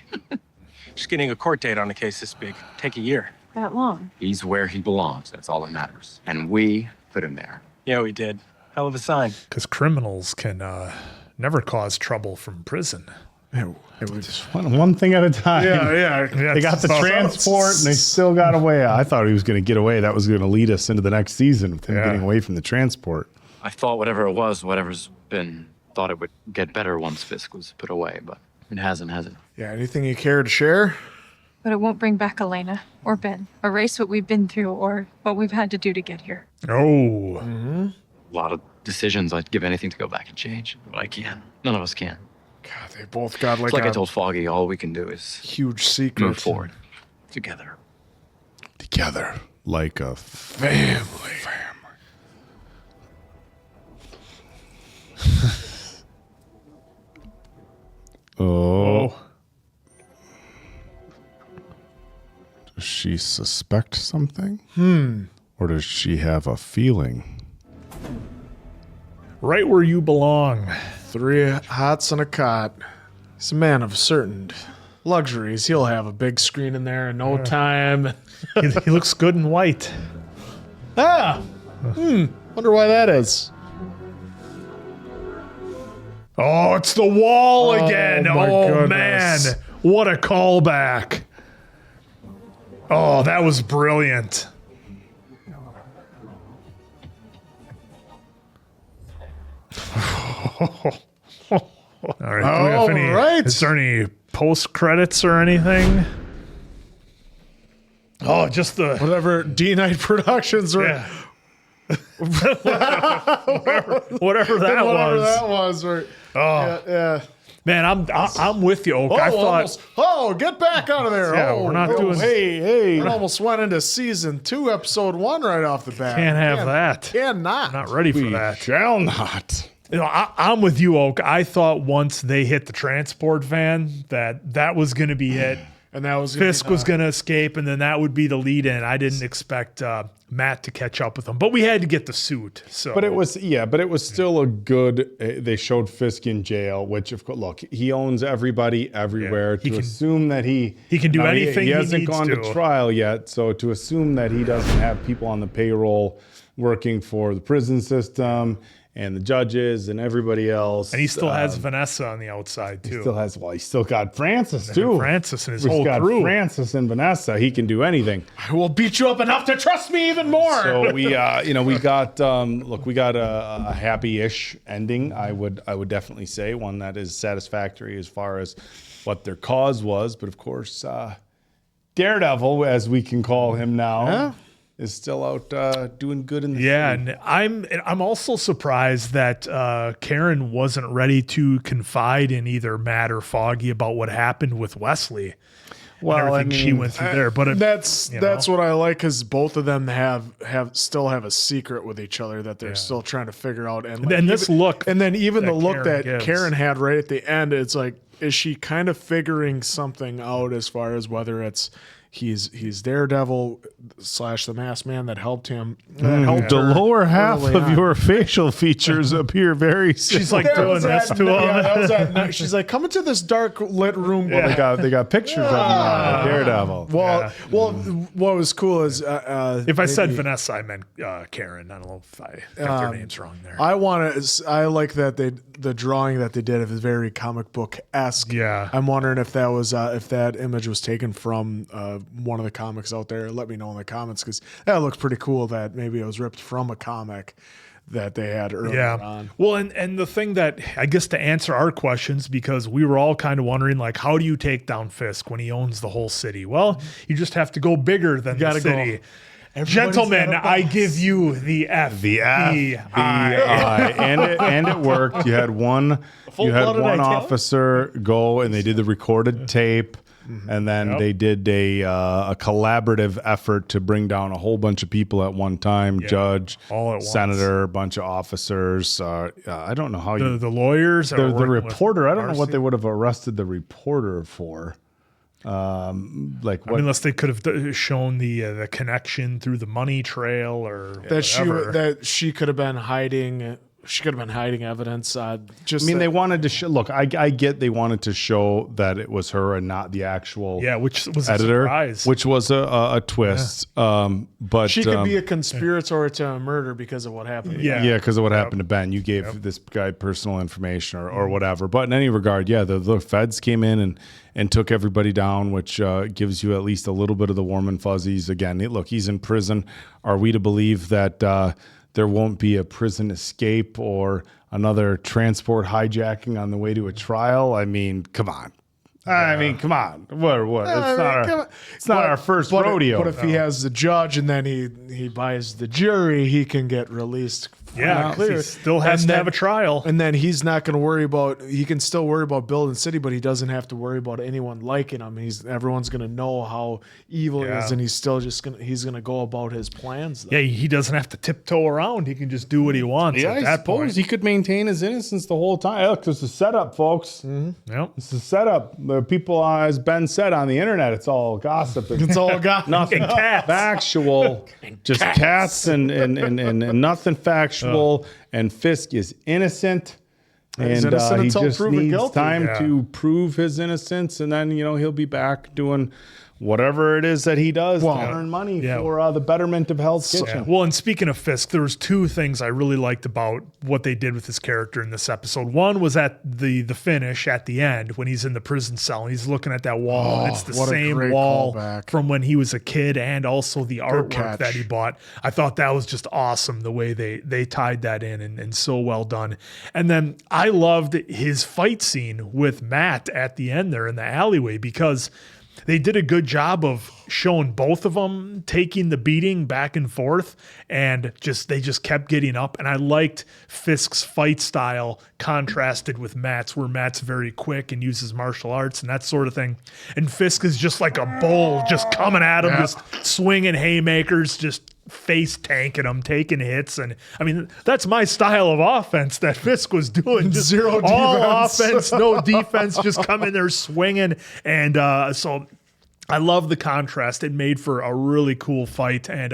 Just getting a court date on a case this big. Take a year. That long? He's where he belongs. That's all that matters. And we put him there. Yeah, we did. Hell of a sign. Because criminals can never cause trouble from prison. It was just one thing at a time. Yeah. They got the transport and they still got away. I thought he was going to get away. That was going to lead us into the next season with him getting away from the transport. I thought whatever's been, thought it would get better once Fisk was put away, but it hasn't, has it? Yeah, anything you care to share? But it won't bring back Elena or Ben, erase what we've been through or what we've had to do to get here. Oh. Mm-hmm. A lot of decisions I'd give anything to go back and change, but I can't. None of us can. God, they both got It's like I told Foggy, all we can do is huge secret. move forward together. Together, like a family. Oh. Does she suspect something? Or does she have a feeling? Right where you belong. 3 hots and a cot. He's a man of certain luxuries. He'll have a big screen in there in no time. He looks good in white. Wonder why that is. Oh, it's the wall again. my Oh, man. goodness. What a callback. Oh, that was brilliant. All right. Do we have any, right. Is there any post credits or anything? Oh, just the whatever D-Night Productions were. Yeah. whatever that was. Right. Oh, yeah. Man, I'm with you, Oak. I thought. Get back out of there. Yeah, we're not doing. Hey. We almost went into season 2, episode 1 right off the bat. Can't have that. Cannot. Not ready for that. Shall not. You know, I'm with you, Oak. I thought once they hit the transport van that was going to be it. And that was Fisk was going to escape, and then that would be the lead in. I didn't expect Matt to catch up with him, but we had to get the suit. So, But it was still a good. They showed Fisk in jail, which of course, look, he owns everybody everywhere. He to can- assume that he can do anything He he hasn't needs gone to. to trial yet, so to assume that he doesn't have people on the payroll working for the prison system and the judges and everybody else, and he still has Vanessa on the outside too. He still got Francis too. Francis and his He's whole got crew. Francis and Vanessa. He can do anything. I will beat you up enough to trust me even more. So we got a happy-ish ending. I would definitely say one that is satisfactory as far as what their cause was. But of course, Daredevil, as we can call him now, is still out doing good in the city. And I'm also surprised that Karen wasn't ready to confide in either Matt or Foggy about what happened with Wesley. Well, everything she went through there. But that's what I like, because both of them still have a secret with each other that they're still trying to figure out. And then this look, and then even the look Karen that gives. Karen had right at the end, it's like, is she kind of figuring something out as far as whether it's he's Daredevil / the Masked Man that helped him. The lower half of your facial features appear very similar. She's like doing this to him. Yeah, that was at night. She's like, come into this dark lit room. Well, they got pictures of Daredevil. Well, what was cool is if I said Vanessa, I meant Karen. I don't know if I got their names wrong there. I like that the drawing that they did is very comic book esque. Yeah, I'm wondering if that was if that image was taken from one of the comics out there. Let me know in the comments, because that looks pretty cool. That maybe it was ripped from a comic that they had earlier on. Well, and the thing that I guess to answer our questions, because we were all kind of wondering, like, how do you take down Fisk when he owns the whole city? Well, you just have to go bigger than the city. Gentlemen, I give you the FBI. and it worked. You had one officer go, and they did the recorded tape. And then they did a collaborative effort to bring down a whole bunch of people at one time. Judge, all at senator, a bunch of officers. I don't know how the lawyers, the reporter. I don't know what they would have arrested the reporter for. Unless they could have shown the connection through the money trail or that she could have been hiding. She could have been hiding evidence. They wanted to show. Look, I get they wanted to show that it was her and not the actual which was editor, a surprise. which was a twist. But she could be a conspirator to a murder because of what happened. Because of what happened to Ben. You gave this guy personal information or whatever. But in any regard, the feds came in and took everybody down, which gives you at least a little bit of the warm and fuzzies. Again, look, he's in prison. Are we to believe that there won't be a prison escape or another transport hijacking on the way to a trial. I mean, come on. I mean, come on. What? It's not our first rodeo. But if he has the judge and then he buys the jury, he can get released. Yeah, he still has to have a trial. And then he's not going to worry about, he can still worry about building city, but he doesn't have to worry about anyone liking him. Everyone's going to know how evil he is, and he's still just he's going to go about his plans. Though. Yeah, he doesn't have to tiptoe around. He can just do what he wants. Yeah, at I that suppose point. he could maintain his innocence the whole time. Look, it's a setup, folks. Mm-hmm. Yep. It's a setup. The people, as Ben said on the internet, it's all gossip. It's all gossip. Nothing factual. Just cats and nothing factual. And Fisk is innocent. He's And innocent he until just proven needs guilty. time Yeah. to prove his innocence, and then he'll be back doing whatever it is that he does to earn money for the betterment of Hell's Kitchen. Well, and speaking of Fisk, there was two things I really liked about what they did with his character in this episode. One was at the finish at the end when he's in the prison cell and he's looking at that wall. And it's the same wall from when he was a kid, and also the artwork that he bought. I thought that was just awesome the way they tied that in, and so well done. And then I loved his fight scene with Matt at the end there in the alleyway, because they did a good job of showing both of them taking the beating back and forth, and they just kept getting up. And I liked Fisk's fight style contrasted with Matt's, where Matt's very quick and uses martial arts and that sort of thing. And Fisk is just like a bull, just coming at him, just swinging haymakers, just face tanking them, taking hits. And I mean, that's my style of offense that Fisk was doing. Just Zero all defense. offense, no defense, just come in there swinging. And so I love the contrast. It made for a really cool fight. And,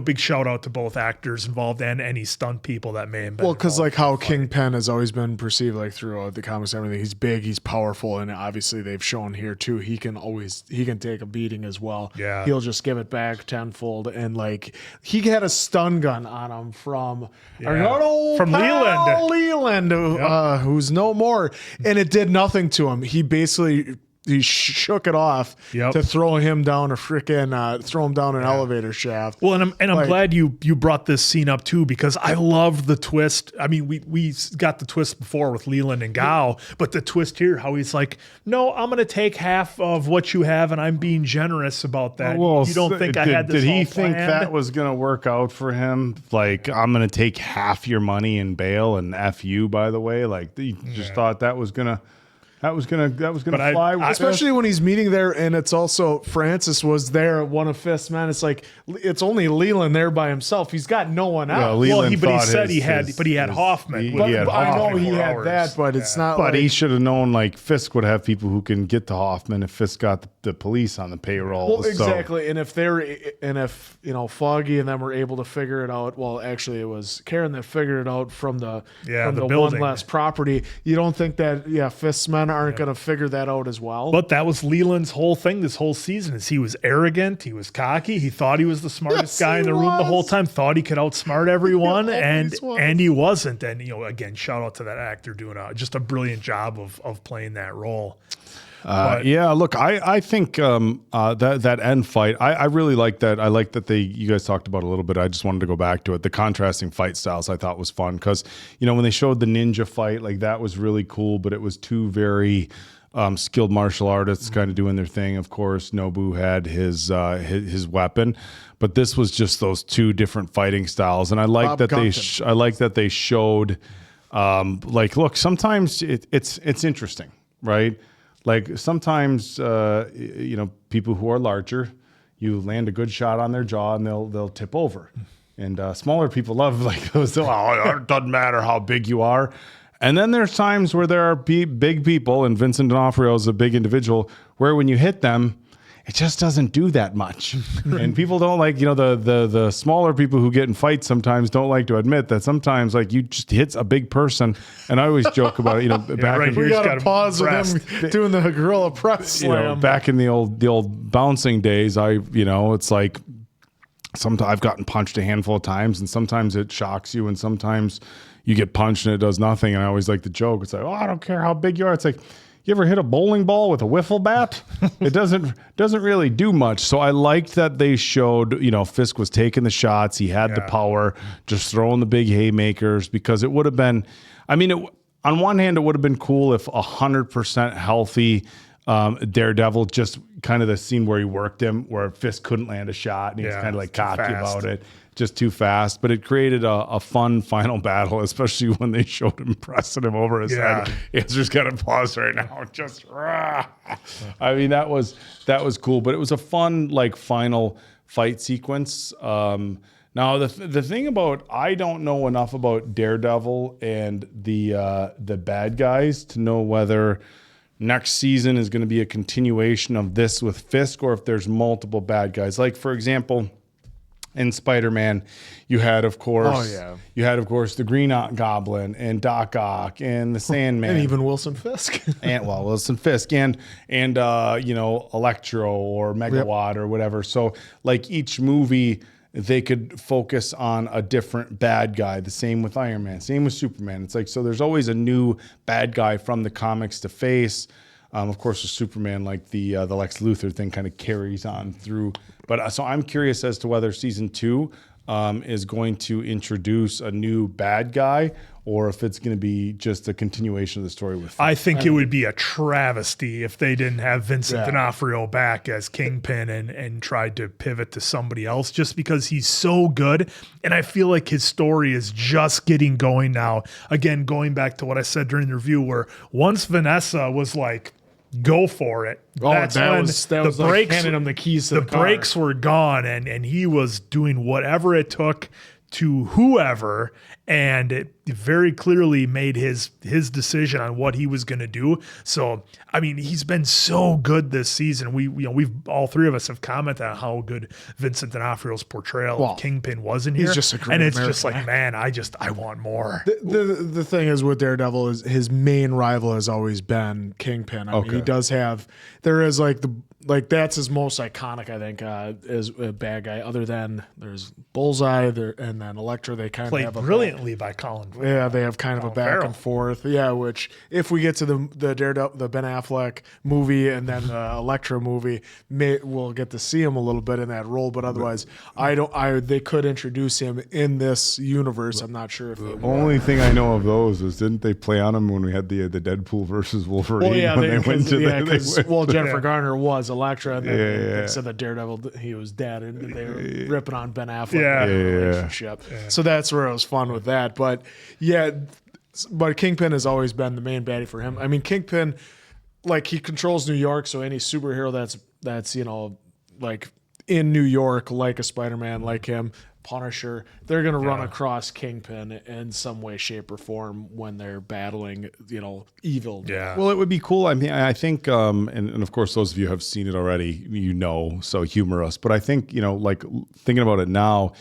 big shout out to both actors involved and any stunt people that may have been. Well, because like how Kingpin has always been perceived, like throughout the comics and everything, he's big, he's powerful, and obviously they've shown here too, he can take a beating as well. Yeah. He'll just give it back tenfold. And like he had a stun gun on him from Leland, who's no more. And it did nothing to him. He shook it off to throw him down an elevator shaft. Well, and I'm glad you brought this scene up too, because I love the twist. I mean, we got the twist before with Leland and Gao, but the twist here, how he's like, no, I'm going to take half of what you have, and I'm being generous about that. Well, you don't think I had this Did he all think planned? that was going to work out for him? Like, I'm going to take half your money and bail, and F you, by the way. Like, he just thought that was going to fly. Especially when he's meeting there, and it's also Francis was there, one of Fisk's men. It's like it's only Leland there by himself. He's got no one else. Leland he said he had Hoffman. I know he had that, but it's not. But like, he should have known, like, Fisk would have people who can get to Hoffman if Fisk got the police on the payroll. Well, exactly. And if Foggy and them were able to figure it out, well, actually it was Karen that figured it out from the building. one less property. You don't think that Fisk's men aren't going to figure that out as well? But that was Leland's whole thing this whole season, is he was arrogant, he was cocky, he thought he was the smartest guy in the room the whole time, thought he could outsmart everyone, and he wasn't. And again, shout out to that actor doing just a brilliant job of playing that role. Look, I think that end fight, I really like that. I like that you guys talked about it a little bit. I just wanted to go back to it. The contrasting fight styles I thought was fun, because when they showed the ninja fight, like, that was really cool, but it was two very skilled martial artists kind of doing their thing. Of course, Nobu had his weapon, but this was just those two different fighting styles, and I like that they showed look, sometimes it's interesting, right? Like, sometimes, people who are larger, you land a good shot on their jaw and they'll tip over. And smaller people love, like, those, it doesn't matter how big you are. And then there's times where there are big people, and Vincent D'Onofrio is a big individual, where when you hit them, it just doesn't do that much. And people don't like, the smaller people who get in fights sometimes don't like to admit that sometimes, like, you just hit a big person. And I always joke about it, we got to pause with him doing the gorilla press slam. Back in the old bouncing days, it's like, sometimes I've gotten punched a handful of times, and sometimes it shocks you, and sometimes you get punched and it does nothing. And I always like to joke. It's like, I don't care how big you are. It's like, you ever hit a bowling ball with a wiffle bat? It doesn't really do much. So I liked that they showed, Fisk was taking the shots. He had the power, just throwing the big haymakers, because it would have been, on one hand, it would have been cool if 100% healthy Daredevil, just kind of the scene where he worked him, where Fisk couldn't land a shot, and he was kind of like cocky about it, just too fast. But it created a fun final battle, especially when they showed him pressing him over his head. Andrew's got to pause right now. Just, that was cool. But it was a fun final fight sequence. Now the thing about, I don't know enough about Daredevil and the bad guys to know whether next season is going to be a continuation of this with Fisk, or if there's multiple bad guys. Like, for example, in Spider-Man, you had, of course, the Green Goblin and Doc Ock and the Sandman, and even Wilson Fisk, Wilson Fisk, and Electro or Megawatt or whatever. So, like, each movie, they could focus on a different bad guy. The same with Iron Man, same with Superman. It's like, so there's always a new bad guy from the comics to face. Of course, with Superman, like the Lex Luthor thing kind of carries on through. But so I'm curious as to whether season 2 is going to introduce a new bad guy, or if it's going to be just a continuation of the story with Fisk. I think it would be a travesty if they didn't have Vincent D'Onofrio back as Kingpin and tried to pivot to somebody else, just because he's so good. And I feel like his story is just getting going now. Again, going back to what I said during the review, where once Vanessa was like, go for it. That's when the brakes, handing him the keys to the car. Brakes were gone, and he was doing whatever it took to whoever, and it very clearly made his decision on what he was going to do. So, he's been so good this season. We've all three of us have commented on how good Vincent D'Onofrio's portrayal of Kingpin was in here. He's just a great and it's American just like, man, I want more. The thing is with Daredevil is his main rival has always been Kingpin. I mean, he does have, there is that's his most iconic, I think, is a bad guy. Other than there's Bullseye and then Elektra. They kind of have brilliantly by Colin. Yeah, they have kind of a back and forth. Yeah, which if we get to the Daredevil, the Ben Affleck movie and then the Elektra movie, we'll get to see him a little bit in that role. But otherwise, they could introduce him in this universe. I'm not sure if the only thing I know of those is, didn't they play on him when we had the Deadpool versus Wolverine? Well, yeah, when Jennifer Garner was Elektra, and then they said that Daredevil, he was dead, and they were ripping on Ben Affleck relationship. Yeah. So that's where it was fun with that. But Kingpin has always been the main baddie for him. I mean, Kingpin, he controls New York, so any superhero that's in New York, like a Spider-Man, like him, Punisher, they're going to run across Kingpin in some way, shape, or form when they're battling, evil. Yeah. Well, it would be cool. I mean, I think, and of course, those of you have seen it already, so humor us. But I think, thinking about it now,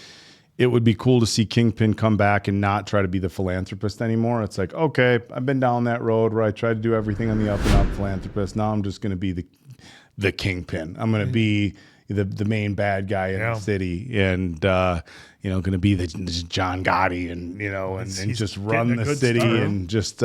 it would be cool to see Kingpin come back and not try to be the philanthropist anymore. It's like, okay, I've been down that road where I tried to do everything on the up and up philanthropist. Now I'm just going to be the Kingpin. I'm going to be the main bad guy in the city, and going to be the John Gotti, and just run the city and just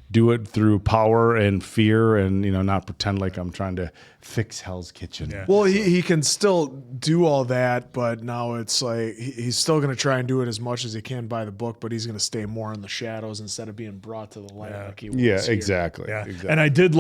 do it through power and fear, and not pretend like I'm trying to fix Hell's Kitchen. Yeah. Well, he can still do all that, but now it's like he's still going to try and do it as much as he can by the book, but he's going to stay more in the shadows instead of being brought to the light. Exactly. And I did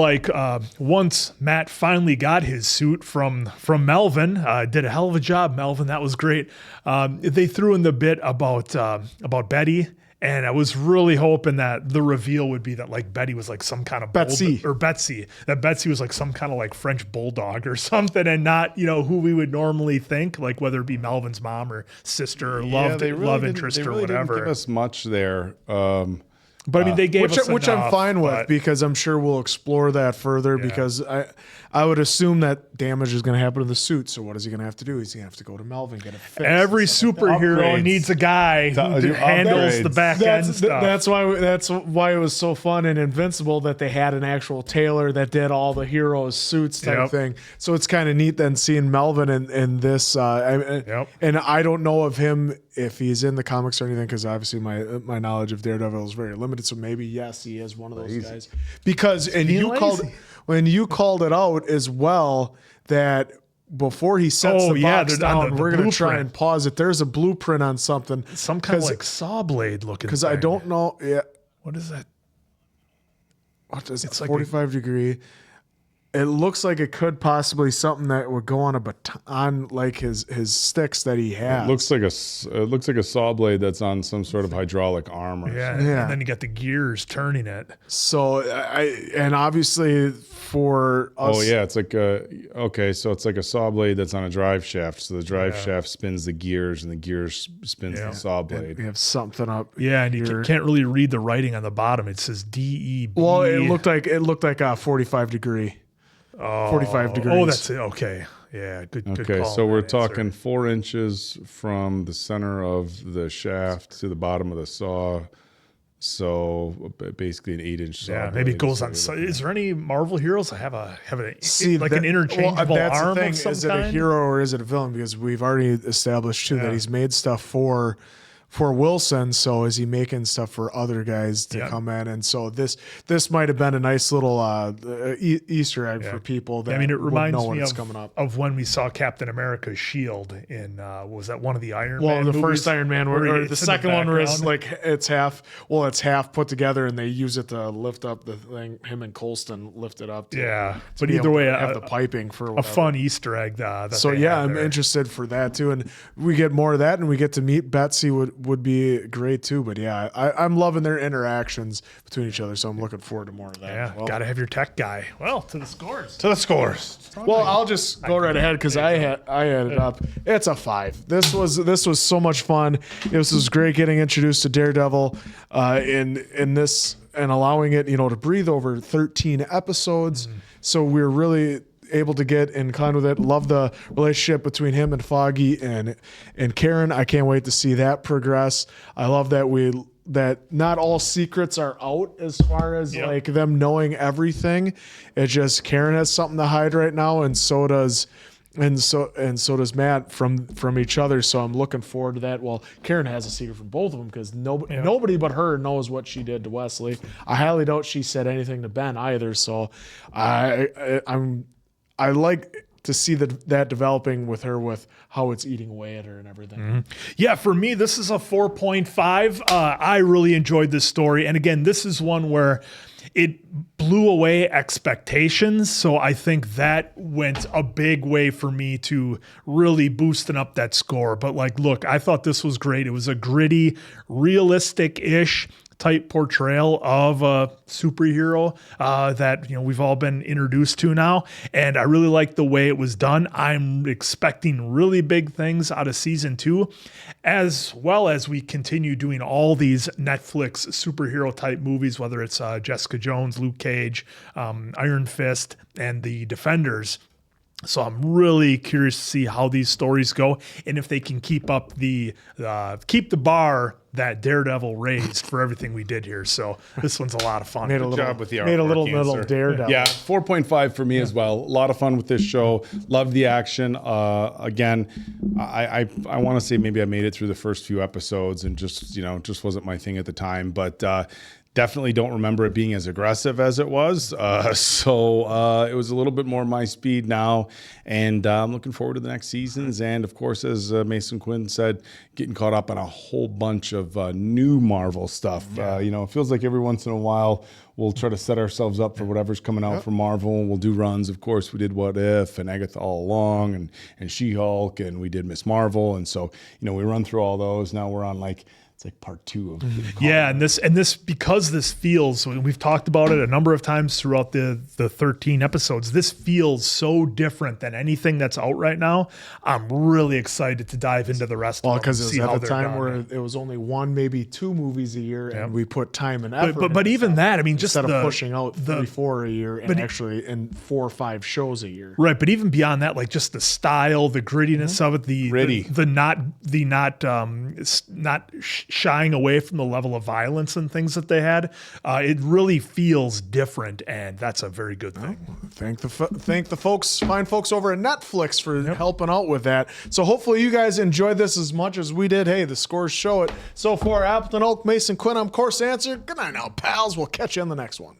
once Matt finally got his suit from Melvin, did a hell of a job, Melvin. That was great. They threw in the bit about Betty. And I was really hoping that the reveal would be that Betty was some kind of Betsy, that Betsy was some kind of French bulldog or something, and not who we would normally think, whether it be Melvin's mom or sister or love interest or whatever. Didn't give us much there. But they gave us which enough, I'm fine with, because I'm sure we'll explore that further. Because I would assume that damage is going to happen to the suit. So what is he going to have to do? He's going to have to go to Melvin, get it fixed. Every superhero needs a guy who handles the back end stuff. That's why it was so fun in Invincible that they had an actual tailor that did all the heroes' suits type thing. So it's kind of neat then seeing Melvin in this. And I don't know of him if he's in the comics or anything, because obviously my knowledge of Daredevil is very limited. So maybe yes, he is one of those guys. Because when you called it out as well that before he sets the box down, we're going to try and pause it. There's a blueprint on something, some kind of like saw blade looking. Because I don't know. Yeah, what is that? What is it? 45 degree. It looks like it could possibly something that would go on a baton, like his sticks that he has. It looks like a saw blade that's on some sort of hydraulic arm. Or something. And then you got the gears turning it. So and obviously for us. Oh yeah, it's like so it's like a saw blade that's on a drive shaft. So the drive shaft spins the gears, and the gears spins the saw blade. And we have something up. Yeah, and you can't really read the writing on the bottom. It says DEB. Well, it looked like a 45 degree. 45 degrees. Oh, that's it. Okay. Yeah. Good call. So we're talking 4 inches from the center of the shaft to the bottom of the saw. So basically an 8-inch saw. Yeah, maybe it goes on. Is there any Marvel heroes that have an interchangeable that's arm the thing. of some Is it kind? a hero or is it a villain? Because we've already established too that he's made stuff for Wilson, so is he making stuff for other guys to come in? And so this might have been a nice little Easter egg for people that it reminds know when me it's coming up. of when we saw Captain America's shield in was that one of the Iron Man Well, the movies? first Iron Man, or the second one where it's like like it's half put together, and they use it to lift up the thing. Him and Colston lift it up. But either way, have the piping for a fun Easter egg. So I'm interested for that too, and we get more of that, and we get to meet Betsy would be great too. But I'm loving their interactions between each other, so I'm looking forward to more of that. Yeah, got to have your tech guy. Well, to the scores. Well, I'll just go right ahead because I had it up. It's a 5. This was so much fun. This was great getting introduced to Daredevil in this and allowing it to breathe over 13 episodes. So we're really able to get inclined with it. Love the relationship between him and Foggy and Karen. I can't wait to see that progress. I love that not all secrets are out as far as like them knowing everything. It's just Karen has something to hide right now, and so does Matt from each other. So I'm looking forward to that. Well, Karen has a secret from both of them because nobody but her knows what she did to Wesley. I highly doubt she said anything to Ben either. So I like to see that developing with her, with how it's eating away at her and everything. Yeah, for me, this is a 4.5. I really enjoyed this story. And again, this is one where it blew away expectations. So I think that went a big way for me to really boosting up that score. But look, I thought this was great. It was a gritty, realistic-ish type portrayal of a superhero that we've all been introduced to now, and I really like the way it was done. I'm expecting really big things out of season 2, as well as we continue doing all these Netflix superhero type movies, whether it's Jessica Jones, Luke Cage, Iron Fist, and The Defenders. So I'm really curious to see how these stories go, and if they can keep up the bar that Daredevil raised for everything we did here. So this one's a lot of fun. Good job with the artwork. Made a little Daredevil. Yeah, 4.5 for me as well. A lot of fun with this show. Loved the action. Again, I want to say maybe I made it through the first few episodes and just wasn't my thing at the time, but definitely don't remember it being as aggressive as it was. So it was a little bit more my speed now. And I'm looking forward to the next seasons. And of course, as Mason Quinn said, getting caught up on a whole bunch of new Marvel stuff. It feels like every once in a while we'll try to set ourselves up for whatever's coming out from Marvel. We'll do runs. Of course, we did What If and Agatha All Along and She-Hulk, and we did Miss Marvel. And so, we run through all those. Now we're on it's like part 2 of and this because this feels, we've talked about it a number of times throughout the 13 episodes, this feels so different than anything that's out right now. I'm really excited to dive into the rest of them. Because it was at a time where it was only 1, maybe 2 movies a year, and we put time and effort. But even that, I mean, just instead of pushing out 3-4 a year, and actually in 4 or 5 shows a year. Right, but even beyond that, just the style, the grittiness of it, the not shying away from the level of violence and things that they had. It really feels different, and that's a very good thing. Thank the fine folks over at Netflix for helping out with that. So hopefully you guys enjoyed this as much as we did. Hey, the scores show it. So for Appleton Oak, Mason Quinn, I'm Course Answer. Good night now, pals. We'll catch you on the next one.